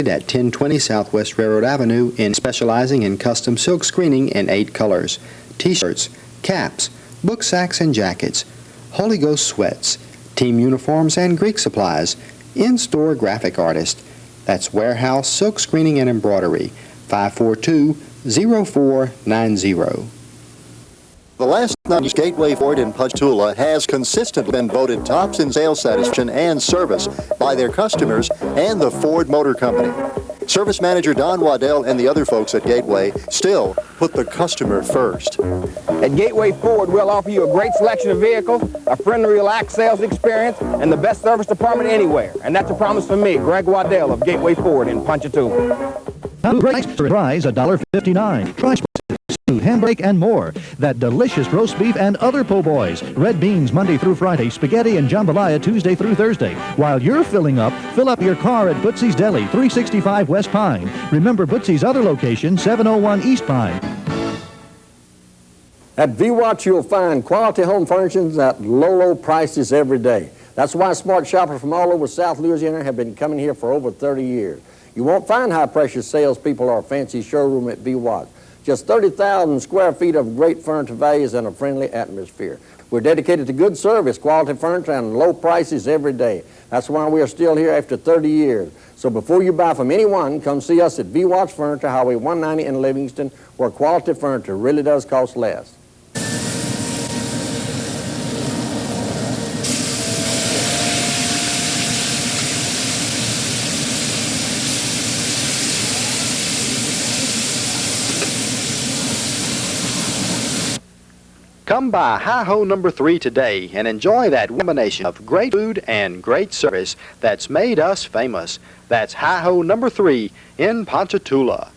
located at 1020 Southwest Railroad Avenue specializing in custom silk screening in 8 colors, t-shirts, caps, book sacks and jackets, Holy Ghost sweats, team uniforms and Greek supplies, in-store graphic artist. That's Warehouse Silk Screening and Embroidery, 542-0490. The last night's Gateway Ford in Ponchatoula has consistently been voted tops in sales satisfaction and service by their customers and the Ford Motor Company. Service Manager Don Waddell and the other folks at Gateway still put the customer first. At Gateway Ford, we'll offer you a great selection of vehicles, a friendly, relaxed sales experience, and the best service department anywhere. And that's a promise from me, Greg Waddell of Gateway Ford in Ponchatoula. Price $1.59. Try handbrake and more. That delicious roast beef and other po' boys. Red beans Monday through Friday, spaghetti and jambalaya Tuesday through Thursday. While you're filling up, fill up your car at Bootsy's Deli, 365 West Pine. Remember Bootsy's other location, 701 East Pine. At VWatch, you'll find quality home furnishings at low prices every day. That's why smart shoppers from all over South Louisiana have been coming here for over 30 years. You won't find high-pressure salespeople or a fancy showroom at VWatch. Just 30,000 square feet of great furniture values and a friendly atmosphere. We're dedicated to good service, quality furniture, and low prices every day. That's why we are still here after 30 years. So before you buy from anyone, come see us at VWatch Furniture, Highway 190 in Livingston, where quality furniture really does cost less. Come by Hi-Ho number 3 today and enjoy that combination of great food and great service that's made us famous. That's Hi-Ho number 3 in Ponchatoula.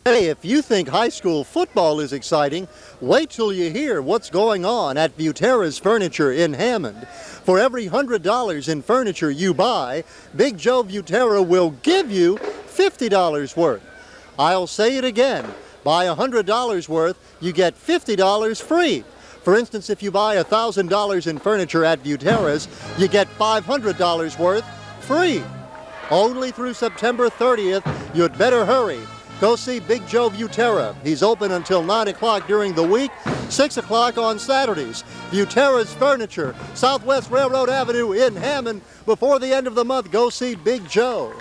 Hey, if you think high school football is exciting, wait till you hear what's going on at Butera's Furniture in Hammond. For every $100 in furniture you buy, Big Joe Butera will give you $50 worth. I'll say it again. Buy $100 worth, you get $50 free. For instance, if you buy $1,000 in furniture at Butera's, you get $500 worth free. Only through September 30th, you'd better hurry. Go see Big Joe Butera. He's open until 9 o'clock during the week, 6 o'clock on Saturdays. Butera's Furniture, Southwest Railroad Avenue in Hammond. Before the end of the month, go see Big Joe.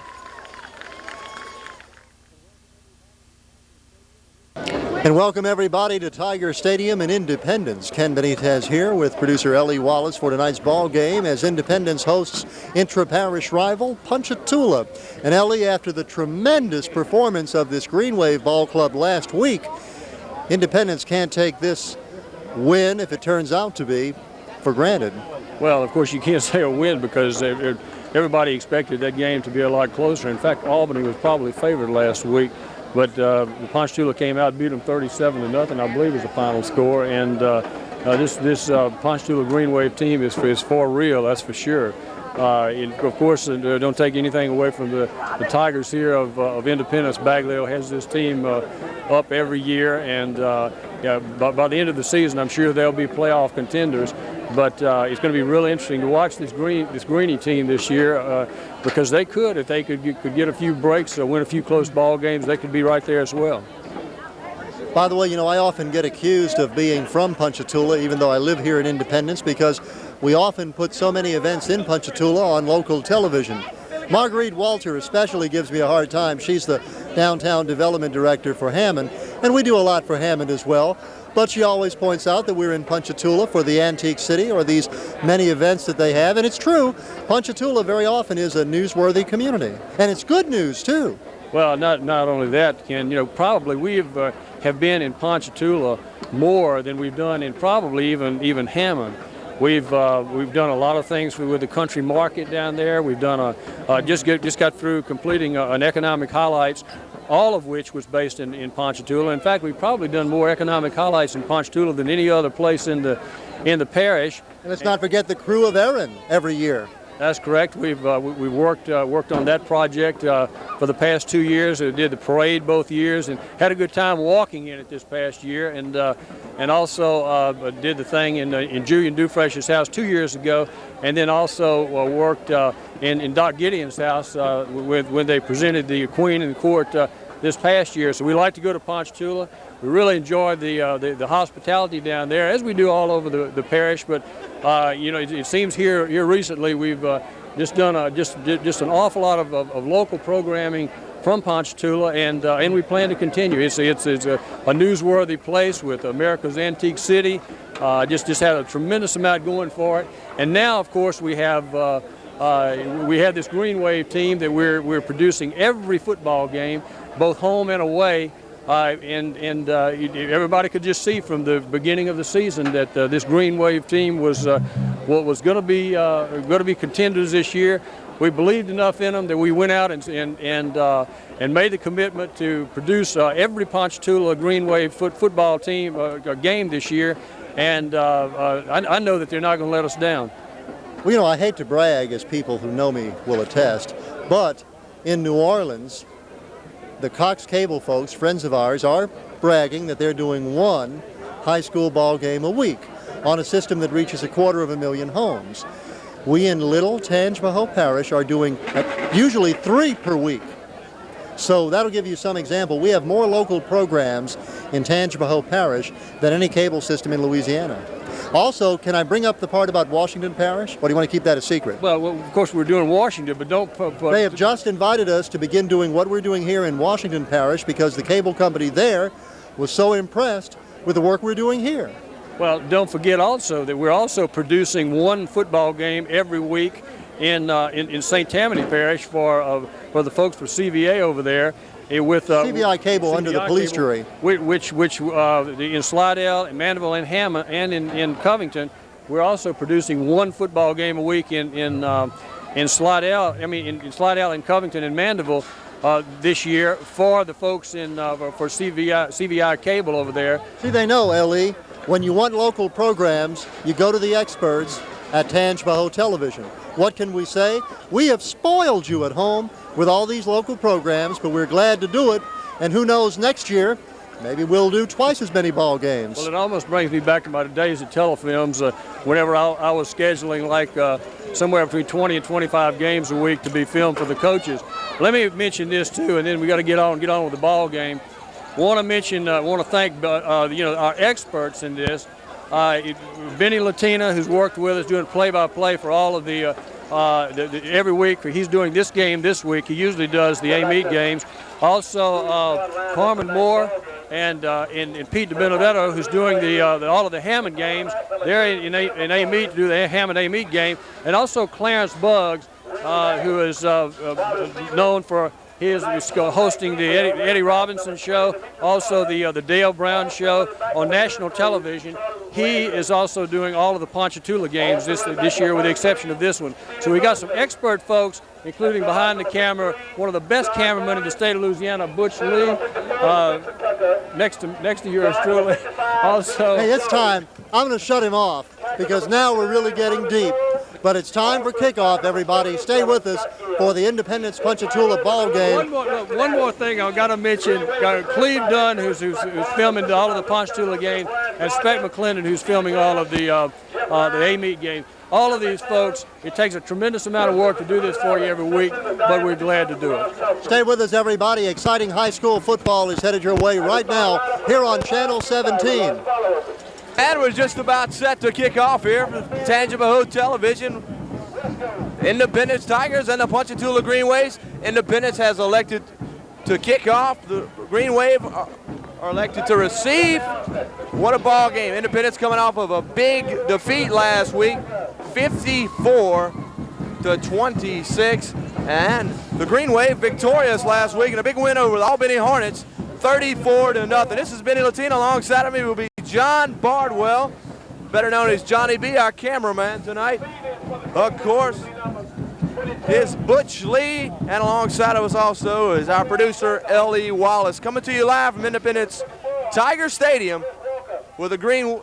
And welcome everybody to Tiger Stadium in Independence. Ken Benitez here with producer Ellie Wallace for tonight's ball game as Independence hosts intra-parish rival Ponchatoula. And Ellie, after the tremendous performance of this Green Wave Ball Club last week, Independence can't take this win, if it turns out to be, for granted. Well, of course you can't say a win because everybody expected that game to be a lot closer. In fact, Albany was probably favored last week. But Ponchatoula came out and beat them 37-0, I believe, was the final score. And this Ponchatoula Green Wave team is for real, that's for sure. Of course, don't take anything away from the Tigers here of Independence. Bagley has this team up every year, and by the end of the season, I'm sure they'll be playoff contenders. But it's going to be really interesting to watch this Greenie team this year because they could, if they could get a few breaks or win a few close ball games, they could be right there as well. By the way, you know, I often get accused of being from Ponchatoula, even though I live here in Independence, because we often put so many events in Ponchatoula on local television. Marguerite Walter especially gives me a hard time. She's the downtown development director for Hammond, and we do a lot for Hammond as well. But she always points out that we're in Ponchatoula for the Antique City or these many events that they have. And it's true, Ponchatoula very often is a newsworthy community. And it's good news, too. Well, not only that, Ken, you know, probably we have been in Ponchatoula more than we've done in probably even Hammond. We've done a lot of things with the country market down there. We've done just got through completing an economic highlights, all of which was based in Ponchatoula. In fact, we've probably done more economic highlights in Ponchatoula than any other place in the parish. And let's not forget the Crew of Erin every year. That's correct. We've worked on that project for the past 2 years. We did the parade both years and had a good time walking in it this past year, and also did the thing in Julian Dufresh's house 2 years ago, and then also worked in Doc Gideon's house when they presented the Queen and the Court this past year. So we like to go to Ponchatoula. We really enjoyed the hospitality down there, as we do all over the parish. But you know, it seems here recently we've just done just an awful lot of local programming from Ponchatoula, and we plan to continue. It's a newsworthy place with America's Antique City. Just had a tremendous amount going for it. And now, of course, we have this Green Wave team that we're producing every football game, both home and away. Everybody could just see from the beginning of the season that this Green Wave team was going to be contenders this year. We believed enough in them that we went out and made the commitment to produce every Ponchatoula Green Wave football team game this year, and I know that they're not going to let us down. Well, you know, I hate to brag, as people who know me will attest, but in New Orleans, the Cox Cable folks, friends of ours, are bragging that they're doing one high school ball game a week on a system that reaches 250,000 homes. We in Little Tangipahoa Parish are doing usually 3 per week. So that'll give you some example. We have more local programs in Tangipahoa Parish than any cable system in Louisiana. Also, can I bring up the part about Washington Parish? Or do you want to keep that a secret? Well, of course we're doing Washington, but don't... They have just invited us to begin doing what we're doing here in Washington Parish because the cable company there was so impressed with the work we're doing here. Well, don't forget also that we're also producing one football game every week in St. Tammany Parish for the folks for CVA over there. With CVI cable CVI under the police jury, which in Slidell, in Mandeville, and Hammond, and in Covington, we're also producing one football game a week in Slidell. I mean, in Slidell and Covington and Mandeville this year for the folks for CVI cable over there. See, they know, L.E., when you want local programs, you go to the experts at Tangipahoa Television. What can we say? We have spoiled you at home with all these local programs, but we're glad to do it. And who knows, next year, maybe we'll do twice as many ball games. Well, it almost brings me back to my days at Telefilms, whenever I was scheduling like somewhere between 20 and 25 games a week to be filmed for the coaches. Let me mention this too, and then we got to get on with the ball game. Want to thank our experts in this. Benny Latina, who's worked with us doing play-by-play for all of the every week. He's doing this game this week. He usually does the A-Meet games. Also, Carmen Moore and Pete DiBenedetto, who's doing all of the Hammond games. They're in A-Meet to do the Hammond A-Meet game. And also Clarence Buggs, who is known for his hosting the Eddie Robinson show, also the Dale Brown show on national television. He is also doing all of the Ponchatoula games this year, with the exception of this one. So we got some expert folks, including behind the camera, one of the best cameramen in the state of Louisiana, Butch Lee, next to yours truly. Also, hey, it's time. I'm going to shut him off because now we're really getting deep. But it's time for kickoff, everybody. Stay with us for the Independence Ponchatoula ball game. One more thing I've got to mention. Cleve Dunn, who's filming all of the Ponchatoula games, and Speck McClendon, who's filming all of the A-Meet games. All of these folks, it takes a tremendous amount of work to do this for you every week, but we're glad to do it. Stay with us, everybody. Exciting high school football is headed your way right now here on Channel 17. And we're just about set to kick off here for Tangipahoa Television. Independence Tigers and the Ponchatoula Green Waves. Independence has elected to kick off. The Green Wave are elected to receive. What a ball game. Independence coming off of a big defeat last week, 54-26. And the Green Wave victorious last week in a big win over the Albany Hornets, 34-0. This is Benny Latino. Alongside of me will be John Bardwell, better known as Johnny B, our cameraman tonight. Of course, is Butch Lee, and alongside of us also is our producer, L.E. Wallace. Coming to you live from Independence Tiger Stadium, where the Green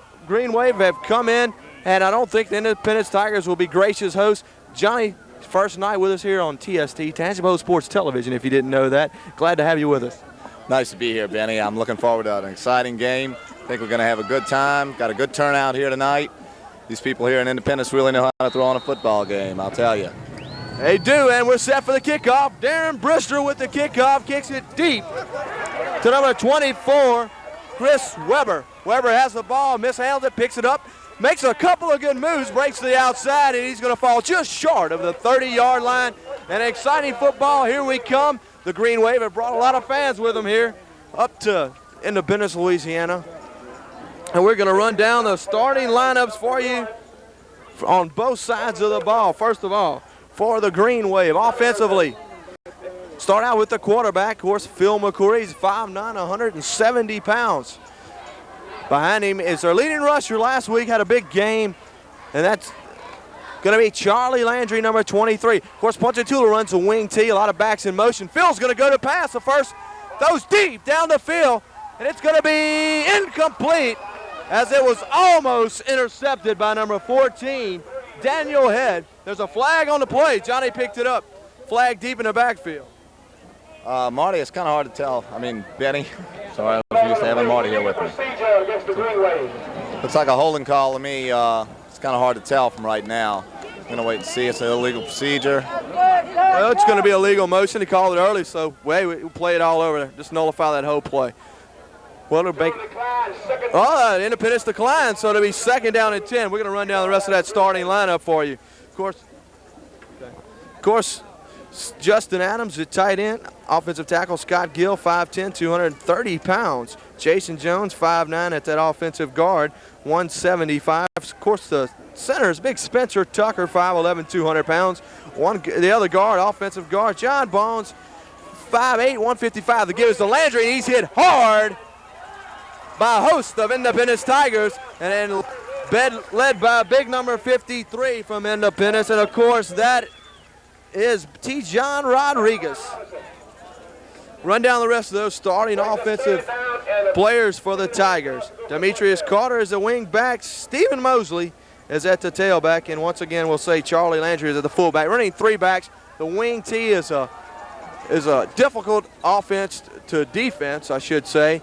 Wave have come in, and I don't think the Independence Tigers will be gracious hosts. Johnny, First night with us here on TST, Tangipahoa Sports Television, if you didn't know that. Glad to have you with us. Nice to be here, Benny. I'm looking forward to an exciting game. I think we're going to have a good time. Got a good turnout here tonight. These people here in Independence really know how to throw on a football game, I'll tell you. They do, and we're set for the kickoff. Darren Brister with the kickoff, kicks it deep to number 24, Chris Weber. Weber has the ball, mishandles it, picks it up, makes a couple of good moves, breaks to the outside, and he's going to fall just short of the 30-yard line. An exciting football. Here we come. The Green Wave have brought a lot of fans with them here up to Independence, Louisiana. And we're going to run down the starting lineups for you on both sides of the ball. First of all, for the Green Wave, offensively, start out with the quarterback, of course, Phil McCoury. He's 5'9", 170 pounds. Behind him is their leading rusher last week, had a big game, and that's going to be Charlie Landry, number 23. Of course, Ponchatoula runs a wing tee, a lot of backs in motion. Phil's going to go to pass. The first throws deep down the field, and it's going to be incomplete as it was almost intercepted by number 14, Daniel Head. There's a flag on the play. Johnny picked it up. Flag deep in the backfield. Marty, it's kind of hard to tell. I mean, Benny, sorry, I was used to having Marty here with me. Looks like a holding call to me. It's kind of hard to tell from right now. I'm going to wait and see. It's an illegal procedure. Well, it's going to be a legal motion. He called it early, so we'll play it all over there. Just nullify that whole play. Independence decline, so it'll be 2nd down and 10. We're going to run down the rest of that starting lineup for you. Of course, Justin Adams at tight end. Offensive tackle Scott Gill, 5'10", 230 pounds. Jason Jones, 5'9", at that offensive guard, 175. Of course, the center is big Spencer Tucker, 5'11", 200 pounds. The other guard, offensive guard, John Bones, 5'8", 155. The give is to Landry, and he's hit hard by a host of Independence Tigers, and then led by big number 53 from Independence, and of course that is T. John Rodriguez. Run down the rest of those starting offensive players for the Tigers. Demetrius Carter is the wing back. Stephen Mosley is at the tailback, and once again we'll say Charlie Landry is at the fullback. Running 3 backs. The wing T is a difficult offense to defense, I should say.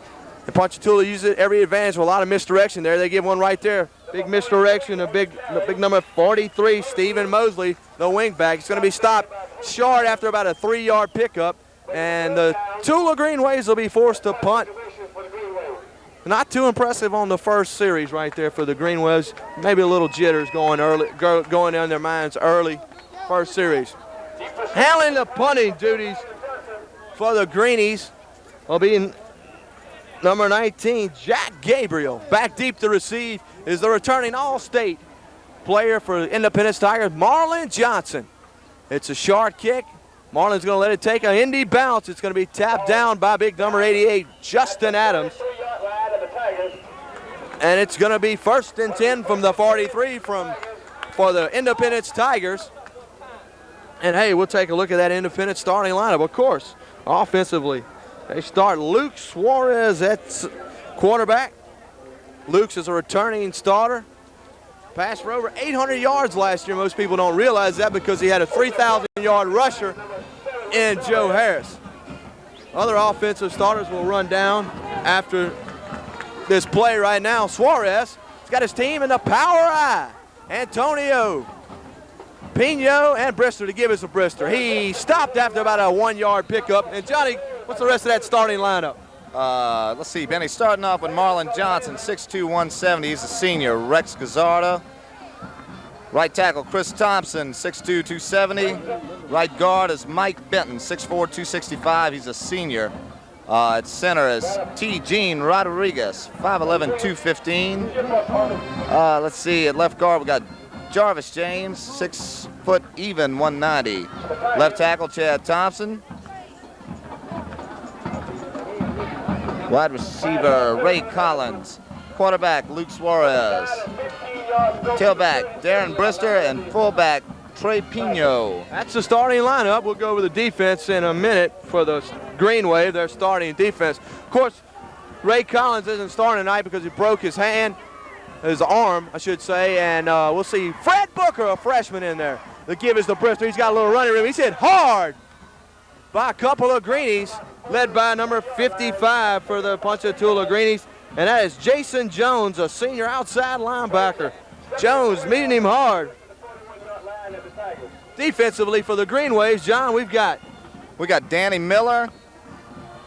And Ponchatoula uses every advantage with a lot of misdirection there. They give one right there. Big misdirection, a big number 43, Stephen Mosley, the wing back. It's going to be stopped short after about a 3-yard pickup. And the Tula Green Waves will be forced to punt. Not too impressive on the first series right there for the Green Waves. Maybe a little jitters going in their minds early, first series. Handling the punting duties for the Greenies will be number 19, Jack Gabriel. Back deep to receive is the returning All-State player for Independence Tigers, Marlon Johnson. It's a short kick. Marlon's going to let it take an Indy bounce. It's going to be tapped down by big number 88, Justin Adams. And it's going to be 1st and 10 from the 43 for the Independence Tigers. And, hey, we'll take a look at that Independence starting lineup, of course, offensively. They start Luke Suarez at quarterback. Luke's is a returning starter. Passed for over 800 yards last year. Most people don't realize that because he had a 3,000-yard rusher in Joe Harris. Other offensive starters will run down after this play right now. Suarez has got his team in the power eye. Antonio Pino and Brister to give us a Brister. He stopped after about a 1-yard pickup. And Johnny, what's the rest of that starting lineup? Let's see, Benny, starting off with Marlon Johnson, 6'2", 170. He's a senior. Rex Gazzarda. Right tackle, Chris Thompson, 6'2", 270. Right guard is Mike Benton, 6'4", 265. He's a senior. At center is T. Gene Rodriguez, 5'11", 215. Let's see, at left guard we got Jarvis James, 6 foot even, 190. Left tackle, Chad Thompson. Wide receiver, Ray Collins. Quarterback, Luke Suarez. Tailback, Darren Brister, and fullback, Trey Pino. That's the starting lineup. We'll go over the defense in a minute for the Green Wave, their starting defense. Of course, Ray Collins isn't starting tonight because he broke his hand, his arm, I should say, and we'll see Fred Booker, a freshman, in there. The give is to Brister. He's got a little running room. He's hit hard by a couple of greenies, led by number 55 for the Ponchatoula Greenies, and that is Jason Jones, a senior outside linebacker. Jones meeting him hard. Defensively for the Green Waves, John, we got Danny Miller,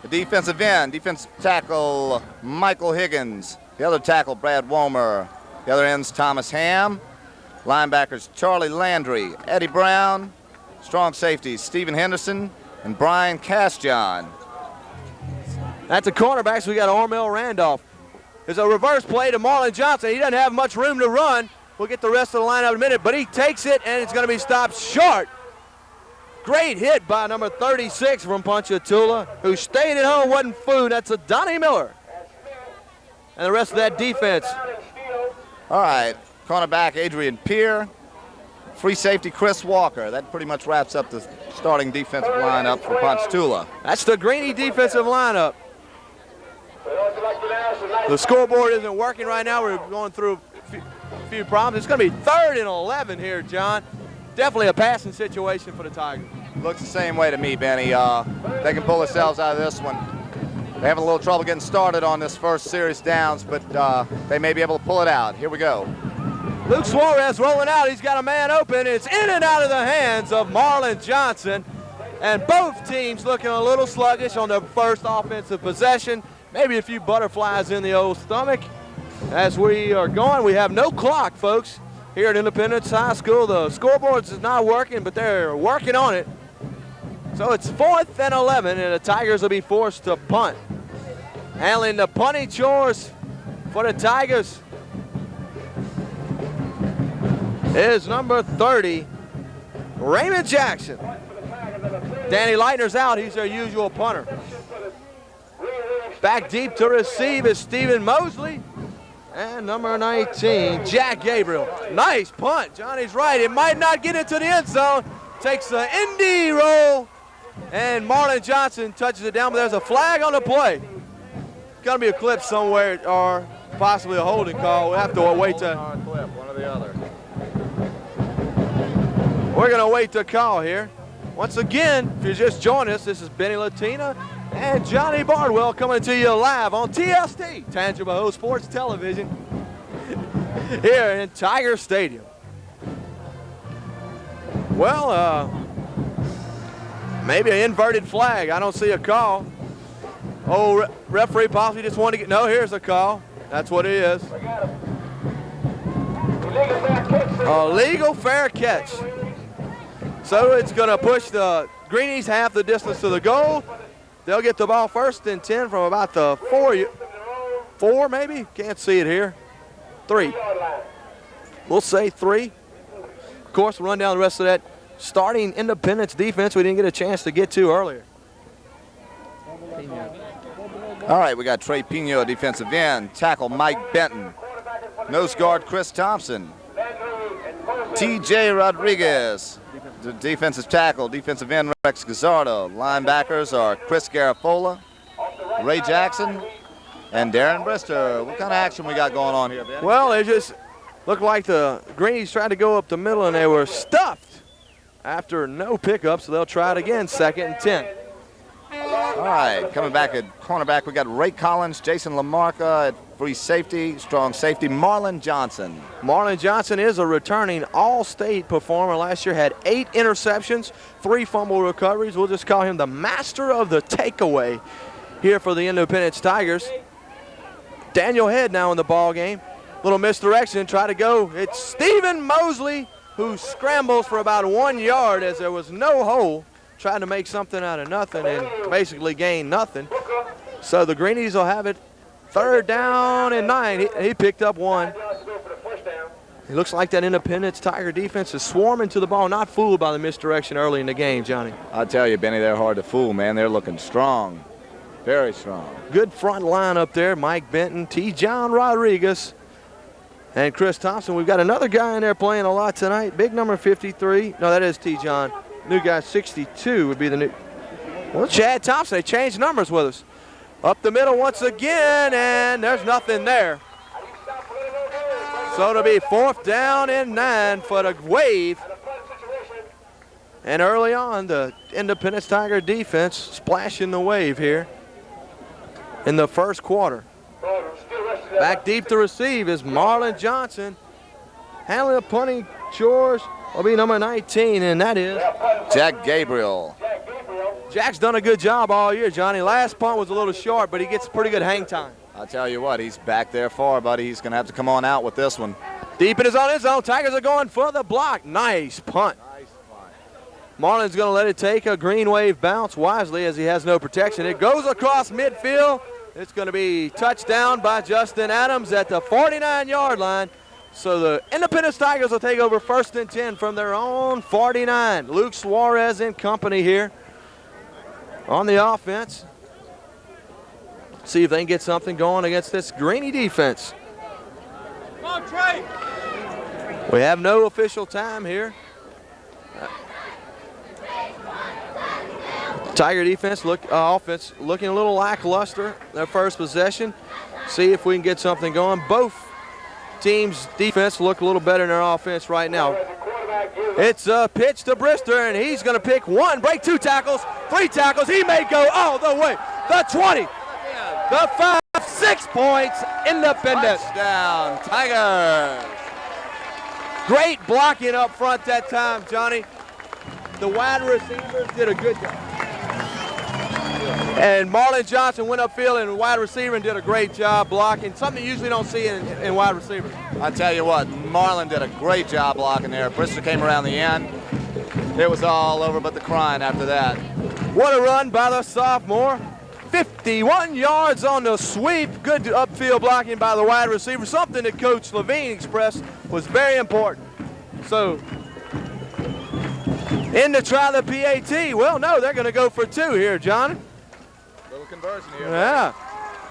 the defensive end, defensive tackle Michael Higgins, the other tackle Brad Womer, the other end's Thomas Ham, linebackers Charlie Landry, Eddie Brown, strong safeties Stephen Henderson and Brian Castjohn. At the cornerbacks, we got Ormel Randolph. There's a reverse play to Marlon Johnson. He doesn't have much room to run. We'll get the rest of the lineup in a minute, but he takes it, and it's going to be stopped short. Great hit by number 36 from Ponchatoula, who stayed at home, wasn't food. That's a Donnie Miller. And the rest of that defense. All right, cornerback Adrian Peer, free safety Chris Walker. That pretty much wraps up the starting defensive lineup for Ponchatoula. That's the Greenie defensive lineup. The scoreboard isn't working right now. We're going through a few problems. It's going to be 3rd and 11 here, John. Definitely a passing situation for the Tigers. Looks the same way to me, Benny. They can pull themselves out of this one. They have a little trouble getting started on this first series downs, but they may be able to pull it out. Here we go. Luke Suarez rolling out. He's got a man open. It's in and out of the hands of Marlon Johnson. And both teams looking a little sluggish on their first offensive possession. Maybe a few butterflies in the old stomach. As we are going, we have no clock, folks, here at Independence High School. The scoreboard is not working, but they're working on it. So it's 4th and 11, and the Tigers will be forced to punt. Handling the punting chores for the Tigers is number 30, Raymond Jackson. Danny Leitner's out. He's their usual punter. Back deep to receive is Stephen Mosley. And number 19, Jack Gabriel. Nice punt. Johnny's right. It might not get into the end zone. Takes the Indy roll. And Marlon Johnson touches it down, but there's a flag on the play. It's got to be a clip somewhere or possibly a holding call. We'll have to wait to. One or the other. We're going to wait to call here. Once again, if you just joined us, this is Benny Latina and Johnny Bardwell coming to you live on TST, Tangible Ho Sports Television, here in Tiger Stadium. Well, maybe an inverted flag. I don't see a call. Oh, referee possibly just wanted to get, no, here's a call. That's what it is. A legal fair catch. So it's going to push the Greenies half the distance to the goal. They'll get the ball 1st and 10 from about the 4 maybe? Can't see it here. 3. We'll say 3. Of course, we'll run down the rest of that starting Independence defense we didn't get a chance to get to earlier. All right, we got Trey Pino, defensive end. Tackle Mike Benton. Nose guard Chris Thompson. TJ Rodriguez. The defensive tackle, defensive end Rex Gazzardo. Linebackers are Chris Garafola, Ray Jackson, and Darren Brister. What kind of action we got going on here, Ben? Well, they just looked like the Greenies tried to go up the middle, and they were stuffed after no pickup, so they'll try it again, 2nd and 10. All right, coming back at cornerback, we got Ray Collins, Jason LaMarca at free safety, strong safety, Marlon Johnson. Marlon Johnson is a returning all-state performer. Last year had 8 interceptions, 3 fumble recoveries. We'll just call him the master of the takeaway here for the Independence Tigers. Daniel Head now in the ball game. Little misdirection, try to go. It's Stephen Mosley who scrambles for about 1 yard as there was no hole, trying to make something out of nothing and basically gain nothing. So the Greenies will have it 3rd down and 9. He picked up 1. It looks like that Independence Tiger defense is swarming to the ball, not fooled by the misdirection early in the game, Johnny. I'll tell you, Benny, they're hard to fool, man. They're looking strong, very strong. Good front line up there, Mike Benton, T. John Rodriguez, and Chris Thompson. We've got another guy in there playing a lot tonight, big number 53. No, that is T. John. New guy 62 would be the new. Well, Chad Thompson, they changed numbers with us. Up the middle once again, and there's nothing there. So it'll be 4th down and 9 for the Wave. And early on, the Independence Tiger defense splashing the wave here in the first quarter. Back deep to receive is Marlon Johnson. Handling the punting chores will be number 19, and that is Jack Gabriel. Jack's done a good job all year, Johnny. Last punt was a little short, but he gets pretty good hang time. I'll tell you what, he's back there far, buddy. He's going to have to come on out with this one. Deep in his own end zone. Tigers are going for the block. Nice punt. Marlon's going to let it take a green wave bounce wisely as he has no protection. It goes across midfield. It's going to be touchdown by Justin Adams at the 49-yard line. So the Independence Tigers will take over 1st and 10 from their own 49. Luke Suarez and company here on the offense. See if they can get something going against this Greeny defense. Come on, Trey. We have no official time here. Tiger defense offense looking a little lackluster their first possession. See if we can get something going. Both teams' defense look a little better than their offense right now. It's a pitch to Brister, and he's going to pick one, break 2 tackles, 3 tackles. He may go all the way. The 20, the 5, 6 points, Independence. Touchdown, Tigers. Great blocking up front that time, Johnny. The wide receivers did a good job. And Marlon Johnson went upfield and wide receiver and did a great job blocking, something you usually don't see in wide receivers. I tell you what, Marlon did a great job blocking there. Brister came around the end. It was all over but the crying after that. What a run by the sophomore. 51 yards on the sweep. Good upfield blocking by the wide receiver, something that Coach Levine expressed was very important. So, in to try the PAT. Well, no, they're going to go for 2 here, John. Little conversion here. Yeah.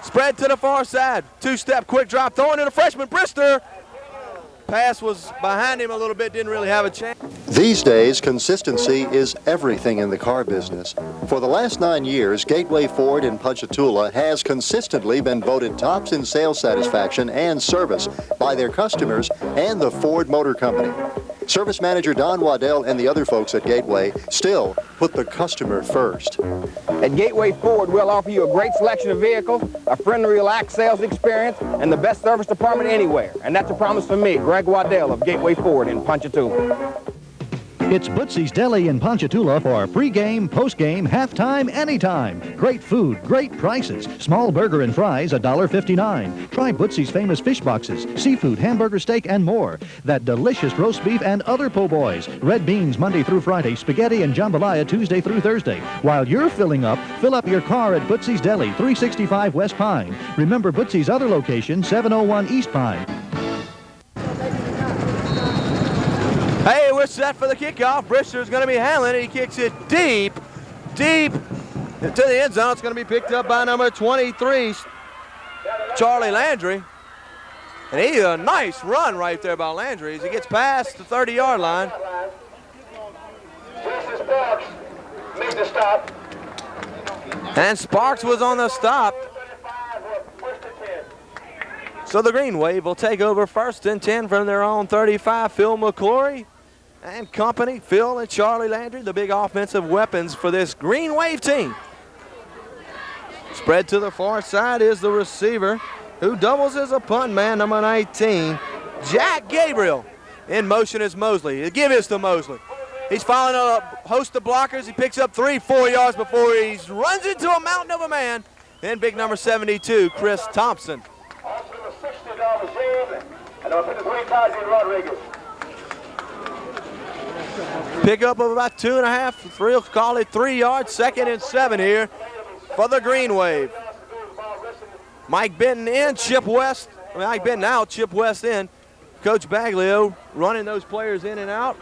Spread to the far side. 2-step quick drop, throwing to the freshman, Brister. Pass was behind him a little bit, didn't really have a chance. These days, consistency is everything in the car business. For the last 9 years, Gateway Ford in Ponchatoula has consistently been voted tops in sales satisfaction and service by their customers and the Ford Motor Company. Service Manager Don Waddell and the other folks at Gateway still put the customer first. At Gateway Ford, we'll offer you a great selection of vehicles, a friendly, relaxed sales experience, and the best service department anywhere. And that's a promise from me, Greg Waddell of Gateway Ford in Ponchatoula. It's Bootsy's Deli in Ponchatoula for pregame, postgame, halftime, anytime. Great food, great prices. Small burger and fries, $1.59. Try Bootsy's famous fish boxes, seafood, hamburger steak, and more. That delicious roast beef and other po' boys. Red beans Monday through Friday, spaghetti and jambalaya Tuesday through Thursday. While you're filling up, fill up your car at Bootsy's Deli, 365 West Pine. Remember Bootsy's other location, 701 East Pine. Hey, we're set for the kickoff. Brister's going to be handling it. He kicks it deep into the end zone. It's going to be picked up by number 23, Charlie Landry. And a nice run right there by Landry as he gets past the 30-yard line. And Sparks was on the stop. So the Green Wave will take over 1st and 10 from their own 35. Phil McClory and company, Phil and Charlie Landry, the big offensive weapons for this Green Wave team. Spread to the far side is the receiver who doubles as a punt man, number 19, Jack Gabriel. In motion is Mosley. Give this to Mosley. He's following a host of blockers. He picks up 3-4 yards before he runs into a mountain of a man. Then big number 72, Chris Thompson. Pickup of about 2.5, call it 3 yards, 2nd and 7 here for the Green Wave. Mike Benton in, Chip West. Mike Benton out, Chip West in. Coach Baglio running those players in and out.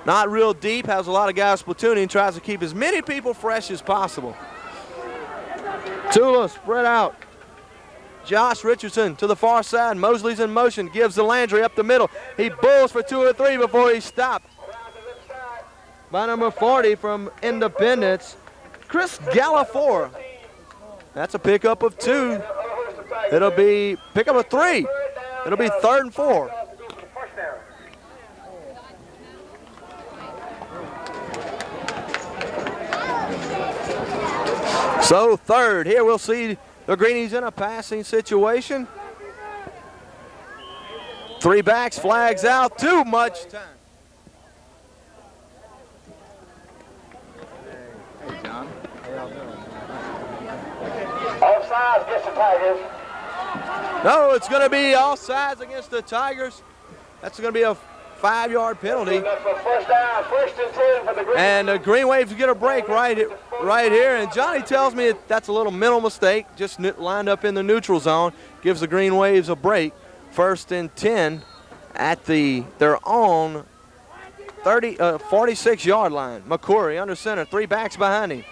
Not real deep, has a lot of guys platooning, tries to keep as many people fresh as possible. Tula spread out. Josh Richardson to the far side. Mosley's in motion, gives to Landry up the middle. He bulls for 2 or 3 before he's stopped by number 40 from Independence, Chris Gallafora. That's a pickup of 2. It'll be pickup of 3. It'll be 3rd and 4. So third, here we'll see the Greenies in a passing situation. 3 backs, flags out, too much time. Hey, John. Offside against the Tigers. No, it's going to be offsides against the Tigers. That's going to be a 5-yard penalty. First down, 1st and 10 for the Green. And the Green Waves get a break right here. And Johnny tells me that's a little mental mistake, just lined up in the neutral zone. Gives the Green Waves a break. 1st and 10 at their own 46-yard line. McCoury under center, 3 backs behind him.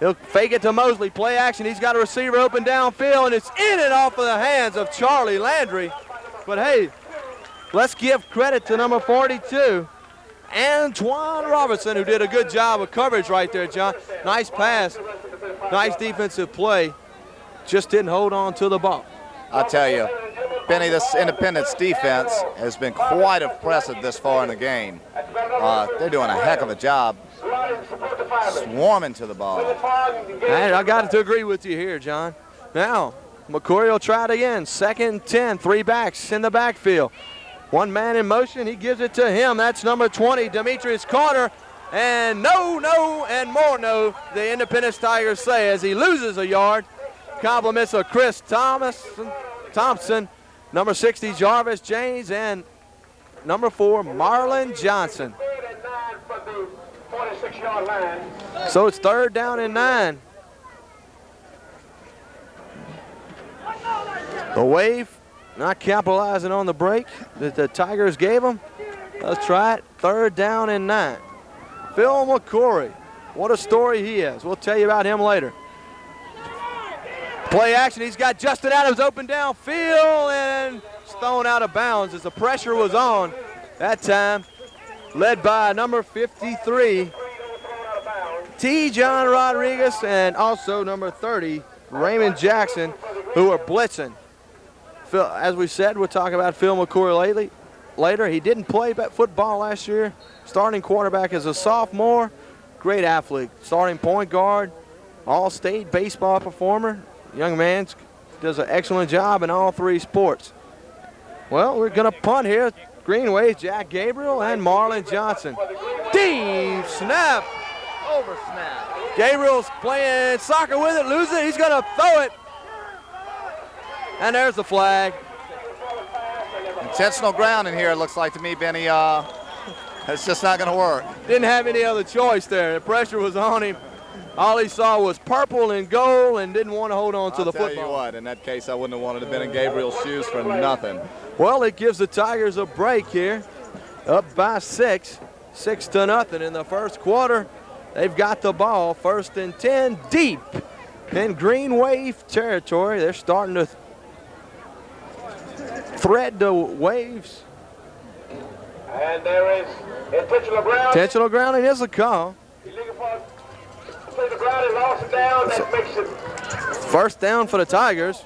He'll fake it to Mosley, play action. He's got a receiver open downfield, and it's in and off of the hands of Charlie Landry. But hey, let's give credit to number 42, Antoine Robertson, who did a good job of coverage right there, John. Nice pass, nice defensive play. Just didn't hold on to the ball. I'll tell you, Benny, this Independence defense has been quite impressive this far in the game. They're doing a heck of a job swarming to the ball. And I got to agree with you here, John. Now, McCoury will try it again. 2nd and 10, 3 backs in the backfield. 1 man in motion, he gives it to him. That's number 20, Demetrius Carter. And no, and more no, the Independence Tigers say as he loses a yard. Compliments of Chris Thompson, number 60, Jarvis James, and number 4, Marlon Johnson. So it's 3rd down and 9. The Wave not capitalizing on the break that the Tigers gave them. Let's try it. 3rd down and 9. Phil McCoury, what a story he has. We'll tell you about him later. Play action, he's got Justin Adams open downfield and thrown out of bounds as the pressure was on that time. Led by number 53, T. John Rodriguez, and also number 30, Raymond Jackson, who are blitzing. Phil, as we said, we'll talk about Phil McCoury later. He didn't play football last year. Starting quarterback as a sophomore. Great athlete. Starting point guard. All-state baseball performer. Young man does an excellent job in all 3 sports. Well, we're going to punt here. Green Wave, Jack Gabriel and Marlon Johnson. Deep snap. Over snap. Gabriel's playing soccer with it, loses it. He's going to throw it. And there's the flag. Intentional grounding here, it looks like to me, Benny. It's just not going to work. Didn't have any other choice there. The pressure was on him. All he saw was purple and gold and didn't want to hold on to the football. I'll tell you what, in that case, I wouldn't have wanted to have been in Gabriel's shoes for nothing. Well, it gives the Tigers a break here. Up by 6, 6-0 in the first quarter. They've got the ball, 1st and 10, deep in Green Wave territory. They're starting to thread the waves. And there is intentional grounding. Intentional grounding is a call. The ground is also down. That makes it 1st down for the Tigers.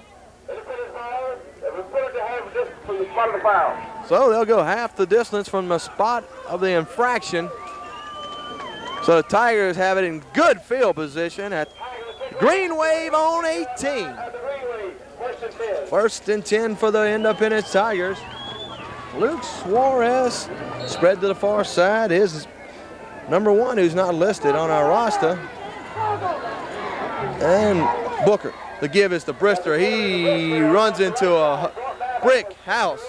So they'll go half the distance from the spot of the infraction. So the Tigers have it in good field position at Green Wave on 18. 1st and 10 for the Independence Tigers. Luke Suarez spread to the far side is number 1 who's not listed on our roster. And Booker. The give is to Brister. He runs into a brick house.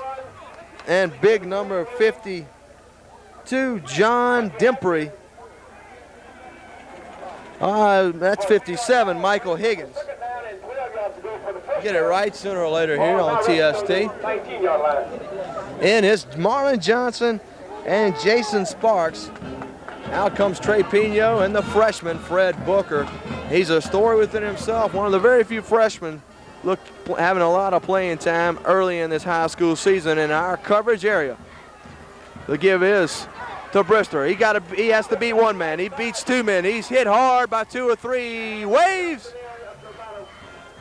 And big number 52, John Dimpry. That's 57, Michael Higgins. Get it right sooner or later here on TST. And it's Marlon Johnson and Jason Sparks. Out comes Trey Pino and the freshman, Fred Booker. He's a story within himself, one of the very few freshmen having a lot of playing time early in this high school season in our coverage area. The give is to Brister. He has to beat 1 man. He beats 2 men. He's hit hard by 2 or 3 waves.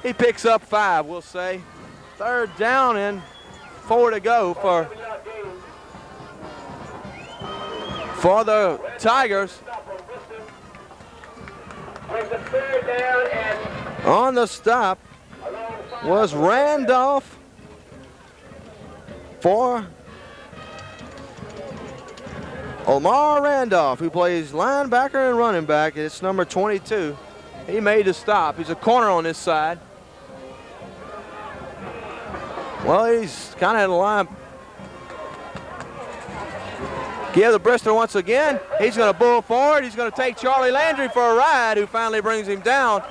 He picks up 5, we'll say. 3rd down and 4 to go for the Tigers. On the stop was Randolph for Omar Randolph, who plays linebacker and running back. It's number 22. He made the stop. He's a corner on this side. Well, he's kind of in the line. Give the Brister once again. He's going to bull forward. He's going to take Charlie Landry for a ride, who finally brings him down.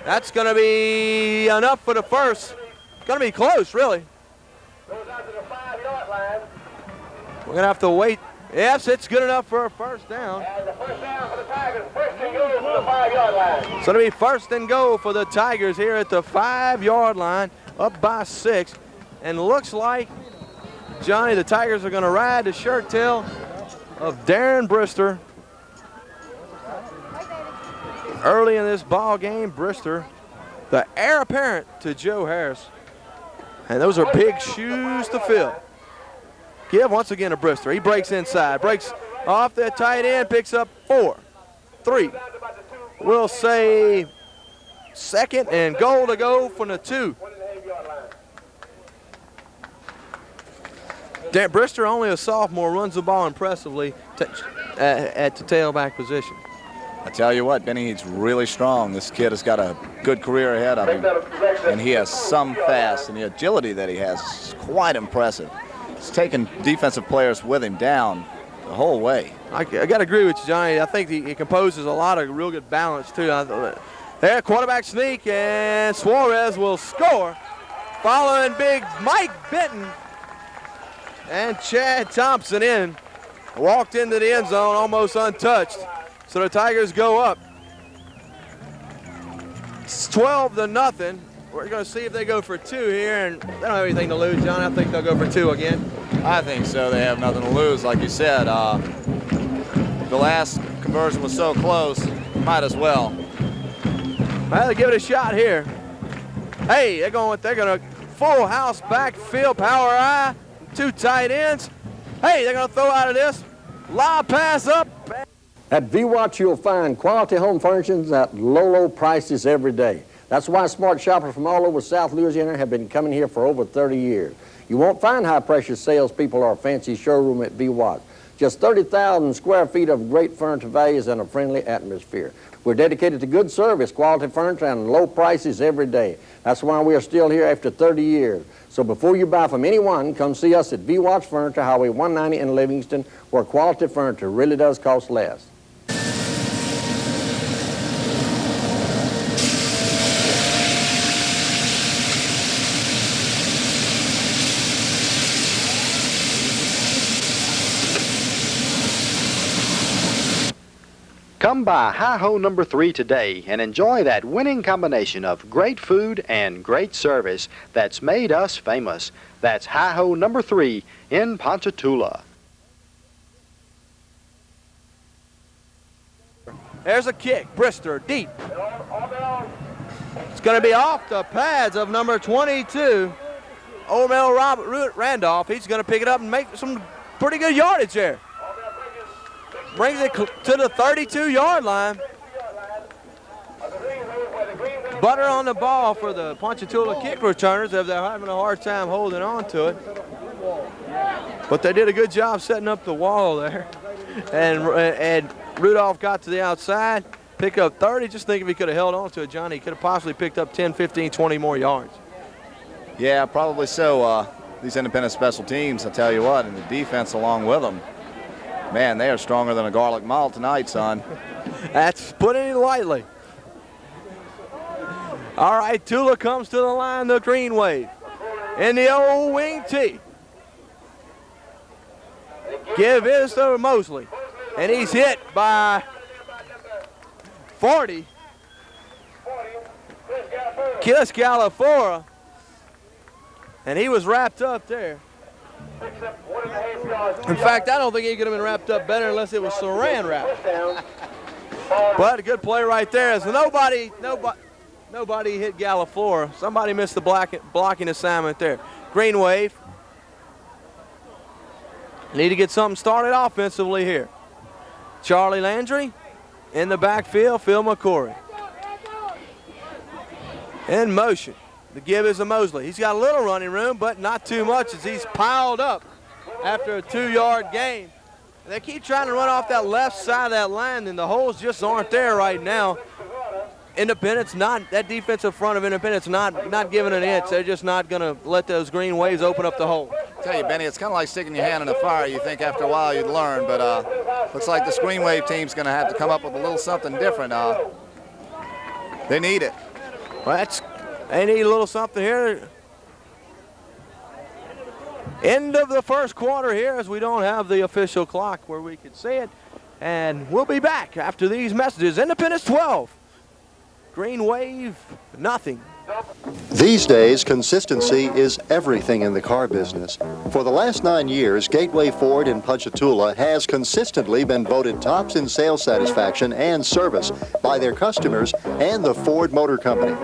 That's going to be enough for the first. It's going to be close, really. We're going to have to wait. Yes, it's good enough for a first down. And the first down for the Tigers, first and goal from the 5-yard line. It's going to be first and goal for the Tigers here at the 5-yard line, up by 6. And looks like, Johnny, the Tigers are going to ride the shirt tail of Darren Brister. Early in this ball game, Brister, the heir apparent to Joe Harris. And those are big shoes to fill. Give once again to Brister. He breaks inside, breaks off that tight end, picks up 4, 3. We'll say second and goal to go from the 2. Dan Brister, only a sophomore, runs the ball impressively at the tailback position. I tell you what, Benny, he's really strong. This kid has got a good career ahead of him, and he has some fast, and the agility that he has is quite impressive. He's taken defensive players with him down the whole way. I got to agree with you, Johnny. I think he composes a lot of real good balance, too. There, quarterback sneak, and Suarez will score. Following big Mike Benton and Chad Thompson in. Walked into the end zone almost untouched. So the Tigers go up. It's 12-0. We're going to see if they go for 2 here, and they don't have anything to lose, John. I think they'll go for 2 again. I think so. They have nothing to lose. Like you said, the last conversion was so close, might as well. Well, they give it a shot here. Hey, they're going to full house backfield, power eye, 2 tight ends. Hey, they're going to throw out of this. Lob pass up. At VWatch, you'll find quality home furnishings at low, low prices every day. That's why smart shoppers from all over South Louisiana have been coming here for over 30 years. You won't find high-pressure salespeople or a fancy showroom at VWatch. Just 30,000 square feet of great furniture values and a friendly atmosphere. We're dedicated to good service, quality furniture, and low prices every day. That's why we are still here after 30 years. So before you buy from anyone, come see us at VWatch Furniture, Highway 190 in Livingston, where quality furniture really does cost less. Come by Hi-Ho number 3 today and enjoy that winning combination of great food and great service that's made us famous. That's Hi-Ho number 3 in Ponchatoula. There's a kick. Brister deep. It's going to be off the pads of number 22, Omel Robert Randolph. He's going to pick it up and make some pretty good yardage there. Brings it to the 32-yard line. Butter on the ball for the Ponchatoula kick returners as they're having a hard time holding on to it. But they did a good job setting up the wall there. And Rudolph got to the outside, pick up 30. Just think if he could have held on to it, Johnny, he could have possibly picked up 10, 15, 20 more yards. Yeah, probably so. These independent special teams, I tell you what, and the defense along with them, man, they are stronger than a garlic malt tonight, son. That's putting it lightly. All right, Tula comes to the line, the green wave. In the old wing T. Give this to Mosley. And he's hit by 40. Kiss Galafora. And he was wrapped up there. In fact, I don't think he could have been wrapped up better unless it was saran wrap. But a good play right there. So nobody hit Galaflora. Somebody missed the blocking assignment there. Green wave. Need to get something started offensively here. Charlie Landry in the backfield. Phil McCory. In motion. The give is a Mosley. He's got a little running room, but not too much as he's piled up after a 2-yard gain. And they keep trying to run off that left side of that line, and the holes just aren't there right now. Independence that defensive front of Independence not giving an inch. They're just not going to let those Green Waves open up the hole. I tell you, Benny, it's kind of like sticking your hand in the fire. You think after a while you'd learn, but looks like this Green Wave team's going to have to come up with a little something different. They need it. Well, they need a little something here. End of the first quarter here, as we don't have the official clock where we can see it. And we'll be back after these messages. Independence 12. Green Wave, nothing. These days, consistency is everything in the car business. For the last 9 years, Gateway Ford in Ponchatoula has consistently been voted tops in sales satisfaction and service by their customers and the Ford Motor Company.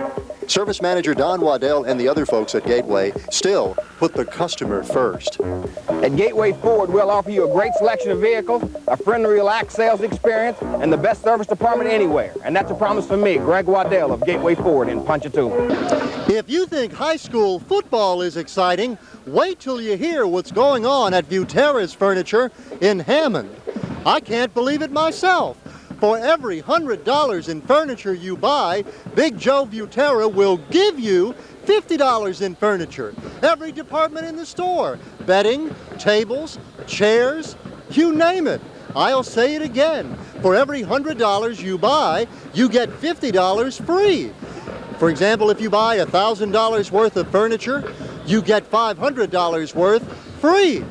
Service Manager Don Waddell and the other folks at Gateway still put the customer first. At Gateway Ford, we'll offer you a great selection of vehicles, a friendly, relaxed sales experience, and the best service department anywhere. And that's a promise from me, Greg Waddell of Gateway Ford in Ponchatoula. If you think high school football is exciting, wait till you hear what's going on at Buterra's Furniture in Hammond. I can't believe it myself. For every $100 in furniture you buy, Big Joe Buterra will give you $50 in furniture. Every department in the store. Bedding, tables, chairs, you name it. I'll say it again. For every $100 you buy, you get $50 free. For example, if you buy $1,000 worth of furniture, you get $500 worth free.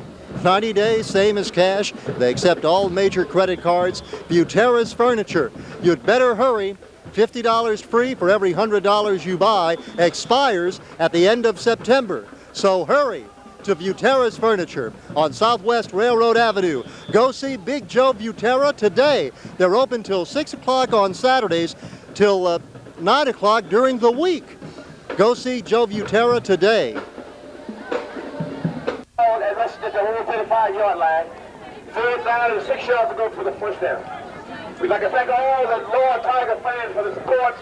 90 days, same as cash. They accept all major credit cards. Buterra's Furniture. You'd better hurry. $50 free for every $100 you buy expires at the end of September. So hurry to Buterra's Furniture on Southwest Railroad Avenue. Go see Big Joe Buterra today. They're open till 6 o'clock on Saturdays till 9 o'clock during the week. Go see Joe Buterra today. And let's get the whole 35-yard line. 3rd down and 6 yards to go for the first down. We'd like to thank all the Lower Tiger fans for the support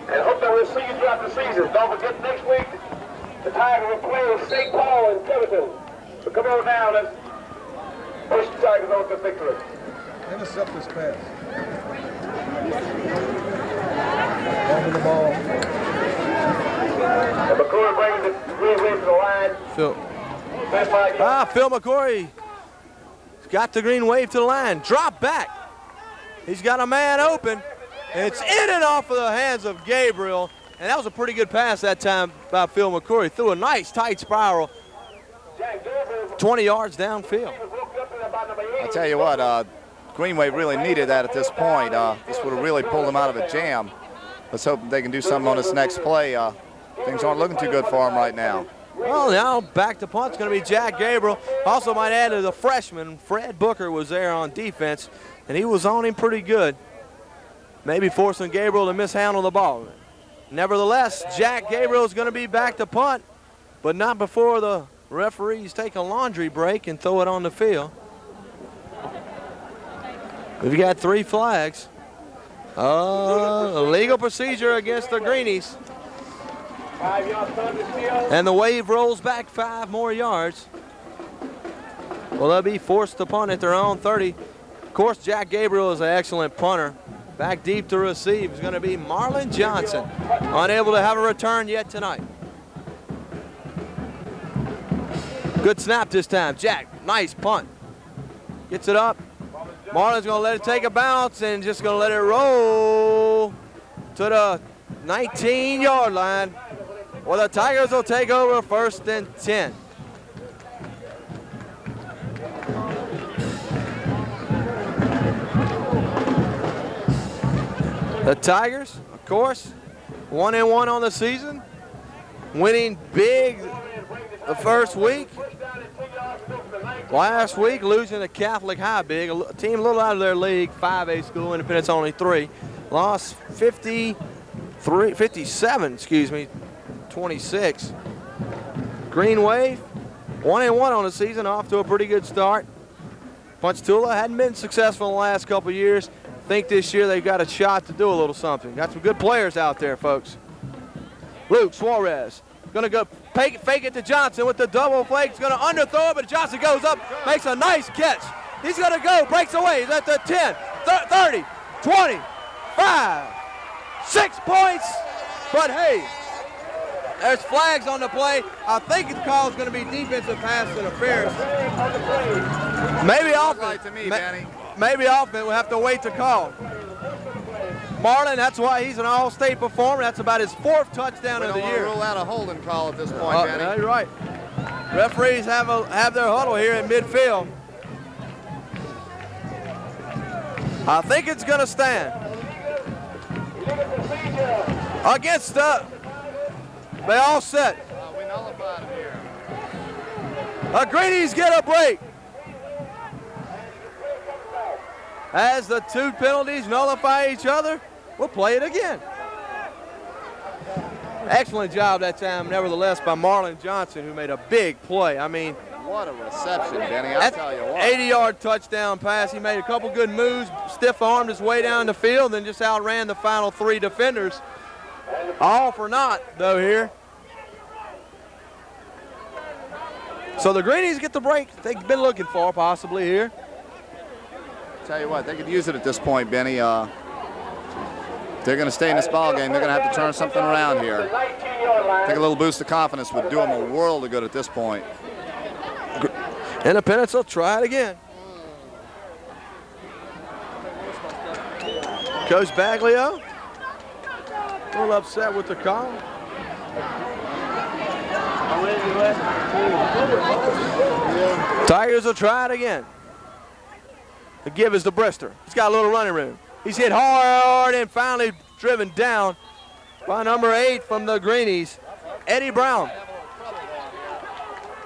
and hope that we'll see you throughout the season. Don't forget, next week, the Tigers will play with St. Paul and Kevinton. So come on down and push the Tigers on to victory. Intercept this pass. Over the ball. And McCoy brings the Green Wave to the line. Phil McCoy got the Green Wave to the line. Drop back. He's got a man open. And it's in and off of the hands of Gabriel. And that was a pretty good pass that time by Phil McCoy. He threw a nice tight spiral 20 yards downfield. I tell you what, Green Wave really needed that at this point. This would have really pulled them out of a jam. Let's hope they can do something on this next play. Things aren't looking too good for them right now. Well, now back to punt's going to be Jack Gabriel. Also might add to the freshman, Fred Booker was there on defense, and he was on him pretty good. Maybe forcing Gabriel to mishandle the ball. Nevertheless, Jack Gabriel is going to be back to punt, but not before the referees take a laundry break and throw it on the field. We've got 3 flags. Illegal procedure against the Greenies. And the Wave rolls back 5 more yards. Well, they'll be forced to punt at their own 30. Of course, Jack Gabriel is an excellent punter. Back deep to receive is going to be Marlon Johnson. Unable to have a return yet tonight. Good snap this time. Jack, nice punt. Gets it up. Marlon's going to let it take a bounce and just going to let it roll to the 19-yard line. Well, the Tigers will take over 1st and 10. The Tigers, of course, 1-1 on the season, winning big the first week. Last week, losing to Catholic High big, a team a little out of their league, 5A school, Independence only 3. Lost 57, 26. Green Wave, 1-1 on the season, off to a pretty good start. Ponchatoula hadn't been successful in the last couple years. Think this year they've got a shot to do a little something. Got some good players out there, folks. Luke Suarez gonna go fake it to Johnson with the double fake. He's gonna underthrow it, but Johnson goes up, makes a nice catch. He's gonna go, breaks away. He's at the 10, 30, 20, 5, 6 points. But hey, there's flags on the play. I think the call is gonna be defensive pass interference. Maybe offense. Right to me, Danny. Maybe offense. We'll have to wait to call. Marlon, that's why he's an all-state performer. That's about his 4th touchdown of the year. We don't want to rule out a holding call at this point, Danny. No, you're right. Referees have their huddle here in midfield. I think it's going to stand. Against they all set. We nullified him here. The Greenies get a break. As the 2 penalties nullify each other, we'll play it again. Excellent job that time, nevertheless, by Marlon Johnson, who made a big play. I mean, what a reception, Benny. I'll tell you what. 80-yard touchdown pass. He made a couple good moves, stiff-armed his way down the field, and just outran the final 3 defenders. All for naught, though, here. So the Greenies get the break they've been looking for, possibly, here. Tell you what, they could use it at this point, Benny. They're going to stay in this ball game. They're going to have to turn something around here. I think a little boost of confidence would do them a world of good at this point. Independence will try it again. Coach Baglio, a little upset with the call. Tigers will try it again. The give is to Brister. He's got a little running room. He's hit hard and finally driven down by number 8 from the Greenies, Eddie Brown.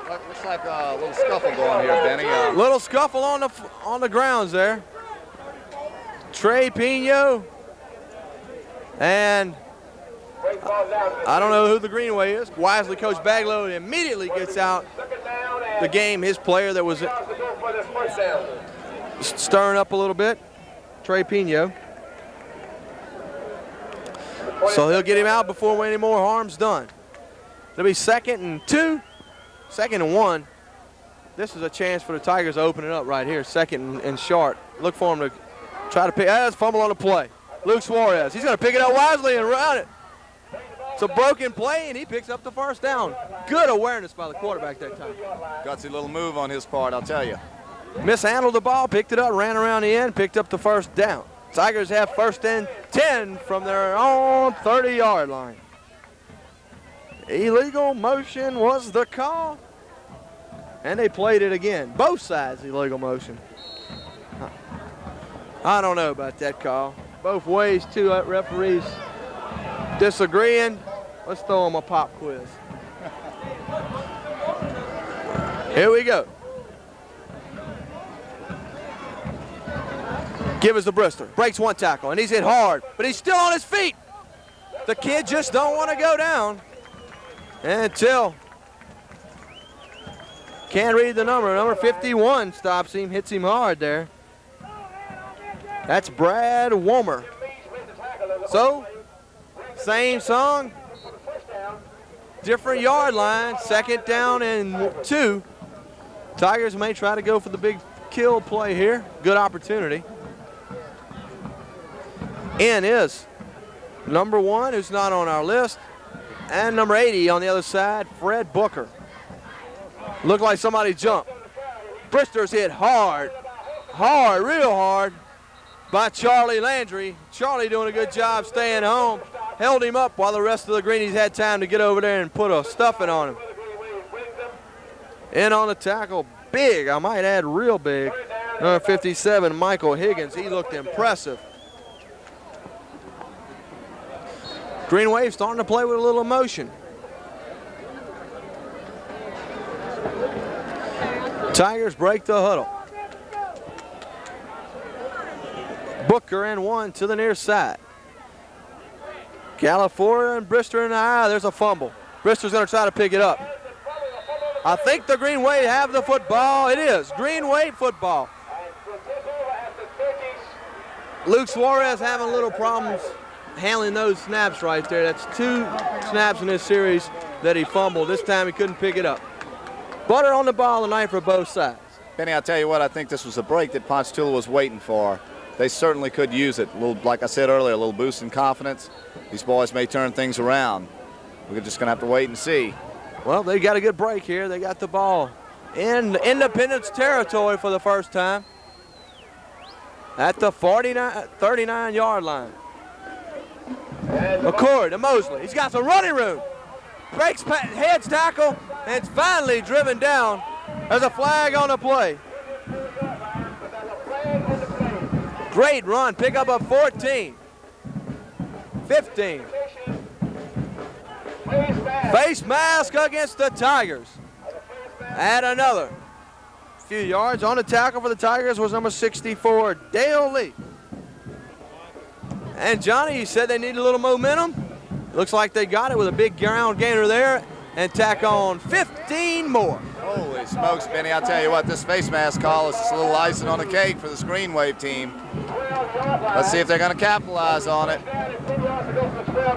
Looks like a little scuffle going here, Benny. Little scuffle on the grounds there. Trey Pino and I don't know who the Greenway is. Wisely, Coach Baglio immediately gets out the game. His player that was stirring up a little bit, Trey Pino. So he'll get him out before any more harm's done. It'll be 2nd and 2, 2nd and 1. This is a chance for the Tigers to open it up right here, 2nd and short. Look for him to try to pick. That's fumble on the play. Luke Suarez, he's going to pick it up wisely and run it. It's a broken play, and he picks up the 1st down. Good awareness by the quarterback that time. Gutsy little move on his part, I'll tell you. Mishandled the ball, picked it up, ran around the end, picked up the 1st down. Tigers have 1st and 10 from their own 30-yard line. Illegal motion was the call, and they played it again. Both sides illegal motion. I don't know about that call. Both ways, 2 referees disagreeing. Let's throw them a pop quiz. Here we go. Give us the Brister. Breaks 1 tackle, and he's hit hard, but he's still on his feet. The kid just don't want to go down until can't read the number. Number 51 stops him, hits him hard there. That's Brad Womer. So, same song, different yard line, 2nd down and 2. Tigers may try to go for the big kill play here. Good opportunity. In is number 1, who's not on our list, and number 80 on the other side, Fred Booker. Looked like somebody jumped. Brister's hit hard, real hard by Charlie Landry. Charlie doing a good job staying home. Held him up while the rest of the Greenies had time to get over there and put a stuffing on him. In on the tackle, big, I might add real big. Number 57, Michael Higgins. He looked impressive. Green Wave starting to play with a little emotion. Tigers break the huddle. Booker and 1 to the near side. California and Brister in the eye. There's a fumble. Brister's going to try to pick it up. I think the Green Wave have the football. It is Green Wave football. Luke Suarez having a little problems handling those snaps right there. That's 2 snaps in this series that he fumbled. This time he couldn't pick it up. Butter on the ball tonight for both sides. Benny, I'll tell you what, I think this was a break that Ponchatoula was waiting for. They certainly could use it. A little, like I said earlier, a little boost in confidence. These boys may turn things around. We're just going to have to wait and see. Well, they got a good break here. They got the ball in Independence territory for the first time at the 39-yard line. McCord to Mosley. He's got some running room. Breaks heads tackle, and it's finally driven down. There's a flag on the play. Great run. Pick up a 14. 15. Face mask against the Tigers. Add another. Few yards on the tackle for the Tigers was number 64, Dale Lee. And Johnny, you said they need a little momentum. Looks like they got it with a big ground gainer there and tack on 15 more. Holy smokes, Benny. I'll tell you what, this face mask call is just a little icing on the cake for this Green Wave team. Let's see if they're going to capitalize on it.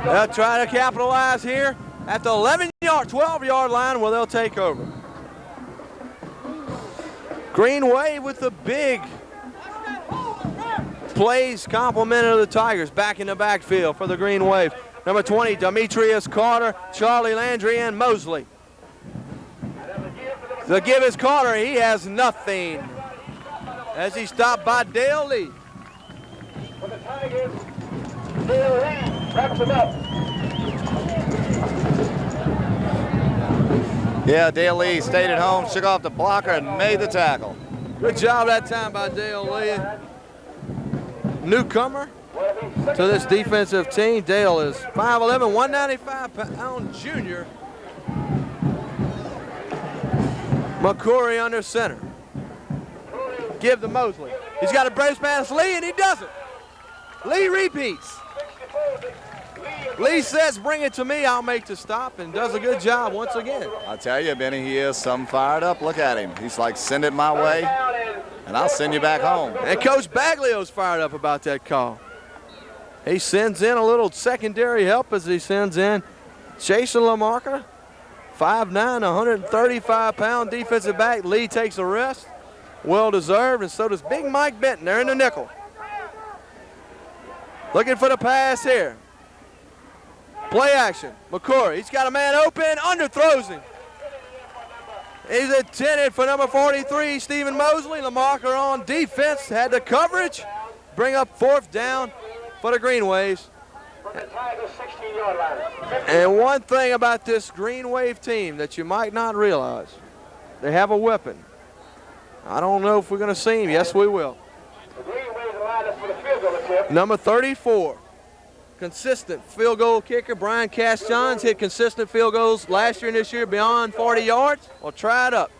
They'll try to capitalize here at the 12-yard line where they'll take over. Green Wave with the big plays complimented of the Tigers back in the backfield for the Green Wave. Number 20, Demetrius Carter, Charlie Landry, and Mosley. The give is Carter. He has nothing as he stopped by Dale Lee. For the Tigers, Dale Lee wraps him up. Yeah, Dale Lee stayed at home, shook off the blocker, and made the tackle. Good job that time by Dale Lee. Newcomer to this defensive team. Dale is 5'11", 195-pound junior. McCoury under center. Give to Mosley. He's got a brace pass Lee, and he does it. Lee repeats. Lee says, bring it to me, I'll make the stop, and does a good job once again. I'll tell you, Benny, he is some fired up. Look at him. He's like, send it my way, and I'll send you back home. And Coach Baglio's fired up about that call. He sends in a little secondary help as he sends in Jason LaMarca, 5'9", 135-pound defensive back. Lee takes a rest, well-deserved, and so does Big Mike Benton. They're in the nickel. Looking for the pass here. Play action. McCoury, he's got a man open, underthrows him. He's intended for number 43, Stephen Mosley. LaMarca on defense, had the coverage. Bring up 4th down for the Green Waves. And one thing about this Green Wave team that you might not realize, they have a weapon. I don't know if we're going to see him. Yes, we will. Number 34, consistent field goal kicker, Brian Cash-Johns. Hit consistent field goals last year and this year beyond 40 yards. We'll try it up.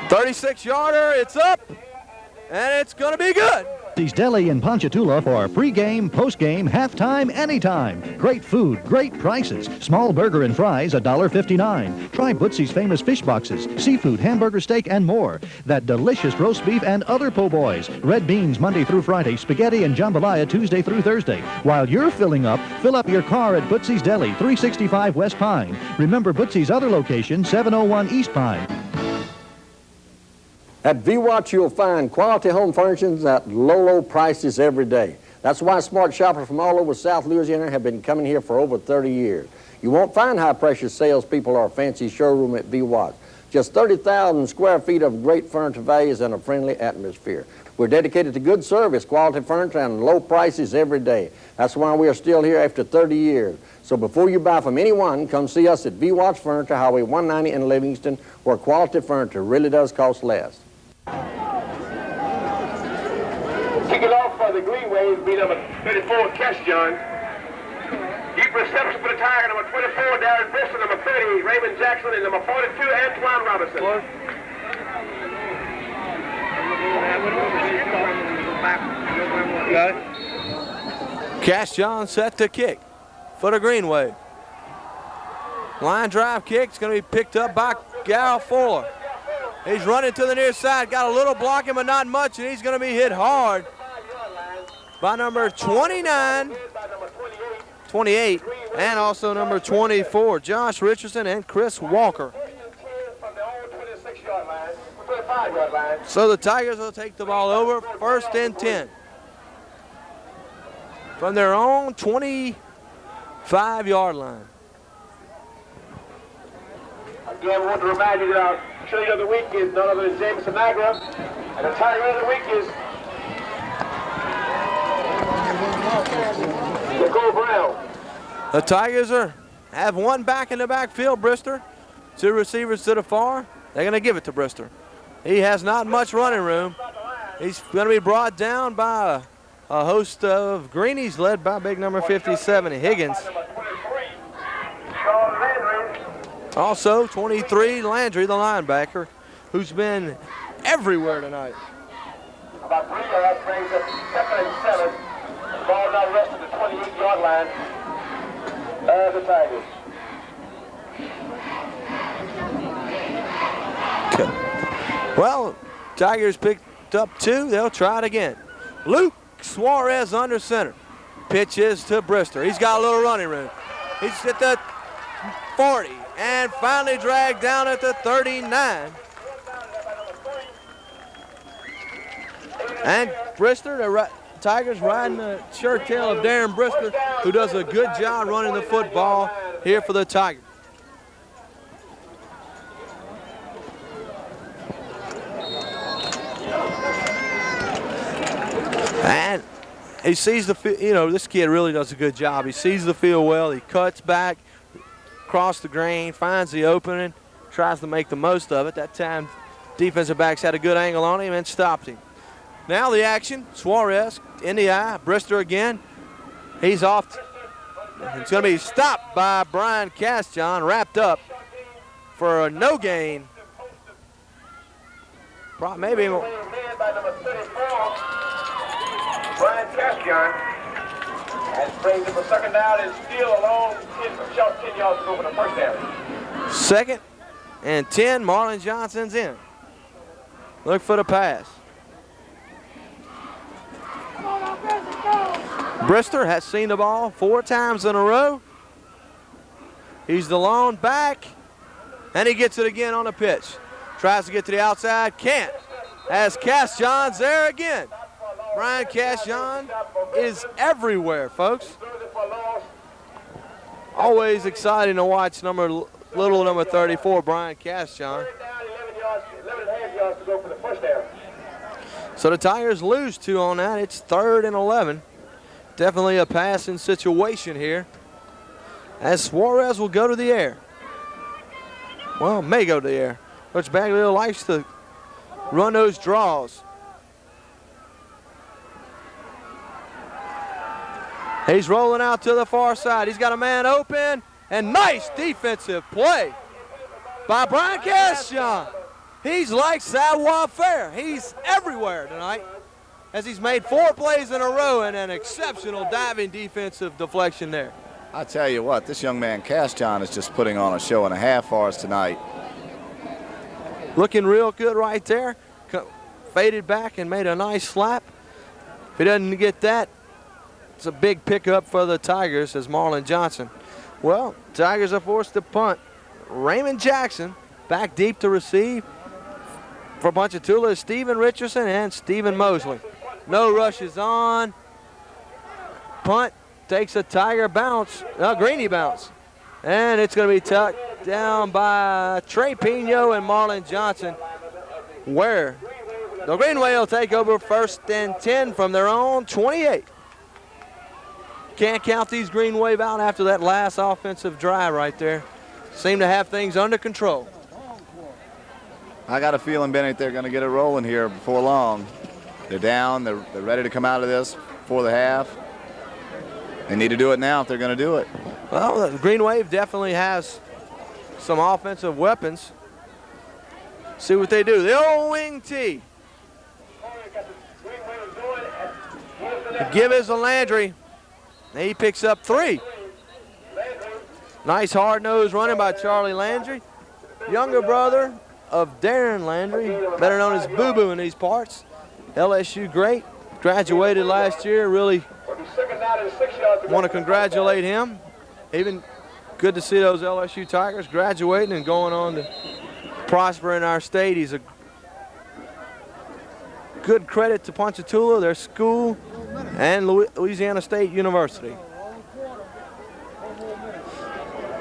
36-yarder, it's up, and it's going to be good. Bootsie's Deli in Ponchatoula for pregame, postgame, halftime, anytime. Great food, great prices. Small burger and fries, $1.59. Try Bootsie's famous fish boxes, seafood, hamburger steak, and more. That delicious roast beef and other po' boys. Red beans Monday through Friday, spaghetti and jambalaya Tuesday through Thursday. While you're filling up, fill up your car at Bootsie's Deli, 365 West Pine. Remember Bootsie's other location, 701 East Pine. At VWatch, you'll find quality home furnishings at low prices every day. That's why smart shoppers from all over South Louisiana have been coming here for over 30 years. You won't find high-pressure salespeople or a fancy showroom at VWatch. Just 30,000 square feet of great furniture values and a friendly atmosphere. We're dedicated to good service, quality furniture, and low prices every day. That's why we are still here after 30 years. So before you buy from anyone, come see us at VWatch Furniture, Highway 190 in Livingston, where quality furniture really does cost less. Kicking off for the Green Wave be number 34, Cash-John. Deep reception for the Tiger, number 24, Darren Bristol, number 30, Raymond Jackson, and number 42, Antoine Robinson. Cash-John set to kick for the Green Wave. Line drive kick is going to be picked up by Gal Fuller. He's running to the near side, got a little blocking, but not much, and he's going to be hit hard by number 29, 28, and also number 24, Josh Richardson and Chris Walker. So the Tigers will take the ball over, 1st and 10. From their own 25-yard line. Again, I want to remind you that our cheerleader of the week is none other than James Sinagra, and the Tiger of the week is Nicole Brown. The Tigers have one back in the backfield, Brister. 2 receivers to the far. They're going to give it to Brister. He has not much running room. He's going to be brought down by a host of greenies led by big number 57, Higgins. Also, 23, Landry, the linebacker, who's been everywhere tonight. About 3 yards brings up 2nd and 7. The ball now rests at the 28-yard line of the Tigers. Okay. Well, Tigers picked up 2. They'll try it again. Luke Suarez under center. Pitch is to Brister. He's got a little running room. He's at the 40 and finally dragged down at the 39. And Brister, the Tigers riding the shirt tail of Darren Brister, who does a good job running the football here for the Tigers. And he sees the field, this kid really does a good job. He sees the field well. He cuts back, across the grain, finds the opening, tries to make the most of it. That time, defensive backs had a good angle on him and stopped him. Now the action, Suarez in the eye, Brister again. He's off. It's going to be stopped by Brian Castjohn, wrapped up for a no gain. Maybe. Brian Castjohn has brings it for 2nd down and still alone 10 yards to go for the 1st down. 2nd and 10, Marlon Johnson's in. Look for the pass. Brister has seen the ball 4 times in a row. He's the lone back, and he gets it again on the pitch. Tries to get to the outside, can't. As Castjohn's there again. Brian Castjohn is everywhere, folks. Always exciting to watch little number 34, Brian Castjohn. So the Tigers lose 2 on that. It's 3rd and 11. Definitely a passing situation here. As Suarez will go to the air. Well, may go to the air. Coach Bagley likes to run those draws. He's rolling out to the far side. He's got a man open, and nice defensive play by Brian Castjohn. He's like savoir faire. He's everywhere tonight as he's made 4 plays in a row and an exceptional diving defensive deflection there. I tell you what, this young man Castjohn is just putting on a show and a half for us tonight. Looking real good right there. Faded back and made a nice slap. If he doesn't get that, it's a big pickup for the Tigers as Marlon Johnson. Well, Tigers are forced to punt. Raymond Jackson back deep to receive. For Ponchatoula is Stephen Richardson and Stephen Mosley. No rushes on. Punt takes a Tiger bounce, a Greenie bounce. And it's going to be tucked down by Trey Pino and Marlon Johnson, where the Greenway will take over 1st and 10 from their own 28. Can't count these Green Wave out after that last offensive drive right there. Seem to have things under control. I got a feeling, Bennett, they're going to get it rolling here before long. They're down. They're ready to come out of this before the half. They need to do it now if they're going to do it. Well, the Green Wave definitely has some offensive weapons. See what they do. The old wing tee. The give is to Landry. He picks up 3. Nice hard-nosed running by Charlie Landry. Younger brother of Darren Landry, better known as Boo Boo in these parts. LSU great, graduated last year. Really want to congratulate him. Even good to see those LSU Tigers graduating and going on to prosper in our state. He's a good credit to Ponchatoula, their school, and Louisiana State University.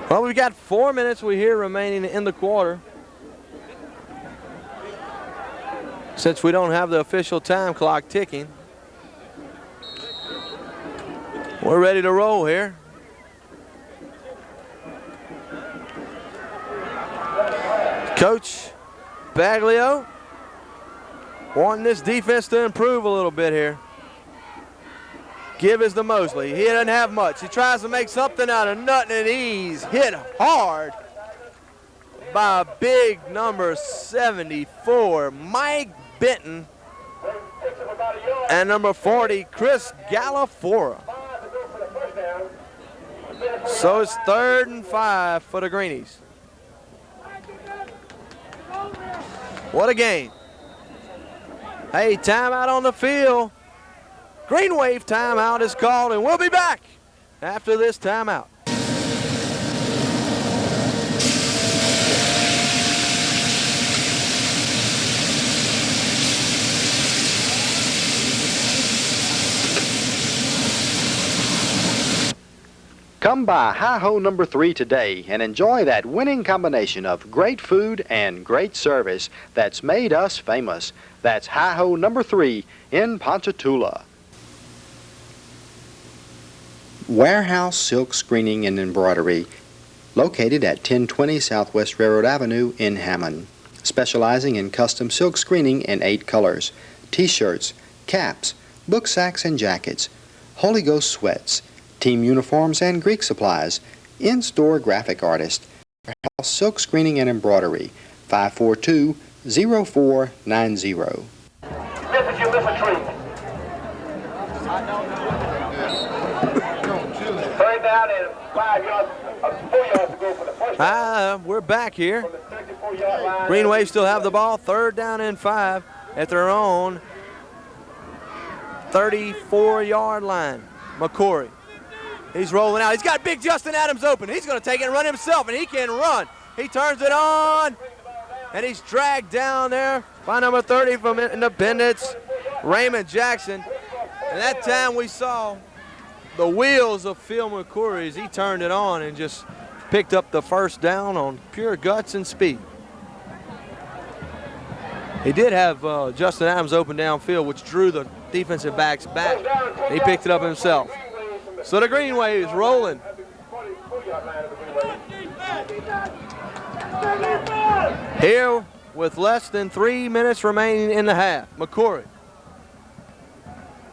Well, we've got 4 minutes we hear remaining in the quarter. Since we don't have the official time clock ticking, we're ready to roll here. Coach Baglio wanting this defense to improve a little bit here. Give is the Mosley. He doesn't have much. He tries to make something out of nothing, and he's hit hard by a big number 74, Mike Benton, and number 40, Chris Galafora. So it's 3rd and 5 for the Greenies. What a game. Hey, timeout on the field. Green Wave timeout is called, and we'll be back after this timeout. Come by Hi-Ho number 3 today and enjoy that winning combination of great food and great service that's made us famous. That's Hi-Ho number 3 in Ponchatoula. Warehouse Silk Screening and Embroidery, located at 1020 Southwest Railroad Avenue in Hammond, specializing in custom silk screening in 8 colors, T-shirts, caps, book sacks and jackets, Holy Ghost sweats, team uniforms and Greek supplies, in-store graphic artist, Warehouse Silk Screening and Embroidery, 542-0490. We're back here. Green Wave still have the ball. 3rd down and 5 at their own 34-yard line. McCory. He's rolling out. He's got big Justin Adams open. He's going to take it and run himself, and he can run. He turns it on, and he's dragged down there by number 30 from Independence, Raymond Jackson. And that time we saw the wheels of Phil McCory as he turned it on and just picked up the 1st down on pure guts and speed. He did have Justin Adams open downfield, which drew the defensive backs back. He picked it up himself. So the Green Wave is rolling. Here with less than 3 minutes remaining in the half. McCory.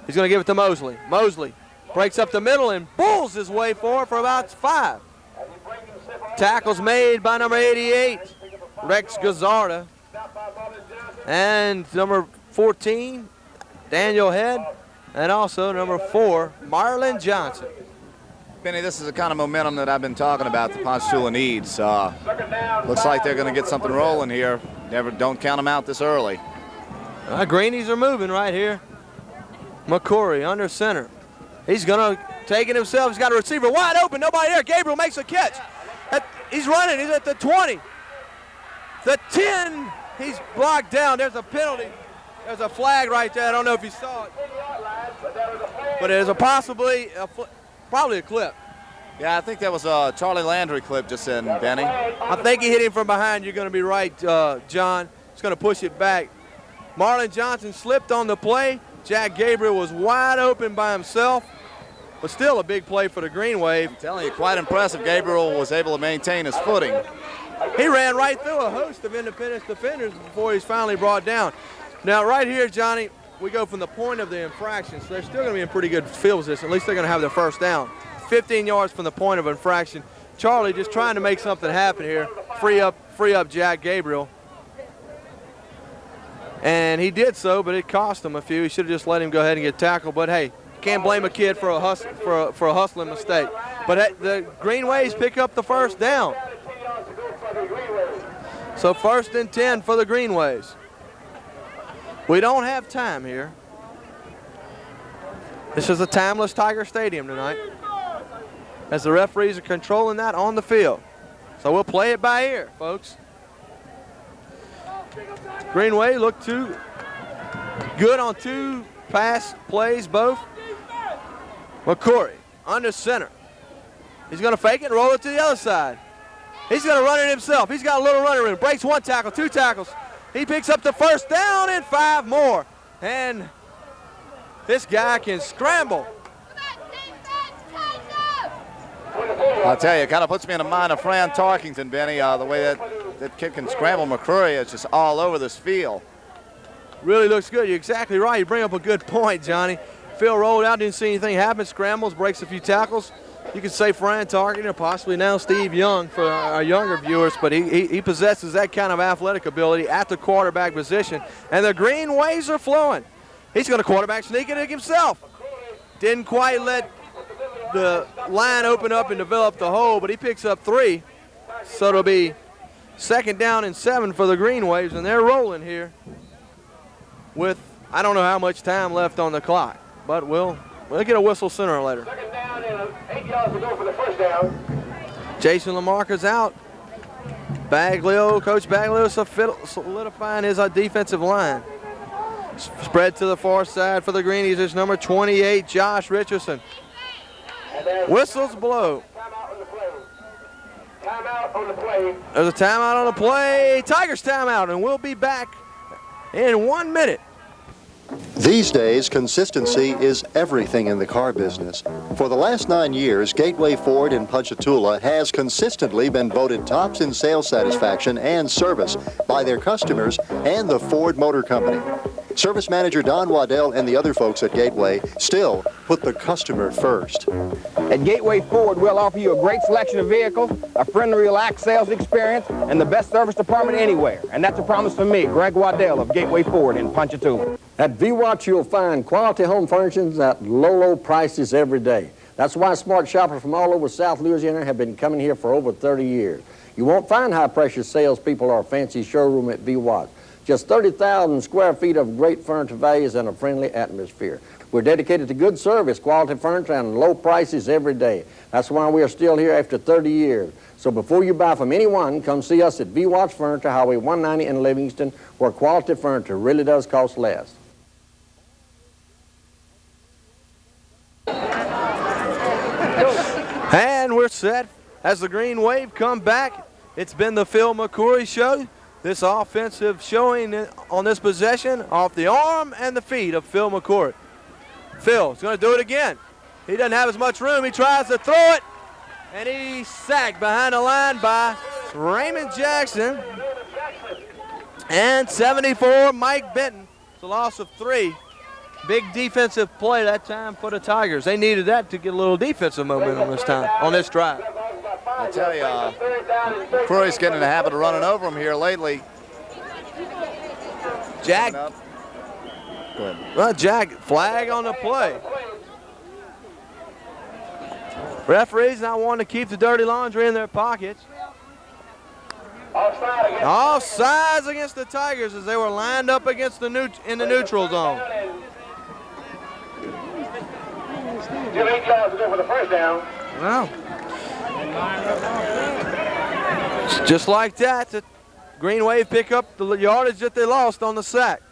He's going to give it to Mosley. Mosley breaks up the middle and bulls his way forward for about 5. Tackles made by number 88, Rex Gazzarda. And number 14, Daniel Head. And also number 4, Marlon Johnson. Benny, this is the kind of momentum that I've been talking about that Ponchatoula needs. Looks like they're going to get something rolling here. Don't count them out this early. Greenies are moving right here. McCory under center. He's going to take it himself. He's got a receiver wide open. Nobody there. Gabriel makes a catch. He's running. He's at the 20. The 10. He's blocked down. There's a penalty. There's a flag right there. I don't know if you saw it. But there's probably a clip. Yeah, I think that was a Charlie Landry clip just in, Benny. I think he hit him from behind. You're going to be right, John. He's going to push it back. Marlon Johnson slipped on the play. Jack Gabriel was wide open by himself, but still a big play for the Green Wave. I'm telling you, quite impressive. Gabriel was able to maintain his footing. He ran right through a host of Independence defenders before he's finally brought down. Now, right here, Johnny, we go from the point of the infraction, so they're still going to be in pretty good field position. At least they're going to have their 1st down. 15 yards from the point of infraction. Charlie just trying to make something happen here. Free up Jack Gabriel. And he did so, but it cost him a few. He should have just let him go ahead and get tackled. But hey, can't blame a kid for a hustling mistake. But the Green Waves pick up the 1st down. So 1st and 10 for the Green Waves. We don't have time here. This is a timeless Tiger Stadium tonight, as the referees are controlling that on the field. So we'll play it by ear, folks. Greenway looked too good on 2 pass plays, both. McCoury under center. He's going to fake it and roll it to the other side. He's going to run it himself. He's got a little running room. Breaks 1 tackle, 2 tackles. He picks up the first down and 5 more. And this guy can scramble. I'll tell you, it kind of puts me in the mind of Fran Tarkington, Benny, the way that kid can scramble. McCrory is just all over this field. Really looks good. You're exactly right. You bring up a good point, Johnny. Phil rolled out, didn't see anything happen, scrambles, breaks a few tackles. You could say Fran Tarkington or possibly now Steve Young for our younger viewers, but he possesses that kind of athletic ability at the quarterback position. And the green waves are flowing. He's going to quarterback sneak it himself. Didn't quite let the line open up and develop the hole, but he picks up 3. So it'll be 2nd down and 7 for the Green Waves, and they're rolling here with, I don't know how much time left on the clock, but we'll get a whistle sooner or later. 2nd down and 8 yards to go for the first down. Jason Lamarcus out. Coach Baglio solidifying his defensive line. Spread to the far side for the Greenies is number 28, Josh Richardson. Whistles blow. Timeout on the play. There's a timeout on the play. Tigers timeout, and we'll be back in 1 minute. These days, consistency is everything in the car business. For the last 9 years, Gateway Ford in Ponchatoula has consistently been voted tops in sales satisfaction and service by their customers and the Ford Motor Company. Service Manager Don Waddell and the other folks at Gateway still put the customer first. At Gateway Ford, we'll offer you a great selection of vehicles, a friendly, relaxed sales experience, and the best service department anywhere. And that's a promise from me, Greg Waddell of Gateway Ford in Ponchatoula. At VWatch, you'll find quality home furnishings at low prices every day. That's why smart shoppers from all over South Louisiana have been coming here for over 30 years. You won't find high-pressure salespeople or a fancy showroom at VWatch. Just 30,000 square feet of great furniture values and a friendly atmosphere. We're dedicated to good service, quality furniture, and low prices every day. That's why we are still here after 30 years. So before you buy from anyone, come see us at VWatch Furniture, Highway 190 in Livingston, where quality furniture really does cost less. And we're set as the Green Wave come back. It's been the Phil McCoury show. This offensive showing on this possession off the arm and the feet of Phil McCoury. Phil's going to do it again. He doesn't have as much room. He tries to throw it, and he's sacked behind the line by Raymond Jackson. And 74, Mike Benton. It's a loss of 3. Big defensive play that time for the Tigers. They needed that to get a little defensive momentum this time, on this drive. I tell you, McCrory's getting in the habit of running over him here lately. Jack. Go ahead. Well, Jack, flag on the play. Referees not wanting to keep the dirty laundry in their pockets. Offsides against the Tigers as they were lined up against in the neutral zone. Still 8 yards to go for the first down. Well, just like that, the Green Wave pick up the yardage that they lost on the sack.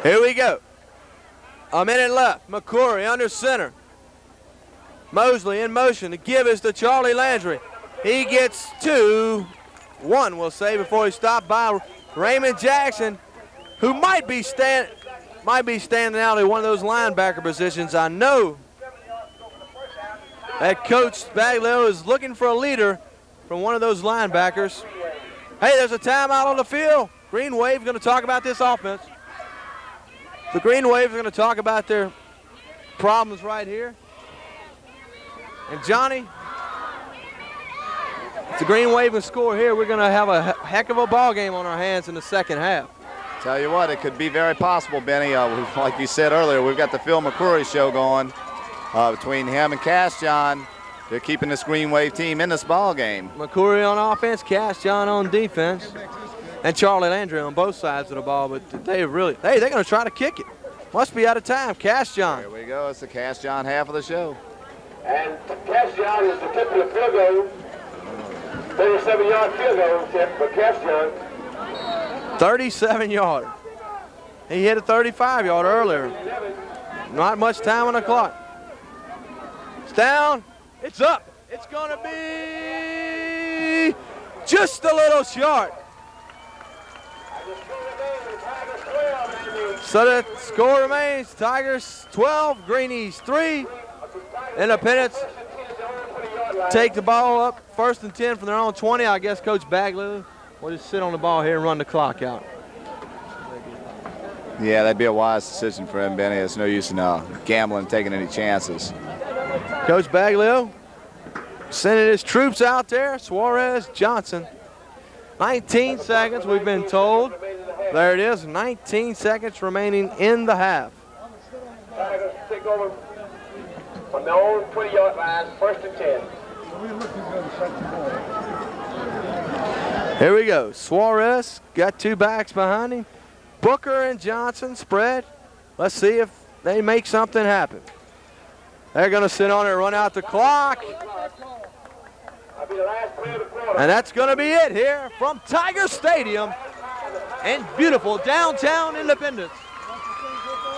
Here we go. A minute left. McCoury under center. Mosley in motion. The give is to Charlie Landry. He gets 2. 1, we'll say, before he's stopped by Raymond Jackson, who might be standing out in one of those linebacker positions. I know that Coach Baglio is looking for a leader from one of those linebackers. Hey, there's a timeout on the field. Green Wave going to talk about this offense. The Green Wave are going to talk about their problems right here. And Johnny, if the Green Wave can score here, we're going to have a heck of a ball game on our hands in the second half. Tell you what, it could be very possible, Benny. Like you said earlier, we've got the Phil McCoury show going between him and Cash John. They're keeping this Green Wave team in this ball game. McCoury on offense, Cash John on defense. and Charlie Landry on both sides of the ball, but they're going to try to kick it. Must be out of time. Cash John. Here we go. It's the Cash John half of the show. And Cash John is the tip of the field goal. 37-yard field goal tip for Cash John. 37-yarder. He hit a 35-yard earlier. Not much time on the clock. It's down. It's up. It's going to be just a little short. So the score remains Tigers 12, Greenies 3. Independence take the ball up, 1st and 10 from their own 20. I guess Coach Bagley will just sit on the ball here and run the clock out. Yeah, that'd be a wise decision for him, Benny. It's no use in gambling, taking any chances. Coach Baglio sending his troops out there. Suarez, Johnson. 19 seconds, we've been told. There it is, 19 seconds remaining in the half. Tigers take over from their own 20-yard line, 1st and 10. Here we go. Suarez got 2 backs behind him. Booker and Johnson spread. Let's see if they make something happen. They're going to sit on it and run out the clock. And that's going to be it here from Tiger Stadium in beautiful downtown Independence,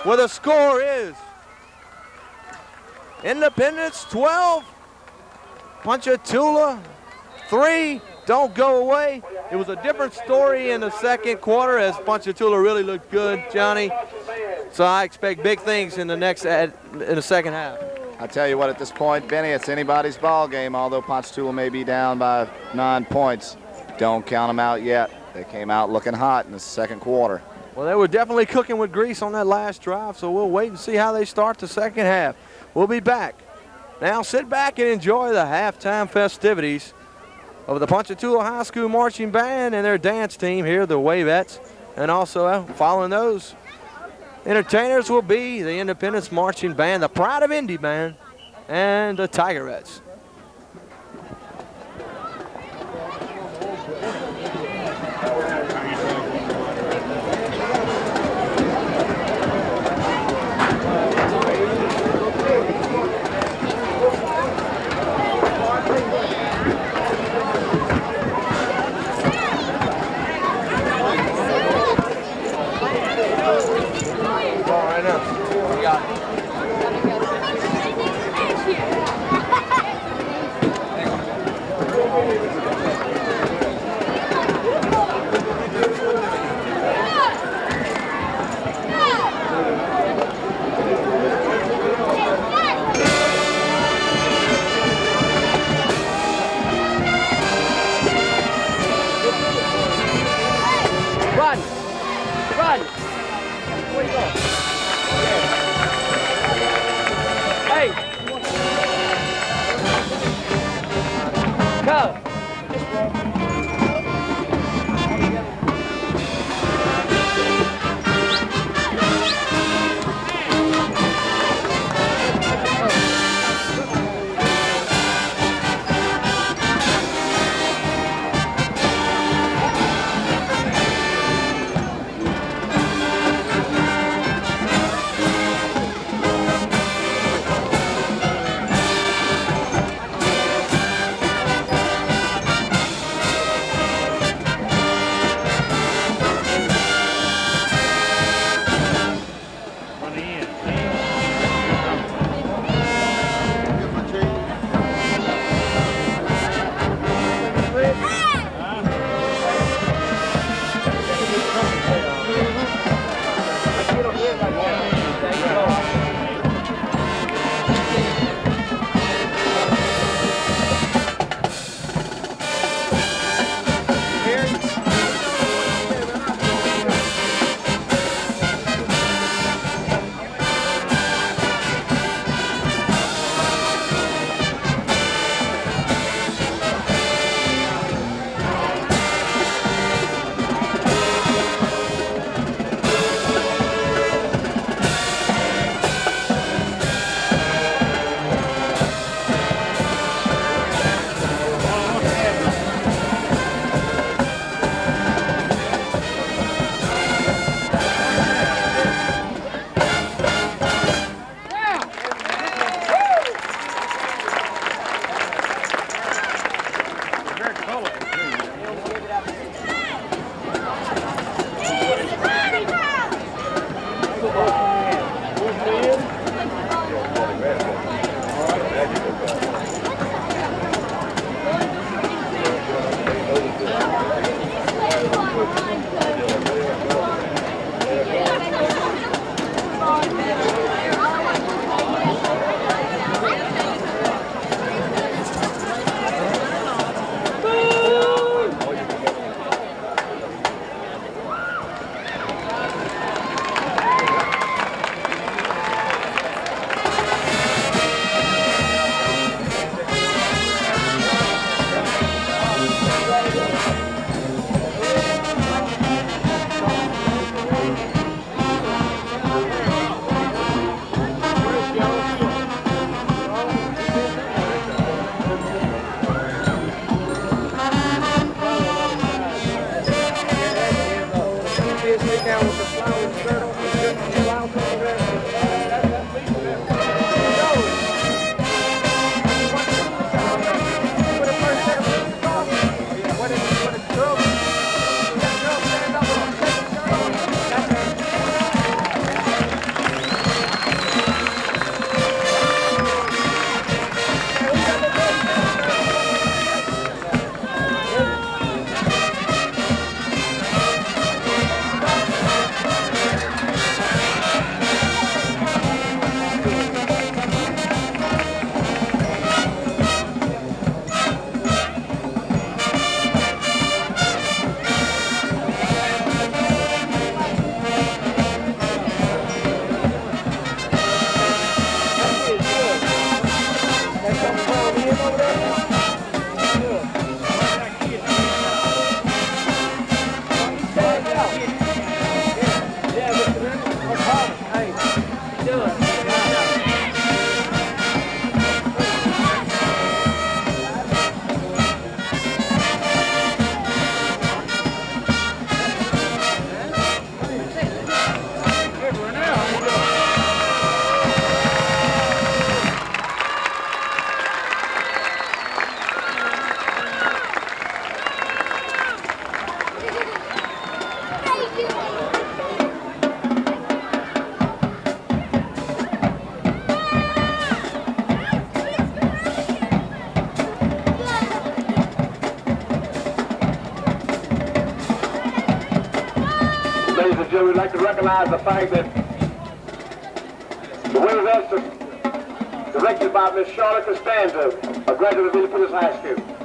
where the score is Independence 12, Ponchatoula 3. Don't go away. It was a different story in the second quarter as Ponchatoula really looked good, Johnny. So I expect big things in the second half. I tell you what, at this point, Benny, it's anybody's ball game. Although Ponchatoula may be down by 9 points, don't count them out yet. They came out looking hot in the second quarter. Well, they were definitely cooking with grease on that last drive, so we'll wait and see how they start the second half. We'll be back. Now sit back and enjoy the halftime festivities of the Ponchatoula High School Marching Band and their dance team here, the Wavettes. And also following those entertainers will be the Independence Marching Band, the Pride of Indy Band, and the Tigerettes. Go. gentlemen, we'd like to recognize the fact that the winner's answer directed by Miss Charlotte Costanza, a graduate of Independence High School.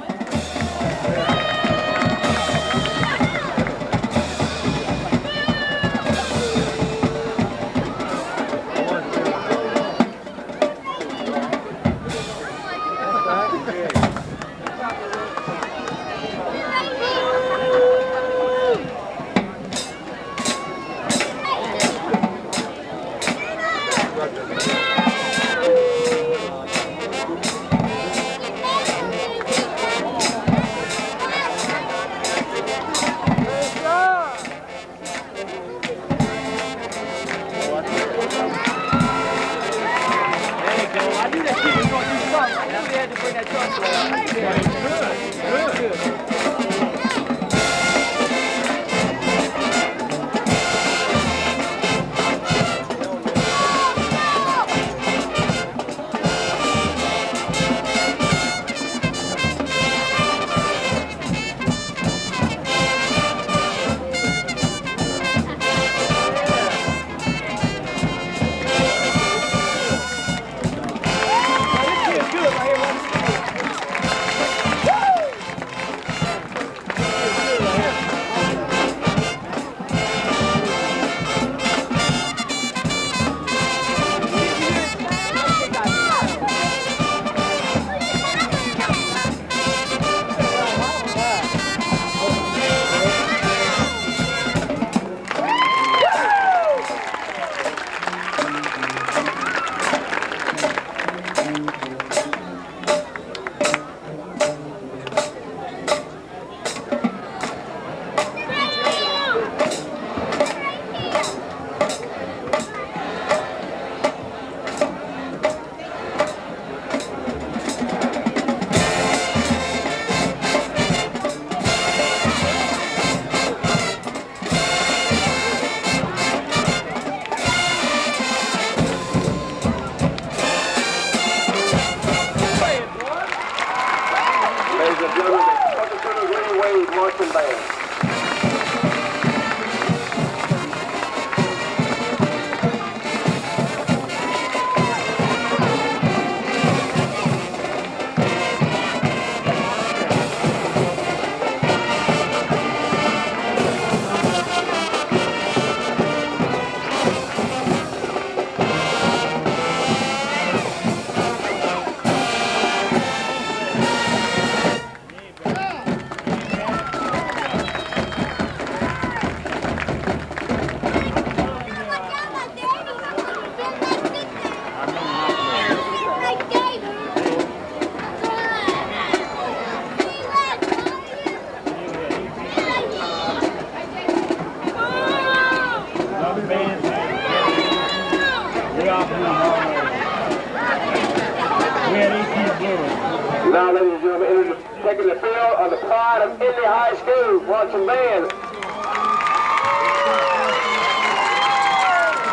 Now, ladies and gentlemen, taking the field of the pride of Indy High School, marching band.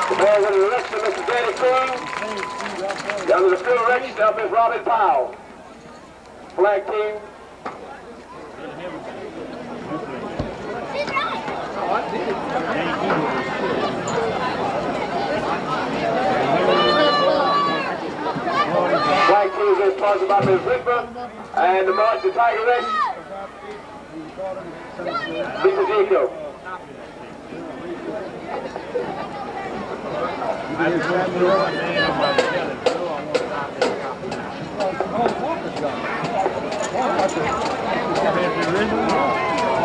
The band under the direction of Mr. Danny King. Under the field direction of Ms. Robin Powell. Flag team. Flag team is sponsored by Ms. Whitmer and the March the Tiger Rex. Mr. Jacob. I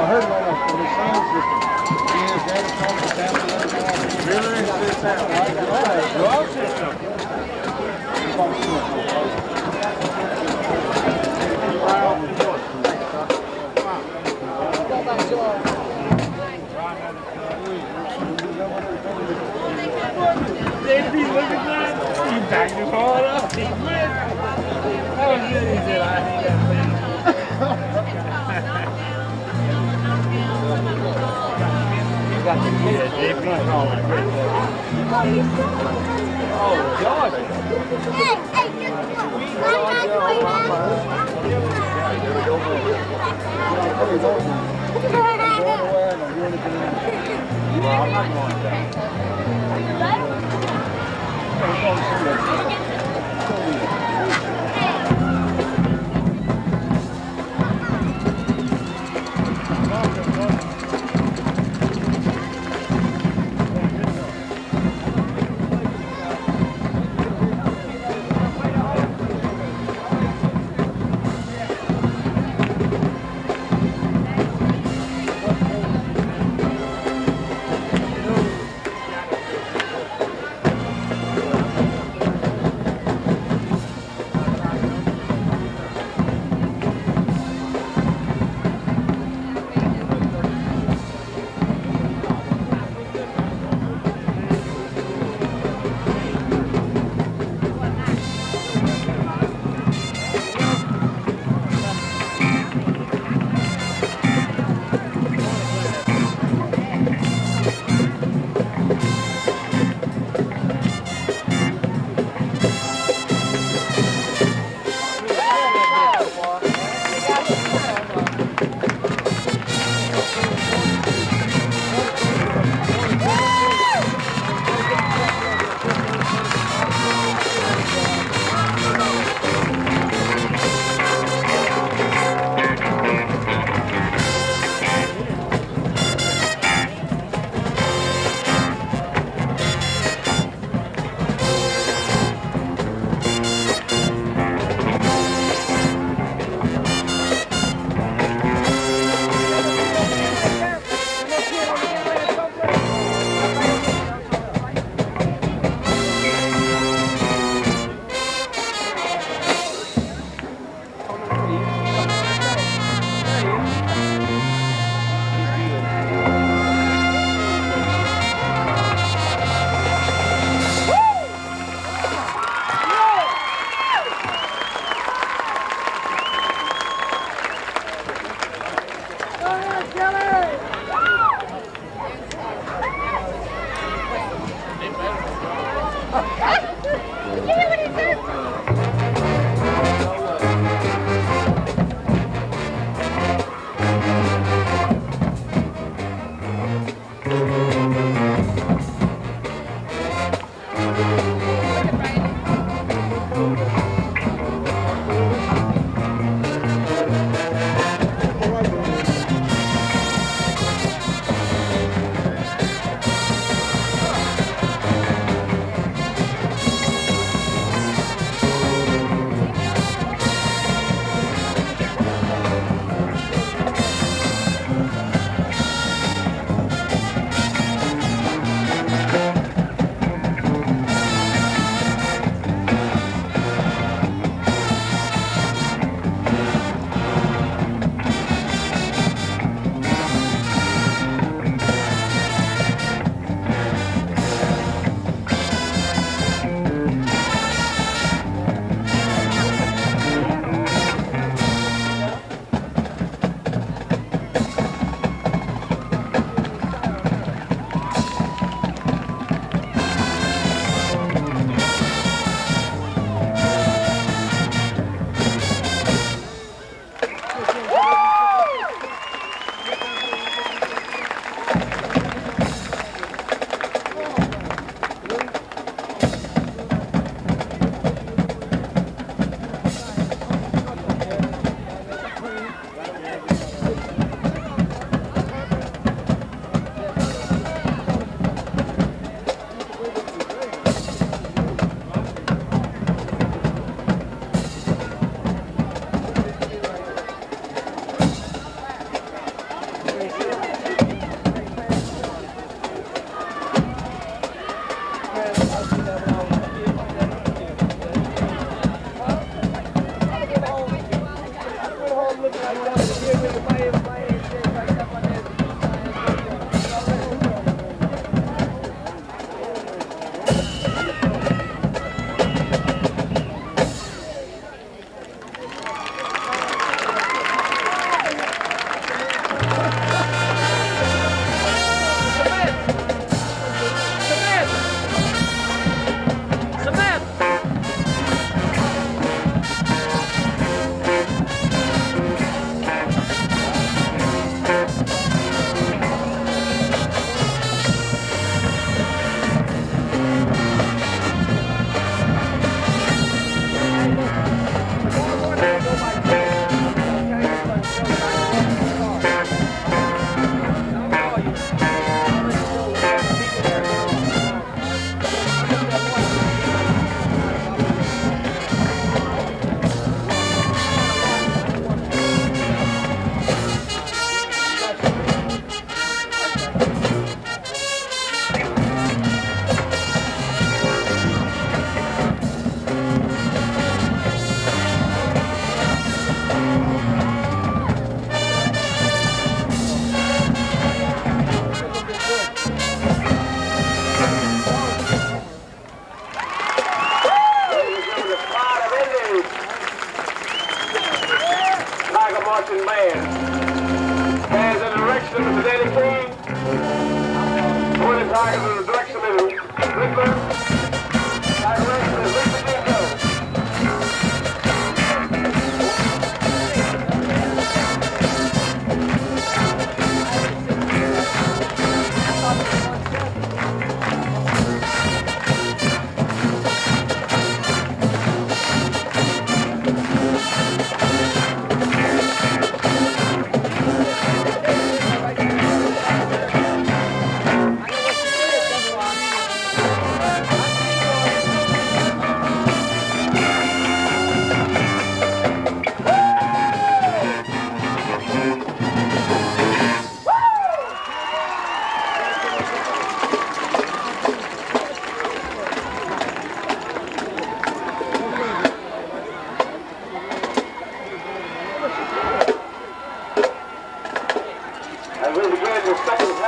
heard it on the sound system. Really? Drop system. Oh, God. Hey, I'm not going down.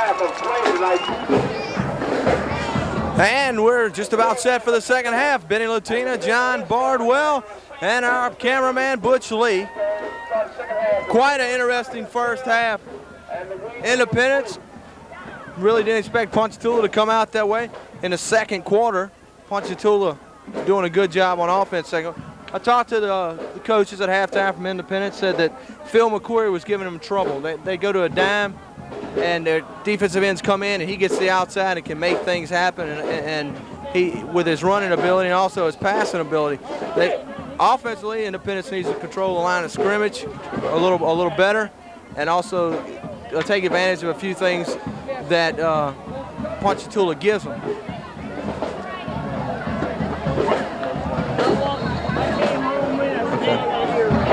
half of play tonight. And we're just about set for the second half. Benny Latina, John Bardwell, and our cameraman Butch Lee. Quite an interesting first half. Independence really didn't expect Ponchatoula to come out that way. In the second quarter, Ponchatoula doing a good job on offense. I talked to the coaches at halftime from Independence, said that Phil McQuarrie was giving them trouble. They go to a dime, and their defensive ends come in, and he gets the outside and can make things happen. And he, with his running ability and also his passing ability, offensively, Independence needs to control the line of scrimmage a little better, and also take advantage of a few things that Ponchatoula gives them.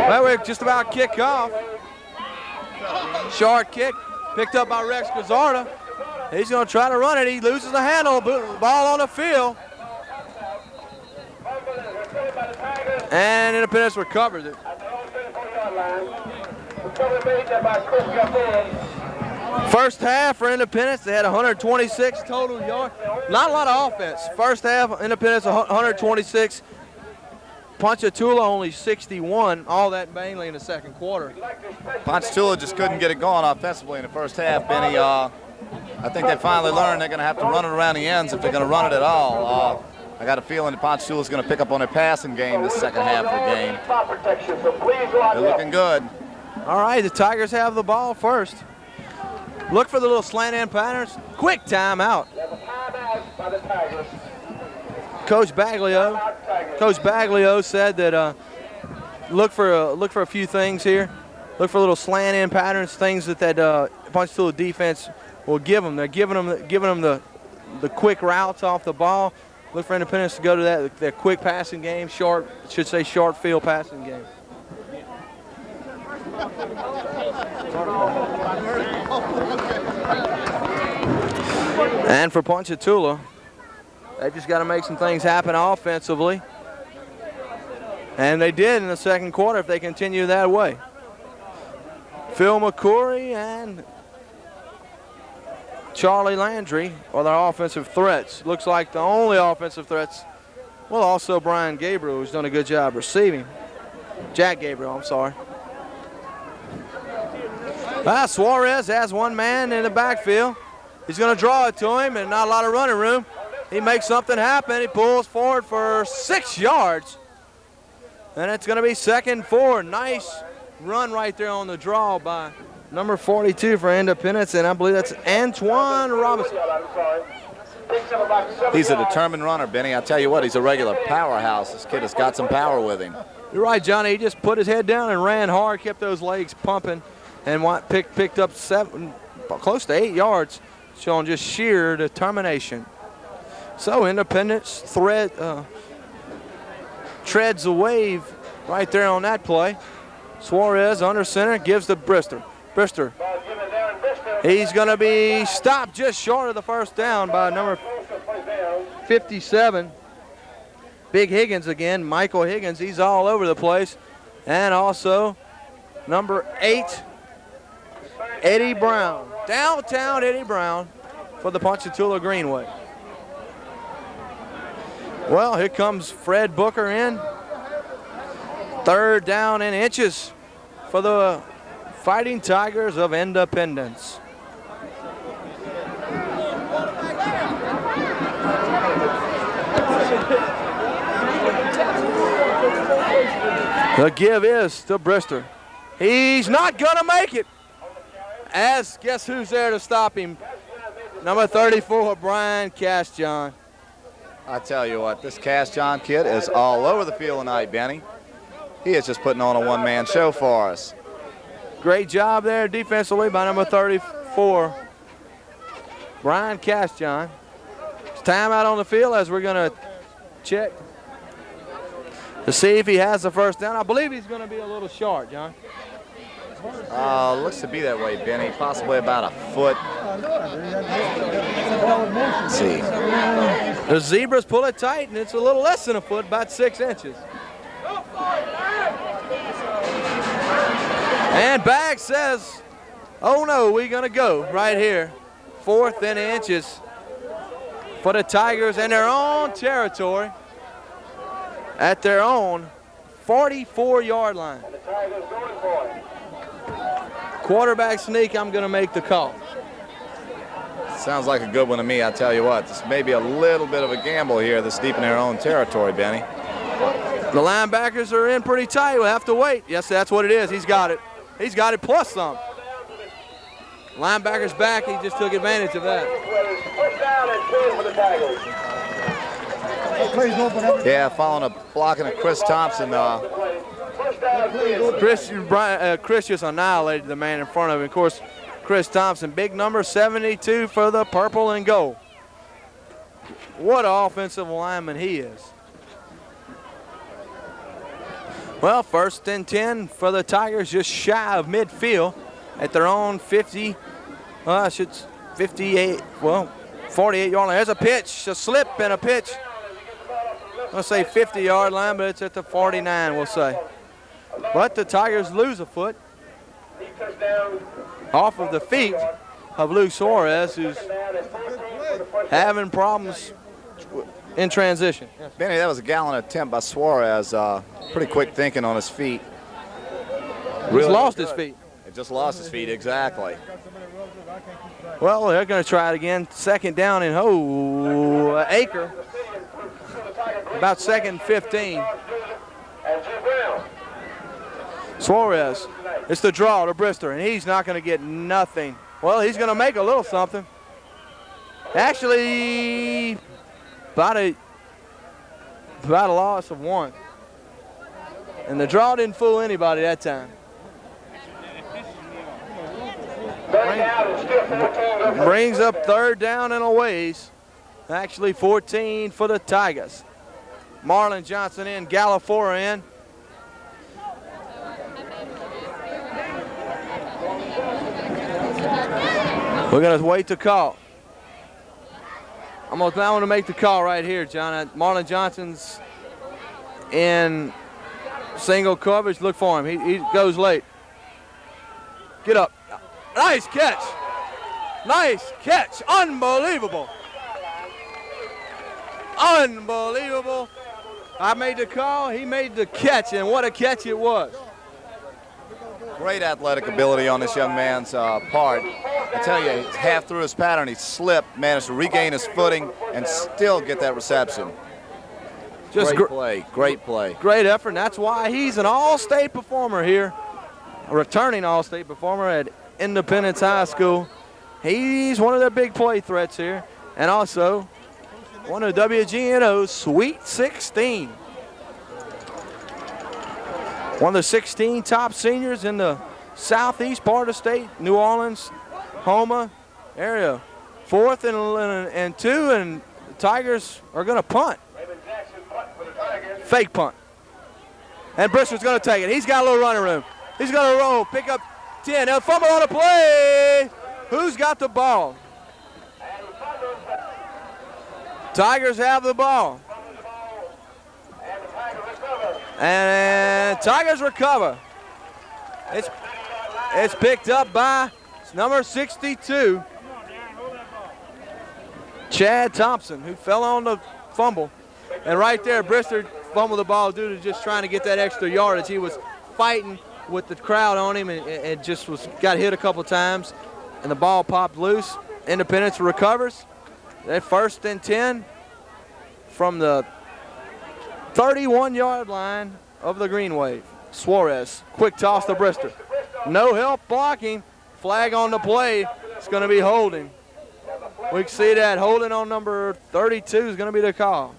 Well, we're just about kick off. Short kick, picked up by Rex Gazzarda. He's going to try to run it. He loses the handle, ball on the field. And Independence recovers it. First half for Independence, they had 126 total yards. Not a lot of offense. First half, Independence 126. Ponchatoula only 61, all that mainly in the second quarter. Ponchatoula just couldn't get it going offensively in the first half, Benny. I think they finally learned they're going to have to run it around the ends if they're going to run it at all. I got a feeling that Ponchatoula's going to pick up on their passing game this second half of the game. They're looking good. All right, the Tigers have the ball first. Look for the little slant end patterns. Quick timeout. Coach Baglio said that look for a few things here. Look for little slant end patterns, things that Ponchatoula defense will give them. They're giving them the quick routes off the ball. Look for Independence to go to that quick passing game, short field passing game. And for Ponchatoula, they just got to make some things happen offensively. And they did in the second quarter if they continue that way. Phil McQuarrie and Charlie Landry are their offensive threats. Looks like the only offensive threats. Well, also Brian Gabriel, who's done a good job receiving. Jack Gabriel, I'm sorry. Suarez has one man in the backfield. He's going to draw it to him and not a lot of running room. He makes something happen. He pulls forward for 6 yards. And it's going to be 2nd and 4. Nice run right there on the draw by number 42 for Independence, and I believe that's Antoine Robinson. He's a determined runner, Benny. I tell you what, he's a regular powerhouse. This kid has got some power with him. You're right, Johnny. He just put his head down and ran hard, kept those legs pumping, and picked up close to 8 yards, showing just sheer determination. So Independence treads a wave right there on that play. Suarez under center gives to Brister. He's going to be stopped just short of the first down by number 57. Big Higgins again, Michael Higgins. He's all over the place. And also number 8, Eddie Brown. Downtown Eddie Brown for the Ponchatoula Greenway. Well, here comes Fred Booker in. 3rd down and inches for the Fighting Tigers of Independence. The give is to Brister. He's not going to make it. Guess who's there to stop him? Number 34, Brian Cashjohn. I tell you what, this Cashjohn kid is all over the field tonight, Benny. He is just putting on a one-man show for us. Great job there defensively by number 34, Brian Cashjohn. Timeout on the field as we're going to check to see if he has the first down. I believe he's going to be a little short, John. Looks to be that way, Benny. Possibly about a foot. Let's see. The Zebras pull it tight, and it's a little less than a foot, about 6 inches. And Baggs says, oh no, we're going to go right here. 4th and inches for the Tigers in their own territory at their own 44-yard line. Quarterback sneak, I'm going to make the call. Sounds like a good one to me, I tell you what. This may be a little bit of a gamble here this deep in their own territory, Benny. The linebackers are in pretty tight. We'll have to wait. Yes, that's what it is. He's got it. He's got it plus some. Linebacker's back. He just took advantage of that. Yeah, following a blocking of Chris Thompson. Chris just annihilated the man in front of him. Of course, Chris Thompson, big number, 72 for the purple and gold. What an offensive lineman he is. Well, 1st and 10 for the Tigers, just shy of midfield at their own 58, 48-yard line. There's a pitch, a slip and a pitch. I'm going to say 50-yard line, but it's at the 49, we'll say. But the Tigers lose a foot off of the feet of Luke Suarez, who's having problems in transition. Benny, that was a gallant attempt by Suarez. Pretty quick thinking on his feet. He's lost his feet. He just lost his feet, exactly. Well, they're going to try it again. 2nd down and Acre. About 2nd and 15. Suarez, it's the draw to Brister, and he's not going to get nothing. Well, he's going to make a little something. Actually, about a loss of 1. And the draw didn't fool anybody that time. Brings up 3rd down and a ways. Actually 14 for the Tigers. Marlon Johnson in, Galafora in. We're going to wait to call. I'm going to make the call right here, John. Marlon Johnson's in single coverage. Look for him. He goes late. Get up. Nice catch. Nice catch. Unbelievable. Unbelievable. I made the call. He made the catch, and what a catch it was. Great athletic ability on this young man's part. I tell you, he's half through his pattern. He slipped, managed to regain his footing, and still get that reception. Just great play, great play. Great effort, and that's why he's an all-state performer here, a returning all-state performer at Independence High School. He's one of their big play threats here, and also one of WGNO's Sweet 16. One of the 16 top seniors in the southeast part of the state, New Orleans, Houma area. 4th and 2, and the Tigers are going to punt. Fake punt. And Brister's going to take it. He's got a little running room. He's going to roll, pick up 10. Now fumble on the play. Who's got the ball? Tigers have the ball. And Tigers recover. It's picked up by number 62, Chad Thompson, who fell on the fumble. And right there, Brister fumbled the ball due to just trying to get that extra yardage. He was fighting with the crowd on him and just got hit a couple times, and the ball popped loose. Independence recovers. That 1st and 10 from the 31-yard line of the Green Wave. Suarez, quick toss to Brister. No help blocking. Flag on the play. It's going to be holding. We can see that holding on number 32 is going to be the call.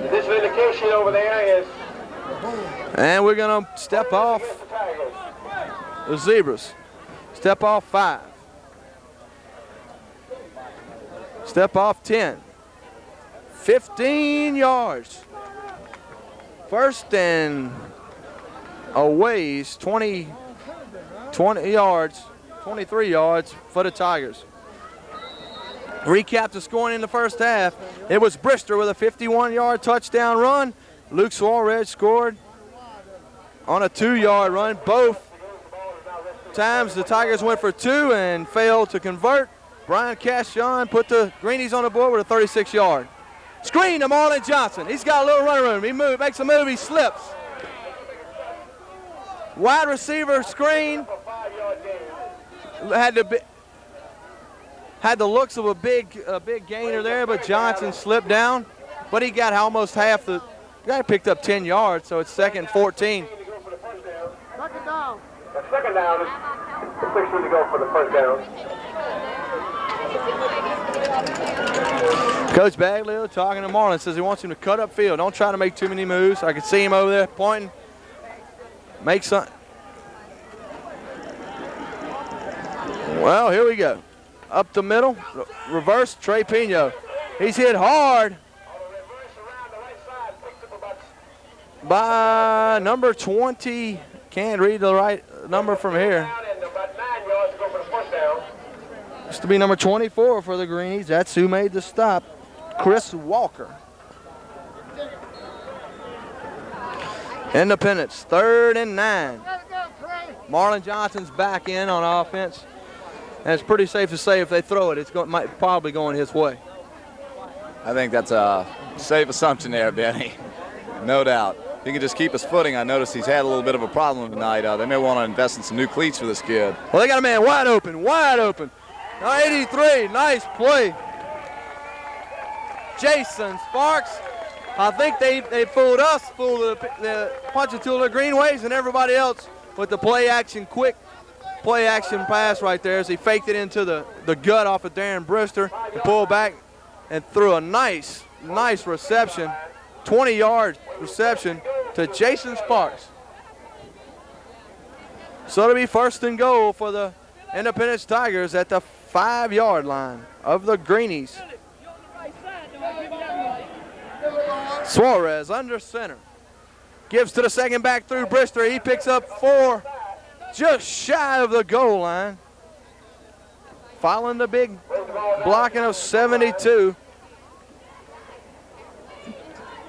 This indication over there is. And we're going to step off the Zebras. Step off 5. Step off 10. 15 yards. 1st and a ways, 20 yards, 23 yards for the Tigers. Recap the scoring in the first half. It was Brister with a 51-yard touchdown run. Luke Suarez scored on a 2-yard run. Both times the Tigers went for 2 and failed to convert. Brian Cashon put the Greenies on the board with a 36-yard. Screen to Marlon Johnson. He's got a little running room. He makes a move, he slips. Wide receiver screen. Had the looks of a big gainer there, but Johnson slipped down. But he got almost half the guy, picked up 10 yards, so it's 2nd and 14. Second down. The second down is 6 to go for the first down. Coach Bagley talking to Marlon, says he wants him to cut up field. Don't try to make too many moves. I can see him over there pointing. Make some. Well, here we go. Up the middle, reverse, Trey Pino. He's hit hard by number 20. Can't read the right number from here. Used to be number 24 for the Greenies. That's who made the stop, Chris Walker. Independence, 3rd and 9. Marlon Johnson's back in on offense. And it's pretty safe to say if they throw it, it's might probably going his way. I think that's a safe assumption there, Benny. No doubt. If he can just keep his footing, I noticed he's had a little bit of a problem tonight. They may want to invest in some new cleats for this kid. Well, they got a man wide open, wide open. 83, nice play. Jason Sparks. I think they fooled us, fooled the Ponchatoula Greenways and everybody else with the play action pass right there as he faked it into the gut off of Darren Brister and pulled back and threw a nice reception, 20-yard reception to Jason Sparks. So it'll be 1st and goal for the Independence Tigers at the 5-yard line of the Greenies. Suarez under center. Gives to the second back through Brister. He picks up 4 just shy of the goal line. Following the big blocking of 72.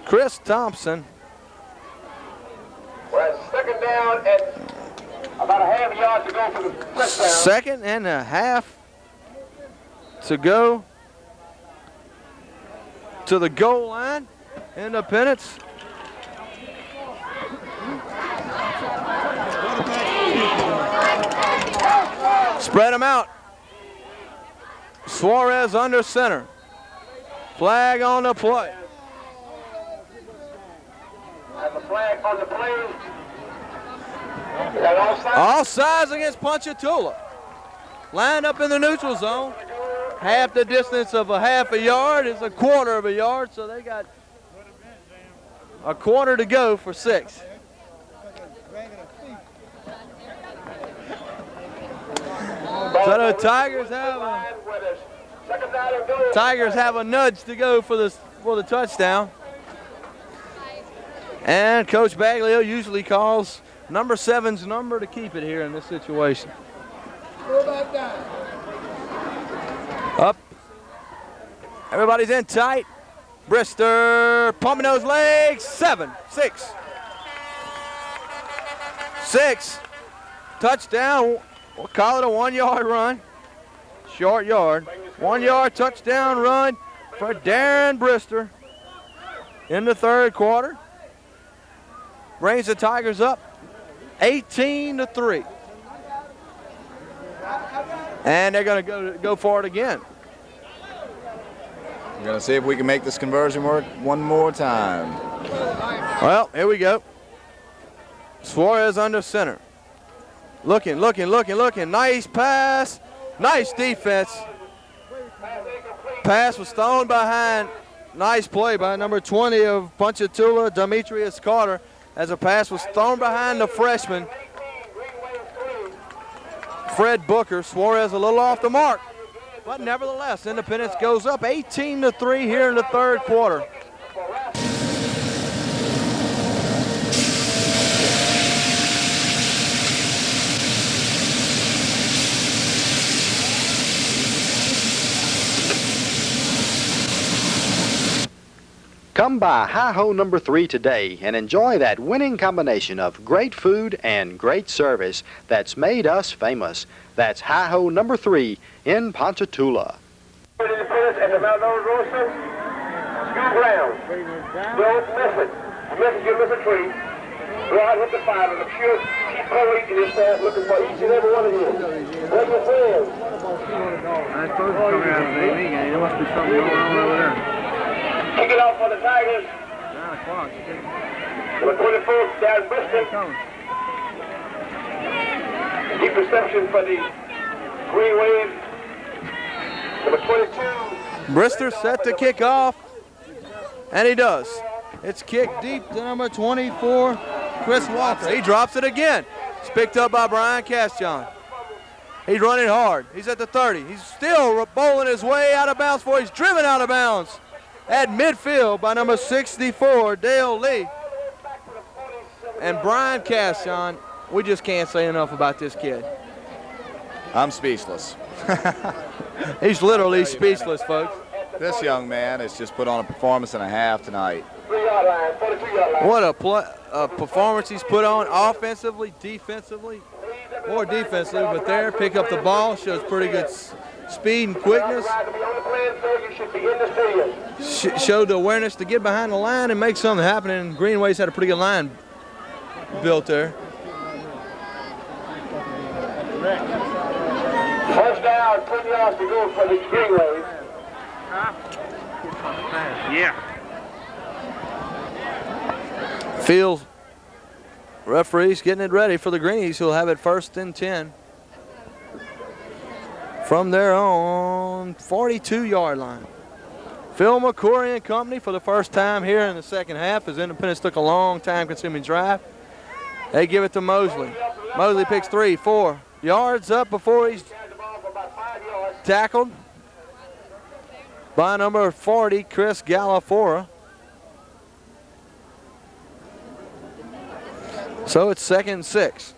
Chris Thompson. We're at 2nd down and about a half yard to go for the touchdown. 2nd and a half to go to the goal line. Independence. Spread them out. Suarez under center. Flag on the play. And the flag on the play. Is that offside? Offsides against Ponchatoula. Lined up in the neutral zone. Half the distance of a half a yard is a quarter of a yard, so they got a quarter to go for 6. So the Tigers have a nudge to go for the touchdown. And Coach Baglio usually calls number 7's number to keep it here in this situation. Up. Everybody's in tight. Brister pumping those legs. 7, 6. 6. Touchdown. We'll call it a 1-yard run. Short yard. 1-yard touchdown run for Darren Brister in the 3rd quarter. Brings the Tigers up 18-3. And they're going to go for it again. We're going to see if we can make this conversion work one more time. Well, here we go. Suarez under center. Looking. Nice pass. Nice defense. Pass was thrown behind. Nice play by number 20 of Ponchatoula, Demetrius Carter, as a pass was thrown behind the freshman, Fred Booker. Suarez a little off the mark. But nevertheless, Independence goes up 18-3 here in the 3rd quarter. Come by Hi-Ho number 3 today and enjoy that winning combination of great food and great service that's made us famous. That's Hi-Ho number 3 in Ponchatoula. At the Mount Roaster, school ground. Don't miss it. You miss a tree. Go out with the fire, and I'm sure Chief Coley and his staff looking for each and every one of you. Where's your friends? I'm supposed to come out of the evening, and there must be something going on over there. Kick it off for the Tigers. 9 o'clock. Number 24, Darren Bristol. Deep reception for the Green Wave. Number 22. Brister set to kick off, and he does. It's kicked deep to number 24, Chris Walker. He drops it again. It's picked up by Brian Castion. He's running hard. He's at the 30. He's still bowling his way out of bounds before he's driven out of bounds at midfield by number 64, Dale Lee. And Brian Castion, we just can't say enough about this kid. I'm speechless. He's literally speechless, folks. This young man has just put on a performance and a half tonight. 3-yard line, 42-yard line. What a performance he's put on offensively, defensively, more defensively, but there, pick up the ball, shows pretty good speed and quickness. Showed the awareness to get behind the line and make something happen, and Greenway's had a pretty good line built there. First down, 10 yards to go for the Green Wave. Yeah. Field referees getting it ready for the Greenies, who'll have it 1st and 10 from their own 42-yard line. Phil McCory and company for the first time here in the second half, as Independence took a long time-consuming drive. They give it to Mosley. Mosley picks 3, 4 yards up before he's tackled by number 40, Chris Galafora. So it's 2nd and 6.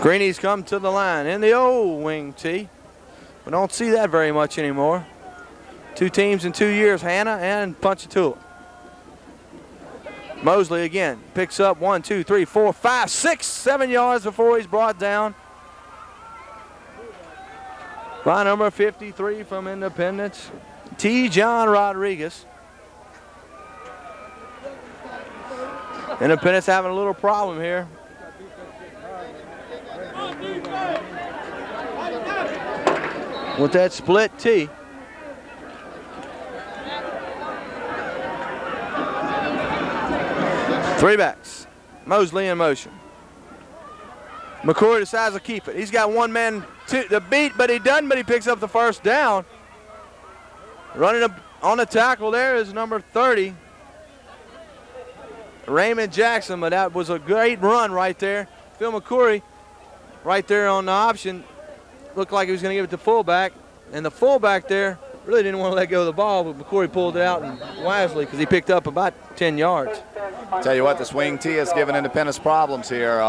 Greenies come to the line in the old wing tee. We don't see that very much anymore. 2 teams in 2 years, Hannah and Ponchatoula. Mosley again picks up 1, 2, 3, 4, 5, 6, 7 yards before he's brought down by number 53 from Independence, T. John Rodriguez. Independence having a little problem here. With that split T. Three backs. Mosley in motion. McCoy decides to keep it. He's got one man to beat, but he doesn't, but he picks up the first down. Running on the tackle there is number 30, Raymond Jackson, but that was a great run right there. Phil McCoy right there on the option. Looked like he was going to give it to fullback, and the fullback there really didn't want to let go of the ball, but McCoy pulled it out and wisely because he picked up about 10 yards. Tell you what, the swing tee has given Independence problems here.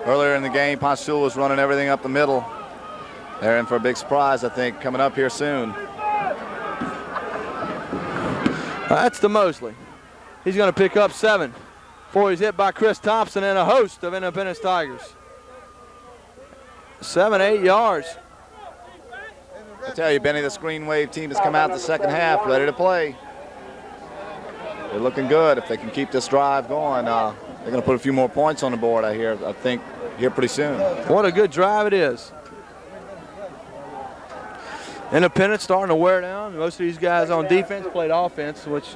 Earlier in the game, Ponchatoula was running everything up the middle. They're in for a big surprise, I think, coming up here soon. That's the Mosley. He's going to pick up 7 before he's hit by Chris Thompson and a host of Independence Tigers. 7, 8 yards. I tell you, Benny, this Green Wave team has come out the second half ready to play. They're looking good. If they can keep this drive going, they're going to put a few more points on the board, I think, here pretty soon. What a good drive it is. Independence starting to wear down. Most of these guys on defense played offense, which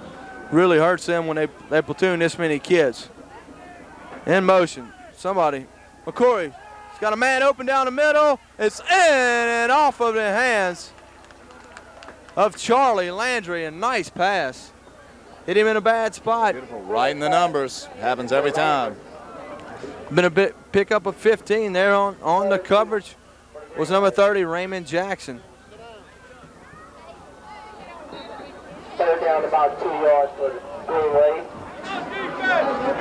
really hurts them when they platoon this many kids. In motion. Somebody. McCoy. He's got a man open down the middle. It's in and off of the hands of Charlie Landry. A nice pass. Hit him in a bad spot. Beautiful. Right in the numbers. Happens every time. Been a bit pick up of 15 there on the coverage was number 30, Raymond Jackson. Third down about 2 yards for the Green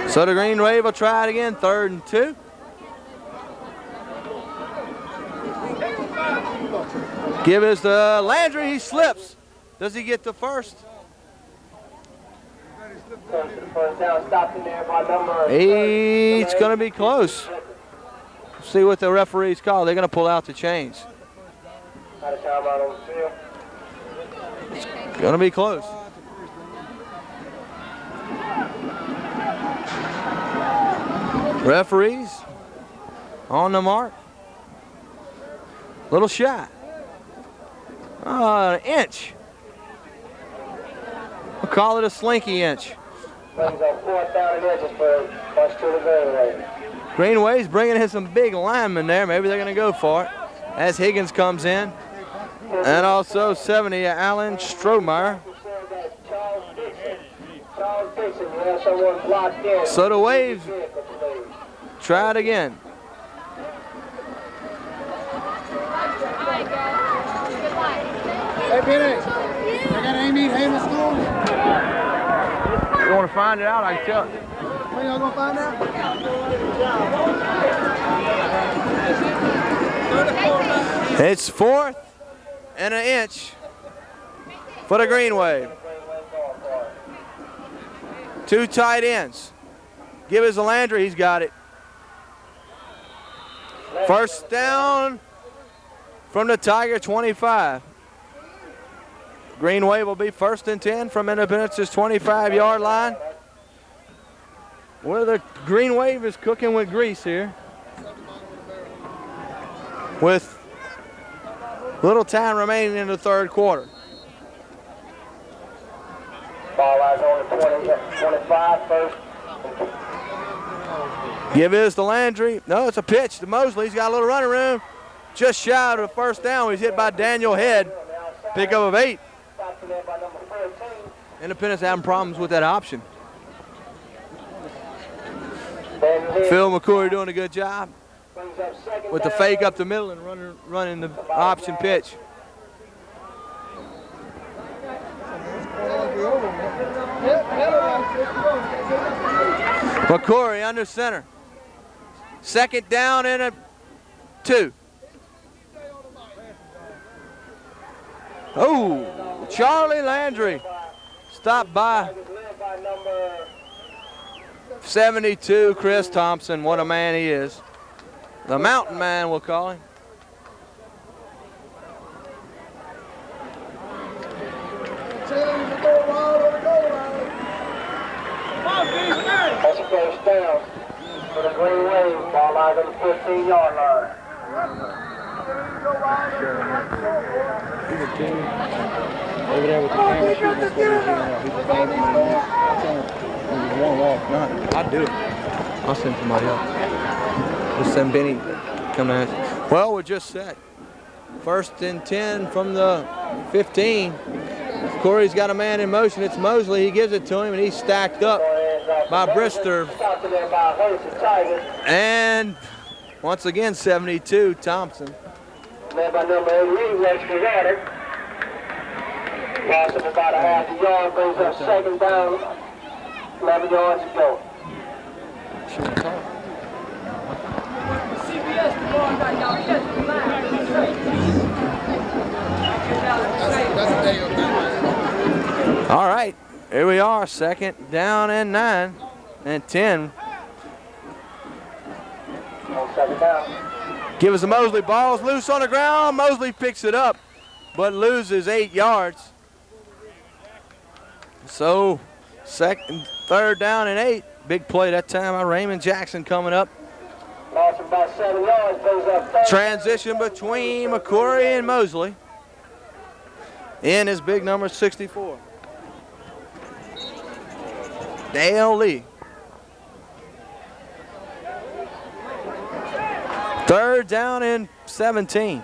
Wave. So the Green Wave will try it again, 3rd and 2. Give us the Landry, he slips. Does he get the first? First down, stopped in there by number. It's going to be close. See what the referees call. They're going to pull out the chains. Out of time out on the field. It's going to be close. Referees on the mark. Little shot. An inch. We'll call it a slinky inch. Brings up 4th down and inches for Ponchatoula Greenway. Greenway's bringing in some big linemen there. Maybe they're going to go for it as Higgins comes in. And also 70, Alan Strohmeyer. So the Waves try it again. Hey, Benny, I got Amy at Hammond School. You want to find it out? I can tell you. When y'all gonna find out? It's 4th and an inch for the Green Wave. 2 tight ends. Give us a Landry, he's got it. First down from the Tiger 25. Green Wave will be 1st and 10 from Independence's 25-yard line. Well, the Green Wave is cooking with grease here. With little time remaining in the 3rd quarter. Ball lies on the 25, 1st. Give is to Landry. No, it's a pitch to Mosley. He's got a little running room. Just shy of the 1st down. He's hit by Daniel Head. Pickup of 8. Independence having problems with that option. Phil McCoy doing a good job with the fake up the middle and running the option pitch. McCoy under center. 2nd down and a 2. Oh, Charlie Landry stopped by 72, Chris Thompson. What a man he is. The mountain man, we'll call him. That's a first down for the Green Wave. Ball lies on the 15-yard line. Over there with the camera shooting us I'll do it. I'll send somebody else. We'll send Benny come to us. Well, we're just set. 1st and 10 from the 15. Corey's got a man in motion. It's Mosley. He gives it to him, and he's stacked up by Brister. And once again, 72, Thompson. Led by number 8, Rex Gazetta. Loss of about a half a yard, brings up 2nd down, 11 yards to go. All right, here we are, 2nd down and 9 and 10. On 2nd down. Give us a Mosley. Ball's loose on the ground. Mosley picks it up, but loses 8 yards. So 3rd down and 8. Big play that time by Raymond Jackson coming up. Loss of about 7 yards, brings up 3rd. Transition between McCory and Mosley. In is big number 64. Dale Lee. 3rd down and 17.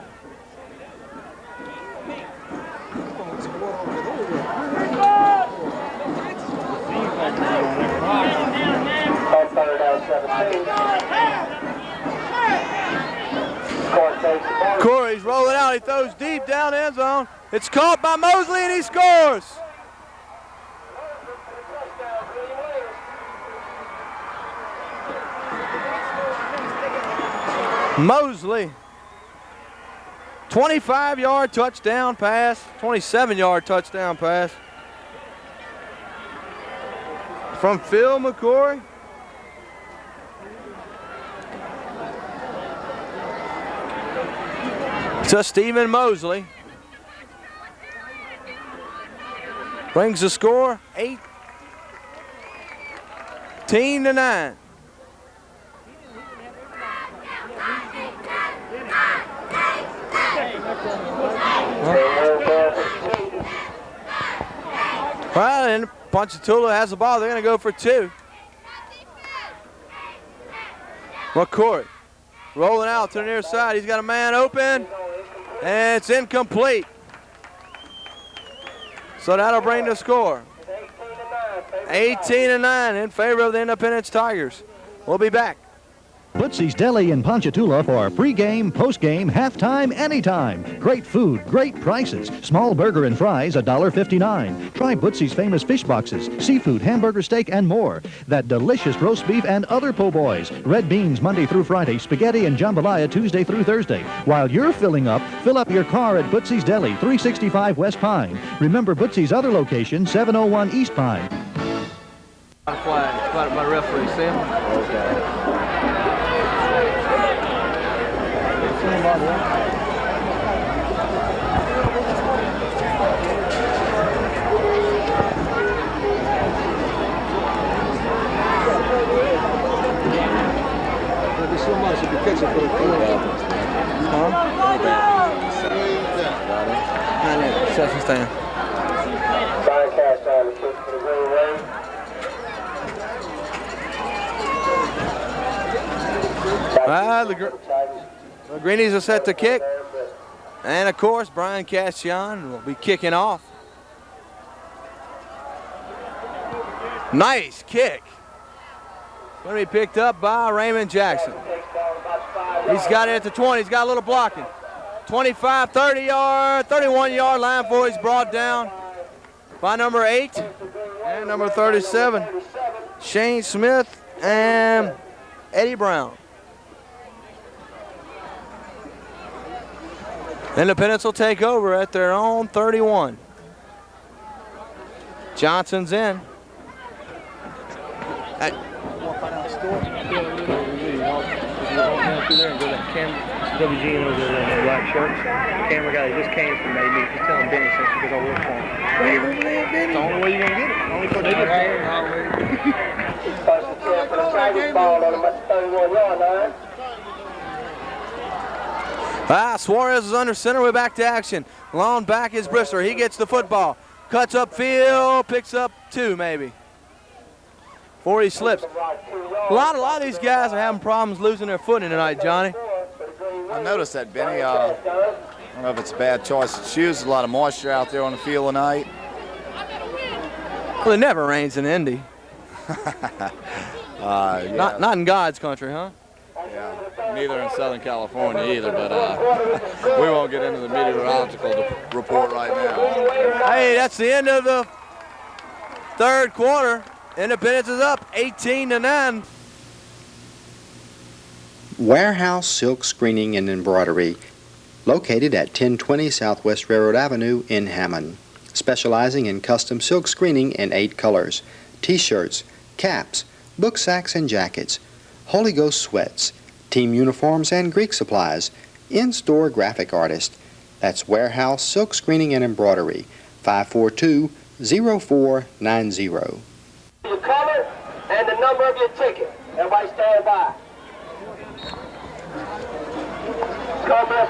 Corey's rolling out. He throws deep down end zone. It's caught by Mosley and he scores. Mosley 25-yard touchdown pass, 27-yard touchdown pass from Phil McCory. To Stephen Mosley. Brings the score 18-9. Well, and Ponchatoula has the ball. They're going to go for two. McCory rolling out to the near side. He's got a man open, and it's incomplete. So that'll bring the score 18-9 in favor of the Independence Tigers. We'll be back. Bootsy's Deli in Ponchatoula for pregame, postgame, halftime, anytime. Great food, great prices. Small burger and fries, $1.59. Try Bootsy's famous fish boxes, seafood, hamburger steak, and more. That delicious roast beef and other po' boys. Red beans Monday through Friday, spaghetti and jambalaya Tuesday through Thursday. While you're filling up, fill up your car at Bootsy's Deli, 365 West Pine. Remember Bootsy's other location, 701 East Pine. Flag by referee, Sam. Okay. There's so much if you catch it for the Session stand. Cast on the kick for the Green Wave. The Greenies are set to kick. And of course, Brian Castion will be kicking off. Nice kick. Going to be picked up by Raymond Jackson. He's got it at the 20. He's got a little blocking. 25, 30-yard, 31-yard line before he's brought down by number 8 and number 37, Shane Smith and Eddie Brown. Independence will take over at their own 31. Johnson's in. WG and those black shirts. The camera guy just came from maybe. Just telling Benny since because I work for him. Where you gonna live, Benny? It's the only way you're gonna get it. Only because they just hired already. Suarez is under center. We're back to action. Long back is Brister. He gets the football. Cuts upfield. Picks up 2 maybe. Before he slips. A lot of these guys are having problems losing their footing tonight, Johnny. I noticed that, Benny. I don't know if it's a bad choice of shoes. There's a lot of moisture out there on the field tonight. Well, it never rains in Indy. Yeah. Not in God's country, huh? Yeah, neither in Southern California either, but we won't get into the meteorological report right now. Hey, that's the end of the third quarter. Independence is up 18-9. Warehouse Silk Screening and Embroidery, located at 1020 Southwest Railroad Avenue in Hammond, specializing in custom silk screening in 8 colors, T-shirts, caps, book sacks and jackets, Holy Ghost sweats, team uniforms and Greek supplies, in-store graphic artist. That's Warehouse Silk Screening and Embroidery, 542-0490. Your color and the number of your ticket. Everybody stand by.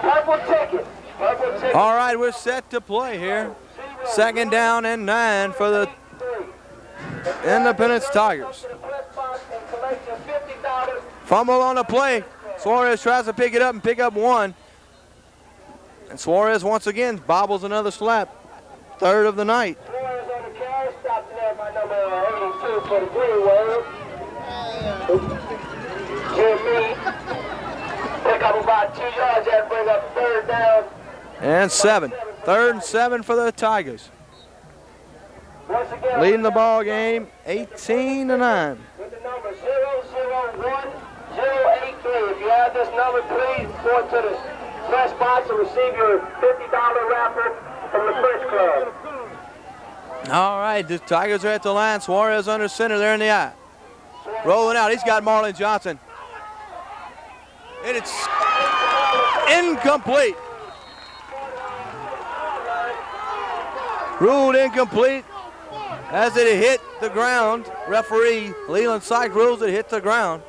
Purple ticket. Purple ticket. All right, we're set to play here. 2nd down and 9 for the Independence Tigers. Fumble on the play. Suarez tries to pick it up and pick up 1. And Suarez once again bobbles another slap. 3rd of the night. Suarez on the carry. Stopped there by number 82 for the Green Wave. Jimmy. Pick up about 2 yards. That bring up 3rd down. And 7. 3rd and 7 for the Tigers. Leading the ball game 18-9. With the number 001083. If you have this number, please report to the press box and receive your $50 raffle from the French Club. All right, the Tigers are at the line. Suarez under center there in the eye. Rolling out, he's got Marlon Johnson. And it's incomplete. Ruled incomplete as it hit the ground. Referee Leland Sykes rules it hit the ground.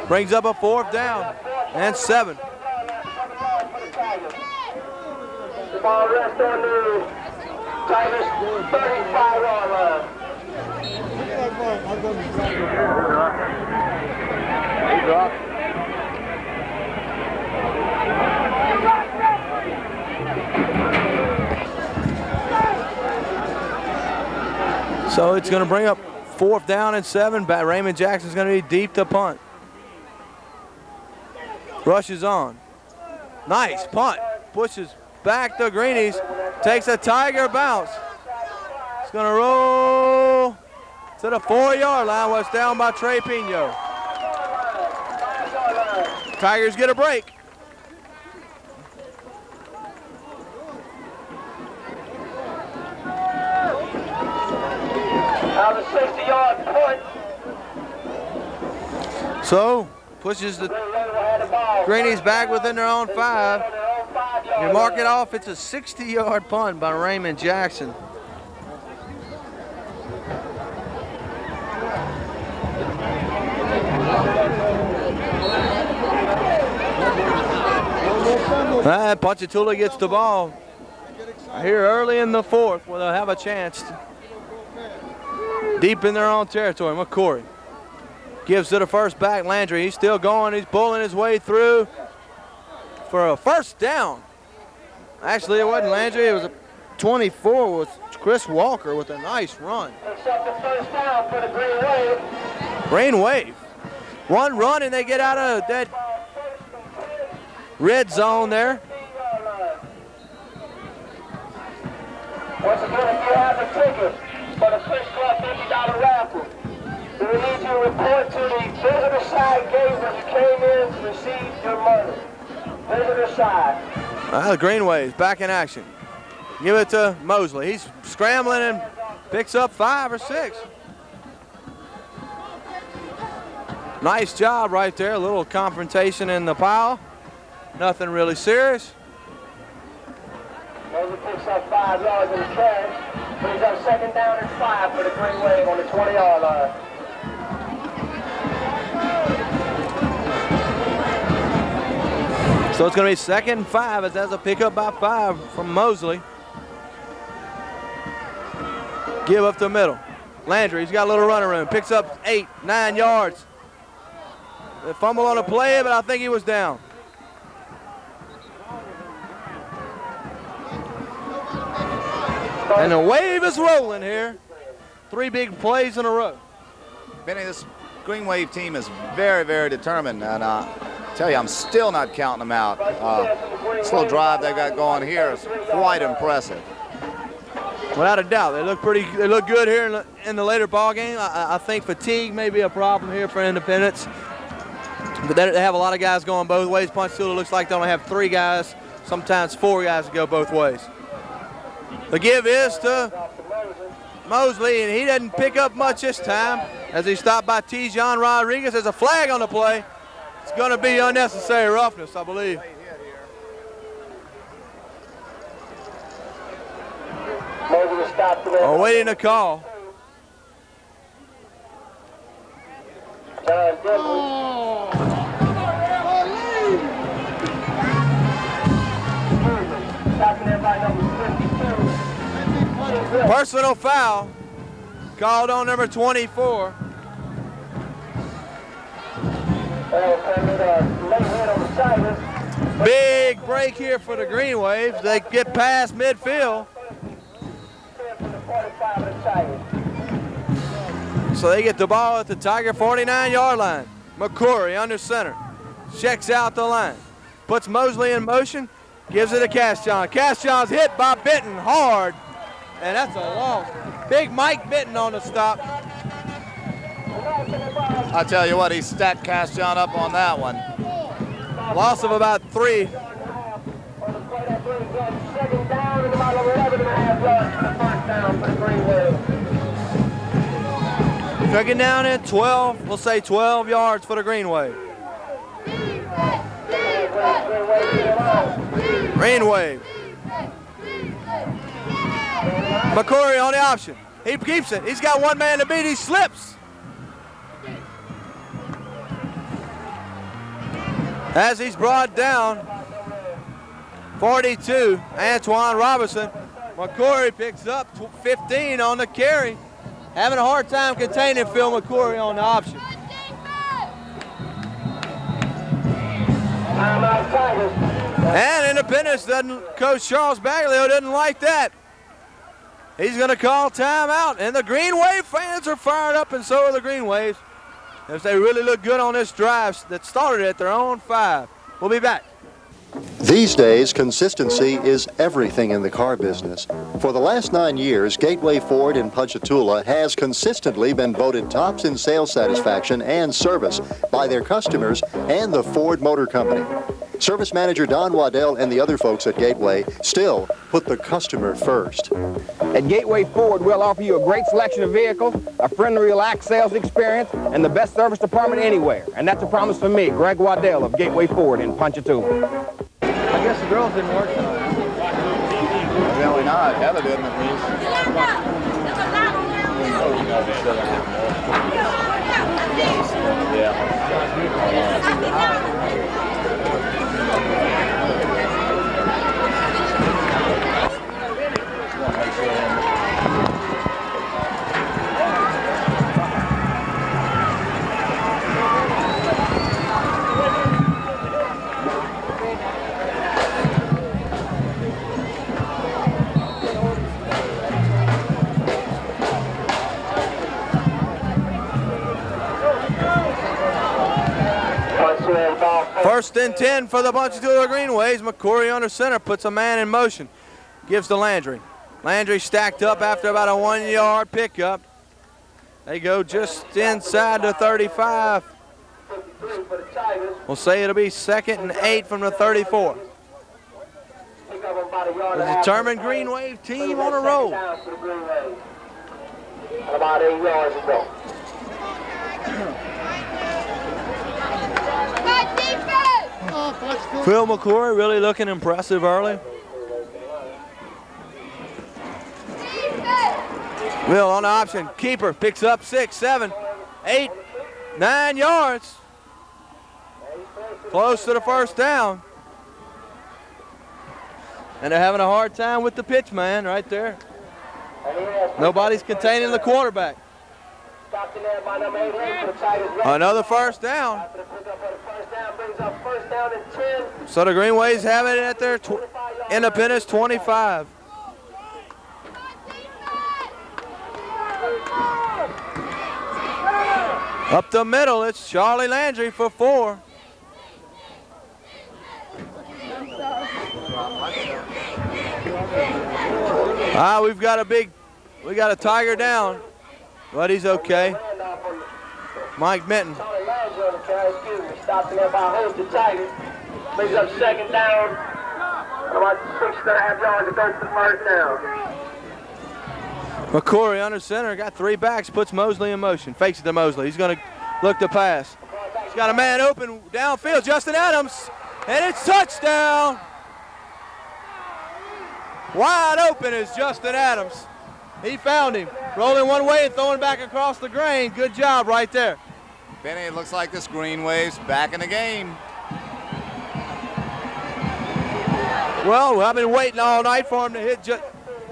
Brings up a 4th down and 7. The ball rests on the Tigers 35-yard line. So it's going to bring up 4th down and 7. Raymond Jackson's going to be deep to punt. Rushes on. Nice punt. Pushes back to Greenies. Takes a Tiger bounce. It's going to roll to the 4-yard line. Was down by Trey Pino. Tigers get a break. Out of 60-yard punt. So pushes the Greenies back within their own 5. You mark it off, it's a 60-yard punt by Raymond Jackson. Ponchatoula gets the ball here early in the 4th where they'll have a chance. Deep in their own territory, McCory gives to the first back, Landry. He's still going, he's pulling his way through for a 1st down. Actually, it wasn't Landry, it was a 24 with Chris Walker with a nice run. Green Wave. One run and they get out of that red zone there. Once again, if you have a ticket for the French Club $50 raffle, we need you to report to the visitor side gate when you came in to receive your money. Visitor side. The Green Wave's back in action. Give it to Mosley. He's scrambling and picks up 5 or 6. Nice job right there. A little confrontation in the pile. Nothing really serious. Mosley picks up 5 yards in the carry. Brings up 2nd down and 5 for the Green Wave on the 20-yard line. So it's going to be 2nd and 5 as that's a pickup by 5 from Mosley. Give up the middle. Landry, he's got a little running room. Picks up 8, 9 yards. The fumble on the play, but I think he was down. And the wave is rolling here. 3 big plays in a row. Benny, this Green Wave team is very, very determined, and I tell you, I'm still not counting them out. This little drive they got going here is quite impressive. Without a doubt, they look pretty. They look good here in the later ball game. I think fatigue may be a problem here for Independence, but they have a lot of guys going both ways. Ponchatoula looks like they only have 3 guys, sometimes 4 guys to go both ways. The give is to Mosley, and he doesn't pick up much this time as he stopped by Tijon Rodriguez. There's a flag on the play. It's going to be unnecessary roughness, I believe. Awaiting a call. Personal foul called on number 24. Big break here for the Green Waves. They get past midfield. So they get the ball at the Tiger 49-yard line. McCory under center. Checks out the line. Puts Mosley in motion. Gives it to Cashjon. Cashjon's hit by Benton hard. And that's a loss. Big Mike Benton on the stop. I tell you what, he stacked Cashjon up on that one. Loss of about 3. Second down and about 11.5 yards for the first down for the Green Wave. Second down at 12. We'll say 12 yards for the Green Wave. Green Wave. McCory on the option. He keeps it. He's got one man to beat. He slips. As he's brought down, 42, Antoine Robinson. McCory picks up 15 on the carry. Having a hard time containing Phil McCory on the option. And Independence doesn't, Coach Charles Baglio doesn't like that. He's going to call timeout, and the Green Wave fans are fired up, and so are the Green Waves, as they really look good on this drive that started at their own 5. We'll be back. These days, consistency is everything in the car business. For the last 9 years, Gateway Ford in Ponchatoula has consistently been voted tops in sales satisfaction and service by their customers and the Ford Motor Company. Service Manager Don Waddell and the other folks at Gateway still put the customer first. At Gateway Ford, we'll offer you a great selection of vehicles, a friendly, relaxed sales experience, and the best service department anywhere. And that's a promise from me, Greg Waddell of Gateway Ford in Ponchatoula. I guess the girls didn't work tonight. Really not. Heather didn't at least. First and 10 for the Ponchatoula Green Waves. McCory under center, puts a man in motion. Gives to Landry. Landry stacked up after about a 1-yard pickup. They go just inside the 35. We'll say it'll be 2nd and 8 from the 34. The determined Green Wave team on a roll. About 8 yards to go. Phil McCory really looking impressive early. Will on the option. Keeper picks up 6, 7, 8, 9 yards. Close to the first down. And they're having a hard time with the pitch man right there. Nobody's containing the quarterback. Another first down. So the Green Waves have it at their Independence 25. Up the middle, it's Charlie Landry for 4. We got a Tiger down, but he's okay. Mike Minton. Brings up 2nd down. About 6.5 yards to go for the first down. McCory under center, got 3 backs, puts Mosley in motion. Fakes it to Mosley. He's going to look to pass. He's got a man open downfield, Justin Adams, and it's touchdown. Wide open is Justin Adams. He found him, rolling one way and throwing back across the grain. Good job right there. Benny, it looks like this Green Wave's back in the game. Well, I've been waiting all night for him to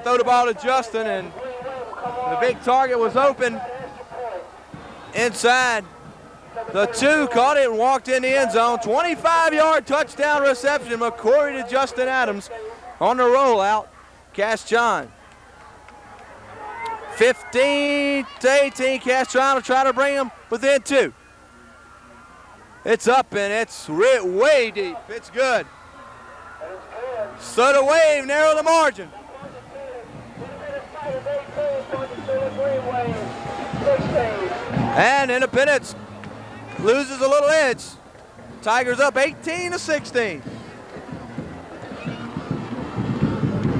throw the ball to Justin, and the big target was open inside. The 2 caught it and walked in the end zone. 25-yard touchdown reception. McCory to Justin Adams on the rollout. Castron. 15 to 18. Castron will try to bring him within 2. It's up and it's way deep. It's good. So the Wave narrow the margin. And Independence loses a little edge. Tigers up 18-16.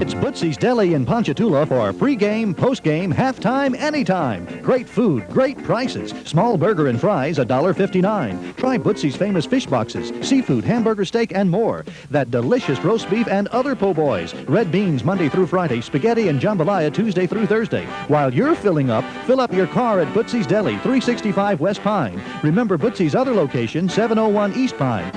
It's Bootsy's Deli in Ponchatoula for pre-game, post-game, halftime, anytime. Great food, great prices. Small burger and fries, $1.59. Try Bootsy's famous fish boxes, seafood, hamburger steak, and more. That delicious roast beef and other po' boys. Red beans Monday through Friday, spaghetti and jambalaya Tuesday through Thursday. While you're filling up, fill up your car at Bootsy's Deli, 365 West Pine. Remember Bootsy's other location, 701 East Pine.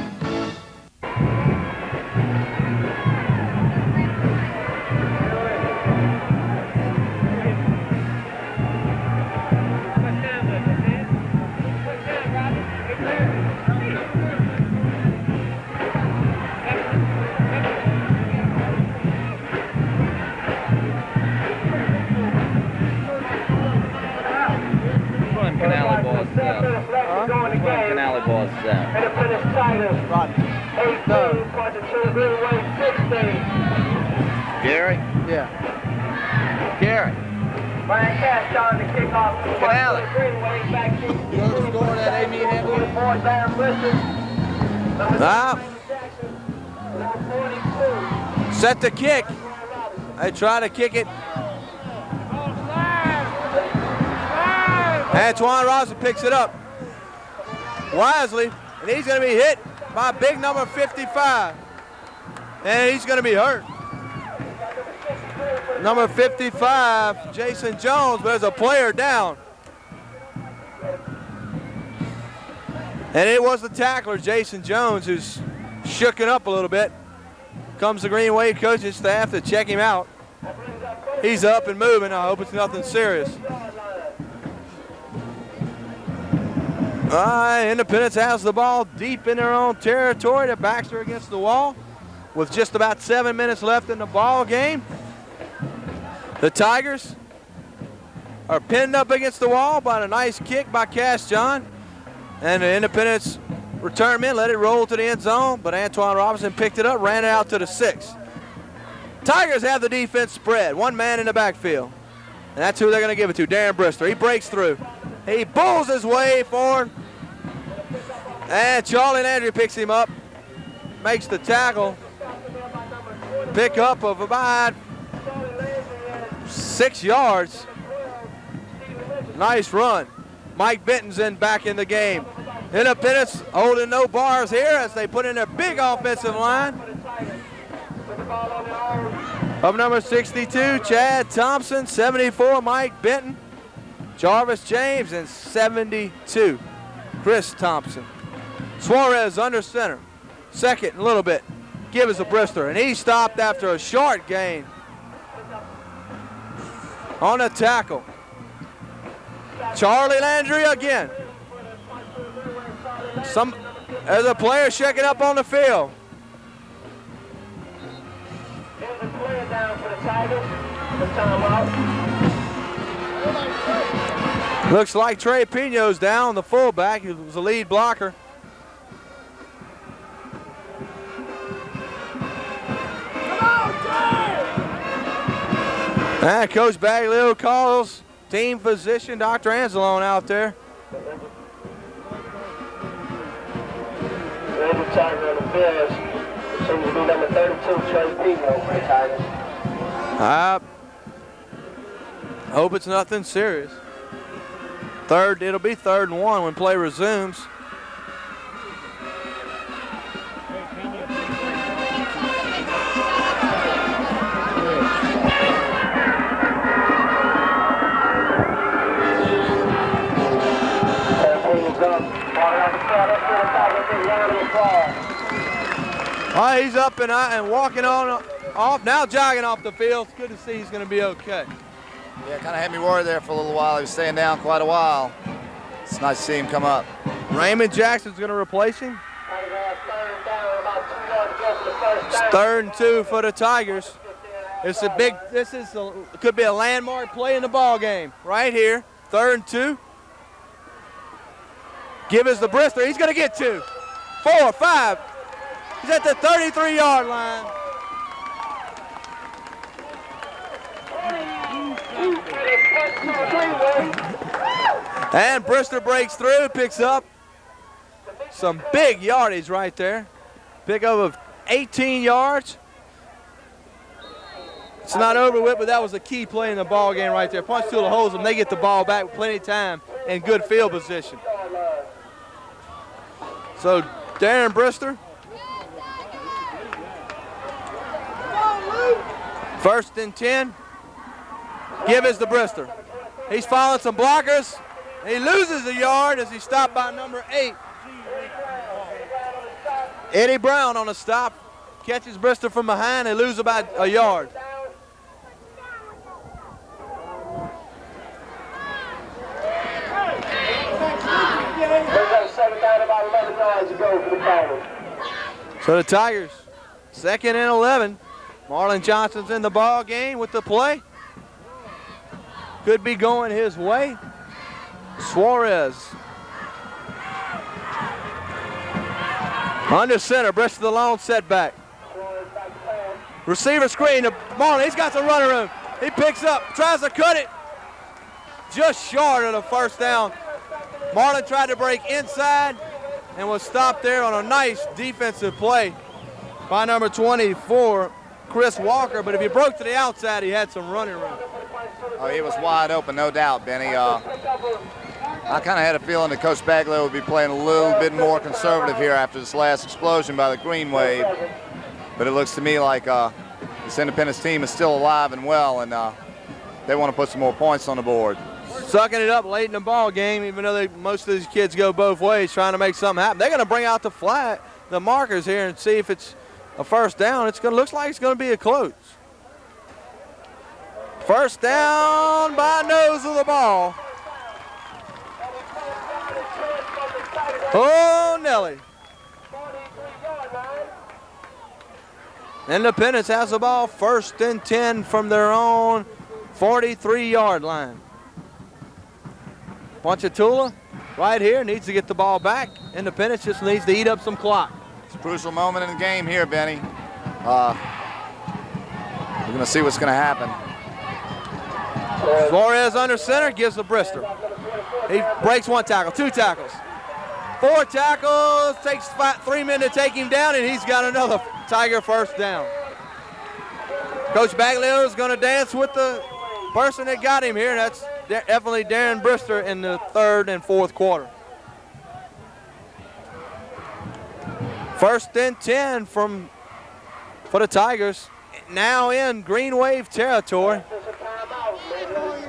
Gary? Yeah. Gary. Brian Cash on the kickoff. Canale. You know the score that Amy Hamlin? Set the kick. They try to kick it. Antoine Robinson picks it up wisely, and he's going to be hit by big number 55. And he's going to be hurt. Number 55, Jason Jones, but there's a player down. And it was the tackler, Jason Jones, who's shooken up a little bit. Comes the Green Wave coaching staff to check him out. He's up and moving. I hope it's nothing serious. Independence has the ball deep in their own territory. The backs are against the wall with just about 7 minutes left in the ball game. The Tigers are pinned up against the wall by a nice kick by Cash John. And the Independence return men, let it roll to the end zone, but Antoine Robinson picked it up, ran it out to the 6. Tigers have the defense spread, one man in the backfield. And that's who they're going to give it to, Darren Brister. He breaks through. He bulls his way forward. And Charlie Landry picks him up, makes the tackle. Pick up of about 6 yards. Nice run. Mike Benton's back in the game. Independence holding no bars here as they put in their big offensive line. Of number 62, Chad Thompson, 74, Mike Benton, Jarvis James, and 72, Chris Thompson. Suarez under center. Second, a little bit. Give us a Brister, and he stopped after a short gain on a tackle. Charlie Landry again. There's a player shaking up on the field. Looks like Trey Pino's down, the fullback, who was the lead blocker. And Coach Baglio calls team physician Dr. Anzalone out there. Number 32, Trey Pino for the Tigers. I hope it's nothing serious. It'll be 3rd and 1 when play resumes. All right, he's up and walking off, now jogging off the field. It's good to see he's going to be okay. Yeah, kind of had me worried there for a little while. He was staying down quite a while. It's nice to see him come up. Raymond Jackson's going to replace him. It's 3rd and 2 for the Tigers. It could be a landmark play in the ball game right here. 3rd and 2. Give us the Brister. He's going to get 2, 4, 5. He's at the 33-yard line. And Brister breaks through, picks up some big yardage right there. Pickup of 18 yards. It's not over with, but that was a key play in the ball game right there. Ponchatoula holds them. They get the ball back with plenty of time and good field position. So Darren Brister. First and 10. Give is the Brister. He's following some blockers. He loses a yard as he stopped by number 8. Eddie Brown on a stop. Catches Brister from behind. They lose about a yard. So the Tigers, 2nd and 11. Marlon Johnson's in the ball game with the play. Could be going his way. Suarez. Under center, Brister the lone setback. Receiver screen to Marlon. He's got some running room. He picks up, tries to cut it. Just short of the first down. Marlon tried to break inside and was stopped there on a nice defensive play by number 24, Chris Walker. But if he broke to the outside, he had some running room. Oh, he was wide open, no doubt, Benny. I kind of had a feeling that Coach Bagley would be playing a little bit more conservative here after this last explosion by the Green Wave. But it looks to me like this Independence team is still alive and well, and they want to put some more points on the board. Sucking it up late in the ball game, even though most of these kids go both ways, trying to make something happen. They're going to bring out the markers here and see if it's a first down. Looks like it's going to be a close. First down by nose of the ball. Oh, Nelly. Independence has the ball, 1st and 10 from their own 43-yard line. Ponchatoula right here needs to get the ball back. Independence just needs to eat up some clock. It's a crucial moment in the game here, Benny. We're going to see what's going to happen. Flores under center, gives the Brister. He breaks 1 tackle, 2 tackles, 4 tackles, takes 3 men to take him down, and he's got another Tiger first down. Coach Baglio is going to dance with the person that got him here, and that's definitely Darren Brister in the 3rd and 4th quarter. 1st and 10 for the Tigers, now in Green Wave territory.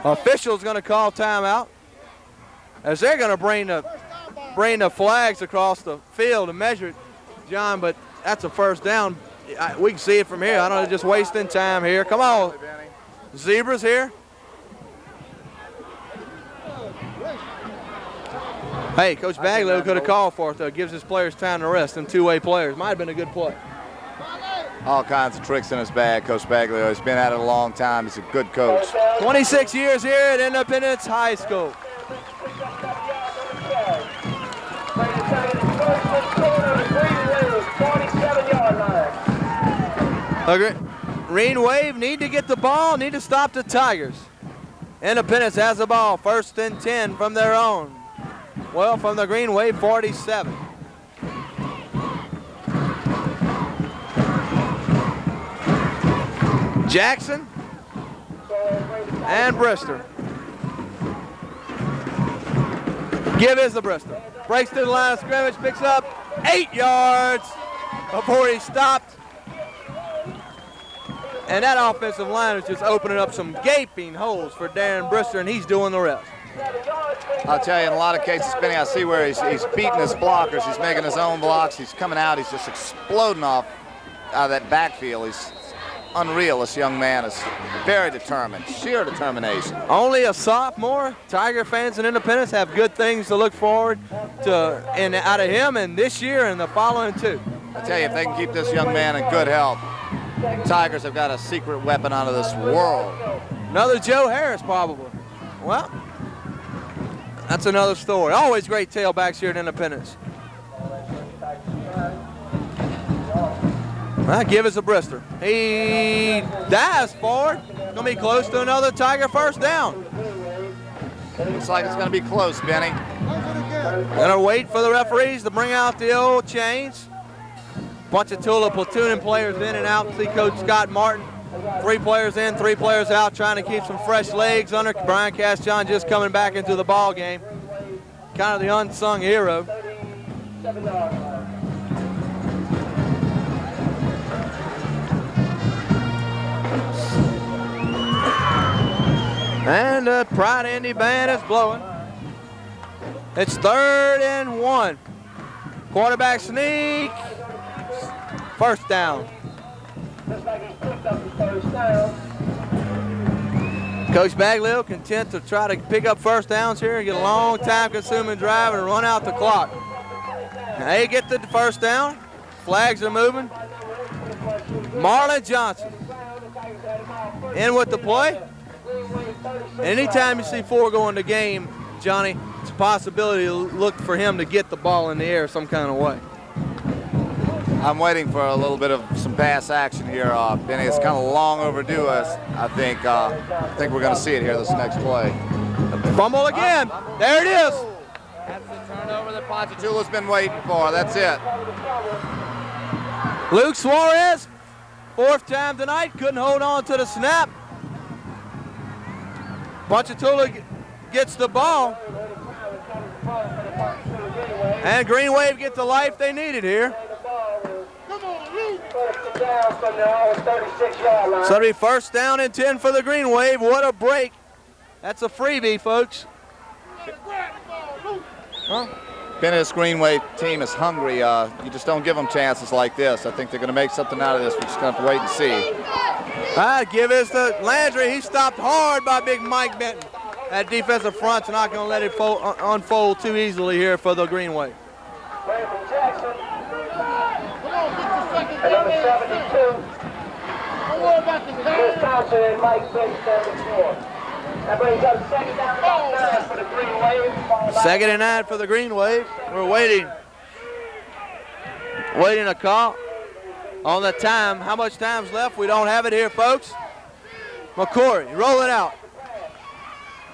Official's going to call timeout as they're going to bring the flags across the field to measure it, John, but that's a first down. We can see it from here. I don't know, just wasting time here. Come on. Zebras here. Hey, Coach Baglio could have called for it, though. Gives his players time to rest. Them two-way players. Might have been a good play. All kinds of tricks in his bag, Coach Baglio. He's been at it a long time. He's a good coach. 26 years here at Independence High School. Green Wave need to get the ball, need to stop the Tigers. Independence has the ball, 1st and 10 from their own. Well, from the Green Wave 47. Jackson and Brister. Give is the Brister. Breaks to the line of scrimmage, picks up 8 yards before he stopped. And that offensive line is just opening up some gaping holes for Darren Brister, and he's doing the rest. I'll tell you, in a lot of cases, Benny, I see where he's beating his blockers. He's making his own blocks. He's coming out. He's just exploding out of that backfield. He's unreal. This young man is very determined, sheer determination. Only a sophomore. Tiger fans and Independence have good things to look forward to out of him and this year and the following 2. I tell you, if they can keep this young man in good health, Tigers have got a secret weapon out of this world. Another Joe Harris, probably. Well, that's another story. Always great tailbacks here at Independence. Give us a Brister. He dives forward. Going to be close to another Tiger first down. Looks like it's going to be close, Benny. Gonna wait for the referees to bring out the old chains. Ponchatoula platooning players in and out. See Coach Scott Martin. 3 players in, 3 players out, trying to keep some fresh legs under. Brian Castjon just coming back into the ball game. Kind of the unsung hero. And the Pride Indy band is blowing. It's 3rd and 1. Quarterback sneak. First down. Coach Bagley content to try to pick up first downs here and get a long time consuming drive and run out the clock. They get the first down. Flags are moving. Marlon Johnson in with the play. Anytime you see 4 go in the game, Johnny, it's a possibility to look for him to get the ball in the air some kind of way. I'm waiting for a little bit of some pass action here, Benny. It's kind of long overdue. I think we're going to see it here this next play. Fumble again. There it is. That's the turnover that Ponchatoula's been waiting for. That's it. Luke Suarez, 4th time tonight, couldn't hold on to the snap. Ponchatoula gets the ball. And Green Wave get the life they needed here. So it'll be 1st down and 10 for the Green Wave. What a break. That's a freebie, folks. Bennett's Green Wave team is hungry. You just don't give them chances like this. I think they're going to make something out of this. We're just going to have to wait and see. Give this to Landry. He stopped hard by big Mike Benton. That defensive front's not going to let it unfold too easily here for the Green Wave. And number 72, Chris Thompson and Mike Benton, 74. That brings up 2nd down and 9 for the Green Wave. 2nd and 9 for the Green Wave. We're waiting a call on the time. How much time's left? We don't have it here, folks. McCory rolling out.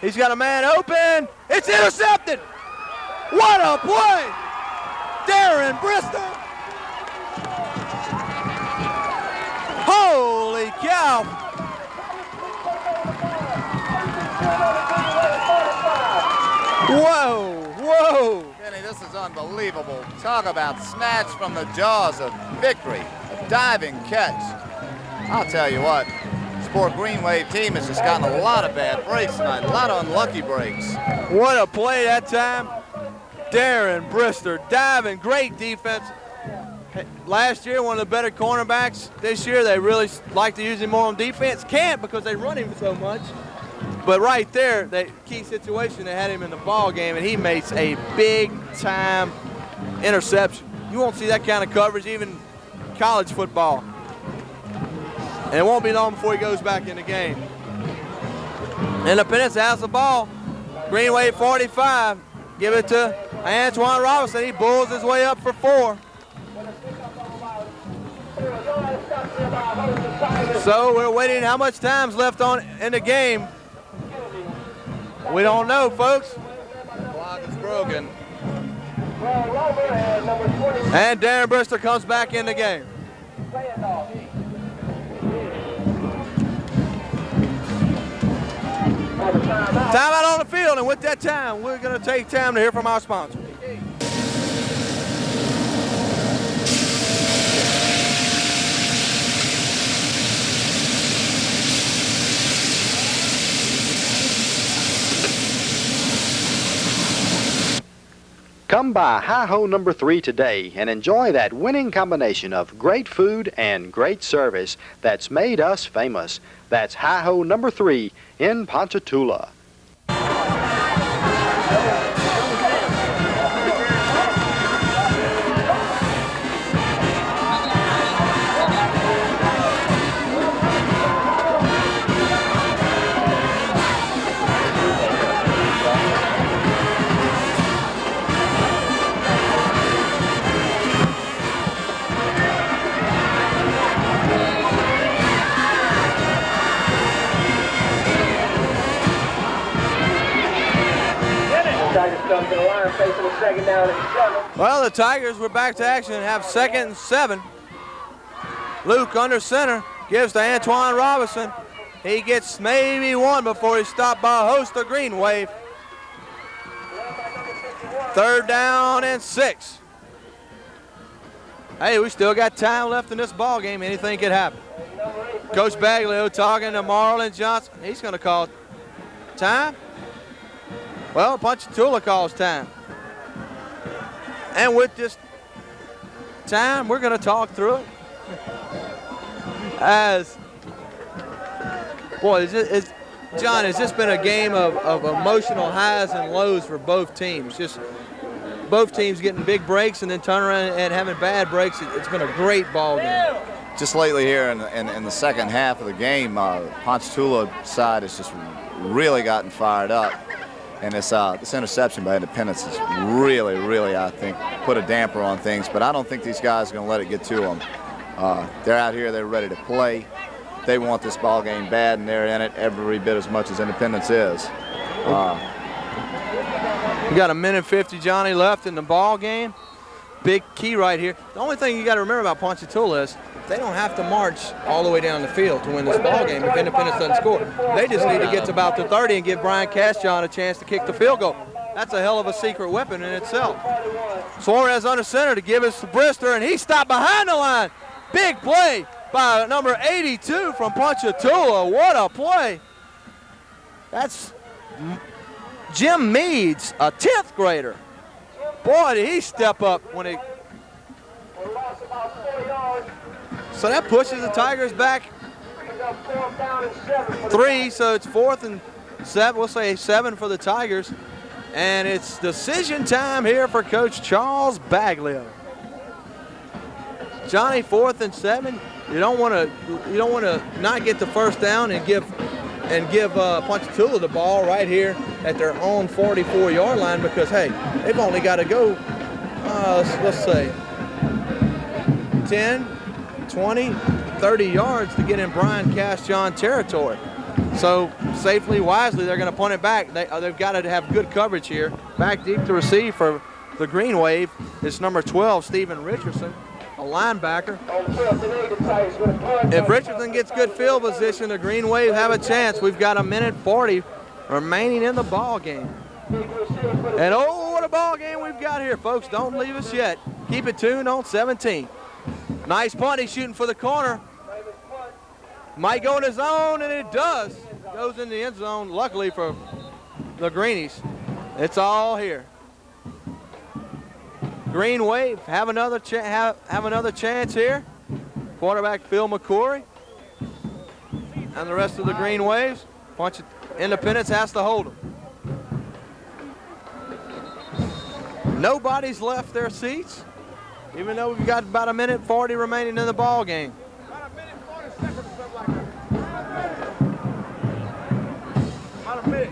He's got a man open. It's intercepted. What a play. Darren Brister. Holy cow. Whoa. Benny, this is unbelievable. Talk about snatch from the jaws of victory. A diving catch. I'll tell you what, Sport Green Wave team has just gotten a lot of bad breaks tonight, a lot of unlucky breaks. What a play that time. Darren Brister diving, great defense. Last year, one of the better cornerbacks. This year, they really like to use him more on defense. Can't because they run him so much. But right there, that key situation, they had him in the ball game, and he makes a big-time interception. You won't see that kind of coverage even college football. And it won't be long before he goes back in the game. Independence has the ball. Green Wave 45. Give it to Antoine Robinson. He bulls his way up for 4. So we're waiting. How much time's left in the game? We don't know, folks. The clock is broken. And Darren Brister comes back in the game. Time out on the field, and with that time, we're going to take time to hear from our sponsor. Come by Hi-Ho number 3 today and enjoy that winning combination of great food and great service that's made us famous. That's Hi-Ho number 3 in Ponchatoula. Line facing the second down and 7. Well, the Tigers were back to action and have 2nd and 7. Luke under center, gives to Antoine Robinson. He gets maybe one before he's stopped by a host of Green Wave. 3rd down and 6. Hey, we still got time left in this ball game. Anything could happen. Coach Baglio talking to Marlon Johnson. He's going to call time. Well, Ponchatoula calls time. And with this time, we're going to talk through it. As, boy, John, has this been a game of emotional highs and lows for both teams? Just both teams getting big breaks and then turning around and having bad breaks. It's been a great ball game. Just lately here in the second half of the game, Ponchatoula side has just really gotten fired up. And this interception by Independence has really, really, I think, put a damper on things. But I don't think these guys are going to let it get to them. They're out here. They're ready to play. They want this ball game bad, and they're in it every bit as much as Independence is. You got 1:50, Johnny, left in the ball game. Big key right here. The only thing you got to remember about Ponchatoula is they don't have to march all the way down the field to win this ball game if Independence doesn't score. They just need to get to about the 30 and give Brian Castjohn a chance to kick the field goal. That's a hell of a secret weapon in itself. Suarez under center to give us to Brister, and he stopped behind the line. Big play by number 82 from Ponchatoula. What a play. That's Jim Meads, a 10th grader. Boy, did he step up when he... So that pushes the Tigers back 3, so it's 4th and 7. We'll say 7 for the Tigers. And it's decision time here for Coach Charles Baglio. Johnny, 4th and 7. You don't want to not get the first down and give Ponchatoula the ball right here at their own 44-yard line because, hey, they've only got to go, let's say, 10, 20, 30 yards to get in Brian Castjohn territory. So safely, wisely, they're going to punt it back. They've got to have good coverage here. Back deep to receive for the Green Wave is number 12, Stephen Richardson, a linebacker. If Richardson gets good field position, the Green Wave have a chance. We've got 1:40 remaining in the ball game. And oh, what a ball game we've got here, folks. Don't leave us yet. Keep it tuned on 17. Nice punt. He's shooting for the corner. Might go in the zone, and it does. Goes in the end zone, luckily for the Greenies. It's all here. Green Wave have another chance here. Quarterback Phil McCory and the rest of the Green Waves. Independence has to hold them. Nobody's left their seats, even though we've got about 1:40 remaining in the ball game. About 1:40 seconds, something like that. About a minute.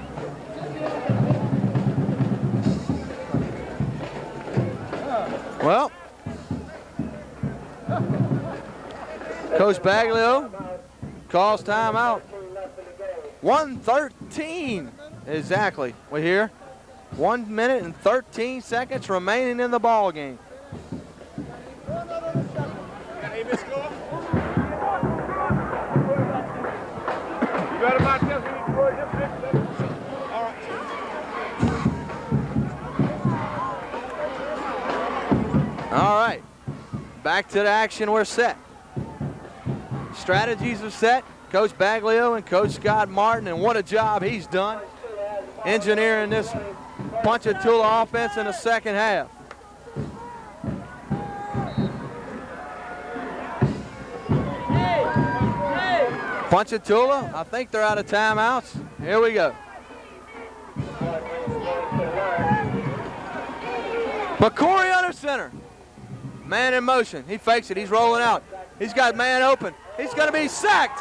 Well, Coach Baglio calls timeout. 1:13 exactly. We're here. 1 minute and 13 seconds remaining in the ball game. All right, back to the action. We're set. Strategies are set. Coach Baglio and Coach Scott Martin, and what a job he's done engineering this Ponchatoula offense in the second half. Ponchatoula, I think they're out of timeouts. Here we go. McCory under center. Man in motion. He fakes it. He's rolling out. He's got man open. He's going to be sacked.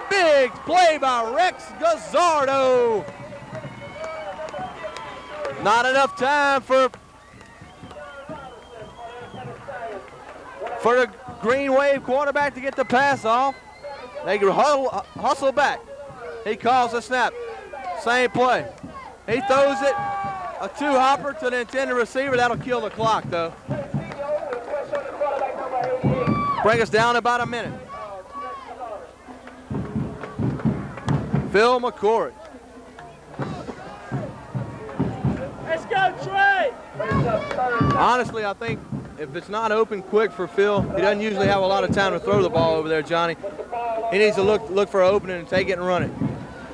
Big play by Rex Gazzardo. Not enough time for the Green Wave quarterback to get the pass off. They hustle back. He calls a snap. Same play. He throws it. a two-hopper to the intended receiver. That'll kill the clock, though. Bring us down about a minute. Phil McCory. Let's go, Trey! Honestly, I think if it's not open quick for Phil, he doesn't usually have a lot of time to throw the ball over there, Johnny. He needs to look for an opening and take it and run it.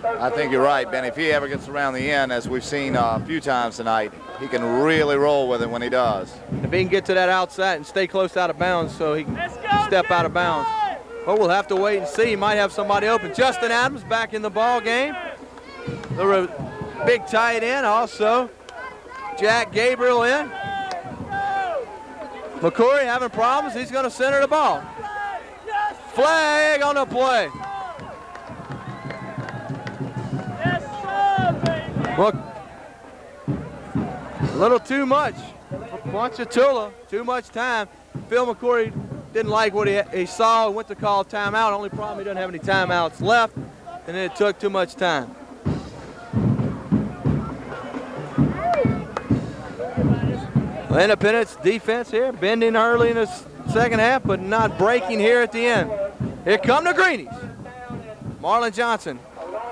I think you're right, Benny. If he ever gets around the end, as we've seen a few times tonight, he can really roll with it when he does. If he can get to that outside and stay close out of bounds so he can step out of bounds. But we'll have to wait and see. He might have somebody open. Justin Adams back in the ball game. The big tight end also. Jack Gabriel in. McCory having problems. He's going to center the ball. Flag on the play. Look, a little too much for Ponchatoula. Too much time. Phil McCory didn't like what he saw and went to call timeout. Only problem, he doesn't have any timeouts left, and it took too much time. Independence defense here, bending early in the second half, but not breaking here at the end. Here come the Greenies. Marlon Johnson,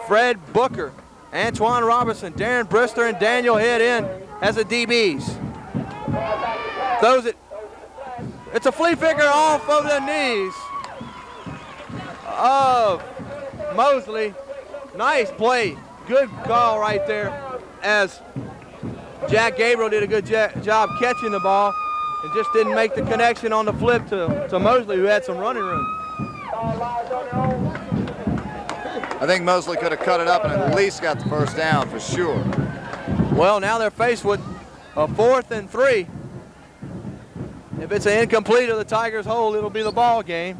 Fred Booker, Antoine Robertson, Darren Brister, and Daniel Head in as the DBs. Throws it. It's a flea flicker off of the knees of Mosley. Nice play. Good call right there as Jack Gabriel did a good job catching the ball and just didn't make the connection on the flip to Mosley, who had some running room. I think Mosley could have cut it up and at least got the first down for sure. Well, now they're faced with a 4th and 3. If it's an incomplete of the Tigers' hold, it'll be the ball game.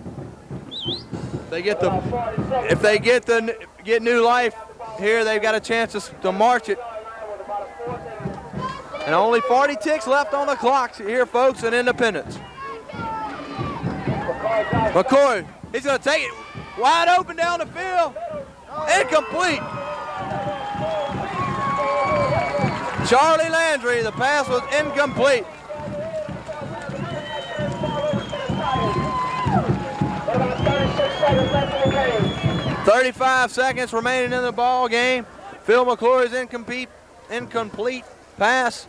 If they get new life here, they've got a chance to march it. And only 40 ticks left on the clock here, folks, in Independence. McCoy, he's going to take it wide open down the field. Incomplete. Charlie Landry, the pass was incomplete. "35 seconds remaining in the ball game. Phil McCoy's incomplete pass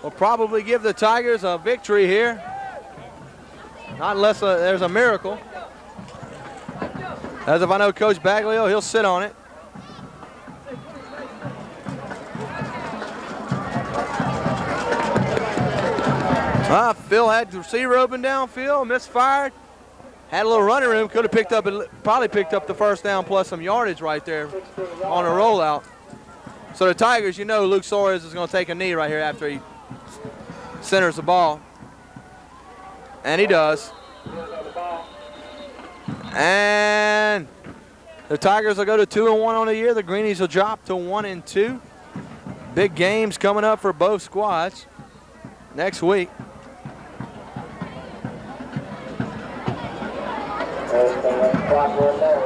will probably give the Tigers a victory here. Not unless there's a miracle. As if I know Coach Baglio, he'll sit on it. Phil had the receiver open downfield, misfired. Had a little running room, could have probably picked up the first down plus some yardage right there on a rollout. So the Tigers, you know Luke Soares is going to take a knee right here after he centers the ball. And he does. And the Tigers will go to 2-1 on the year. The Greenies will drop to 1-2. Big games coming up for both squads next week.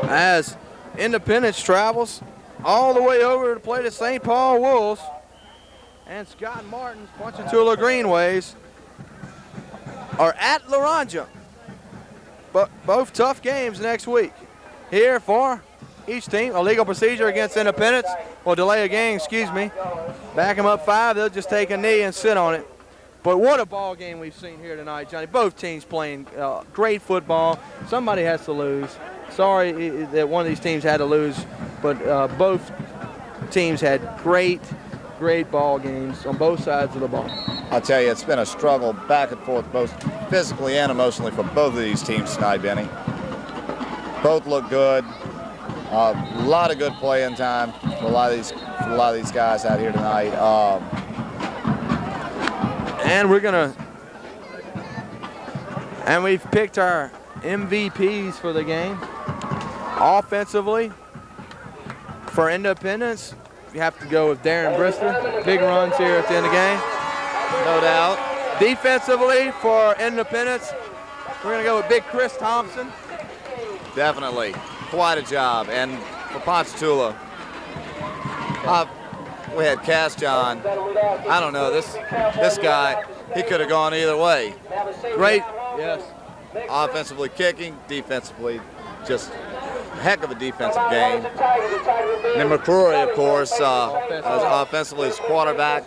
As Independence travels all the way over to play the St. Paul Wolves, and Scott Martin's Ponchatoula Greenways are at Laranja. But both tough games next week. Here for each team, a legal procedure against Independence will delay a game, Back them up 5, they'll just take a knee and sit on it. But what a ball game we've seen here tonight, Johnny. Both teams playing great football. Somebody has to lose. Sorry that one of these teams had to lose, but both teams had great ball games on both sides of the ball. I'll tell you, it's been a struggle back and forth, both physically and emotionally, for both of these teams tonight, Benny. Both look good. A lot of good playing time for a lot of these guys out here tonight. And we've picked our MVPs for the game. Offensively, for Independence, you have to go with Darren Brister. Big runs here at the end of the game. No doubt. Defensively, for Independence, we're going to go with Big Chris Thompson. Definitely. Quite a job. And for Ponchatoula, we had Cass John. I don't know, this guy, he could have gone either way. Great, yes. Offensively kicking, defensively just heck of a defensive game. And then McCrory, of course, offensively as quarterback.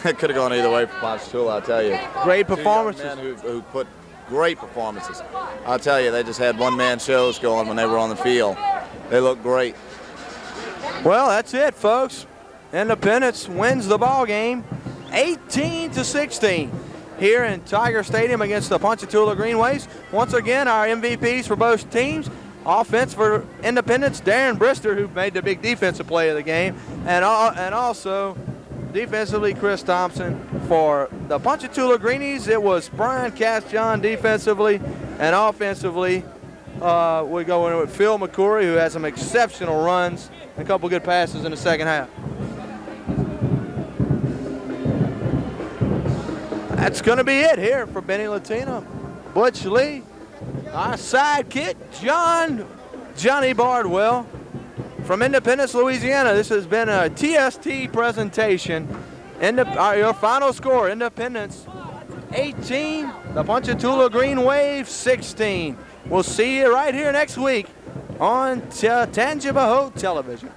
It could have gone either way for Ponchatoula, I'll tell you. Great performances. Two young men who put great performances. I'll tell you, they just had one-man shows going when they were on the field. They looked great. Well, that's it, folks. Independence wins the ball game 18-16 here in Tiger Stadium against the Ponchatoula Green Waves. Once again, our MVPs for both teams. Offense for Independence, Darren Brister, who made the big defensive play of the game, and also defensively, Chris Thompson. For the Ponchatoula Greenies, it was Brian Cass-John defensively, and offensively, we go in with Phil McCrory, who has some exceptional runs and a couple good passes in the second half. That's going to be it here for Benny Latino. Butch Lee, our sidekick, Johnny Bardwell from Independence, Louisiana. This has been a TST presentation. Your final score, Independence 18, the Ponchatoula Green Wave 16. We'll see you right here next week on Tangipahoa Television.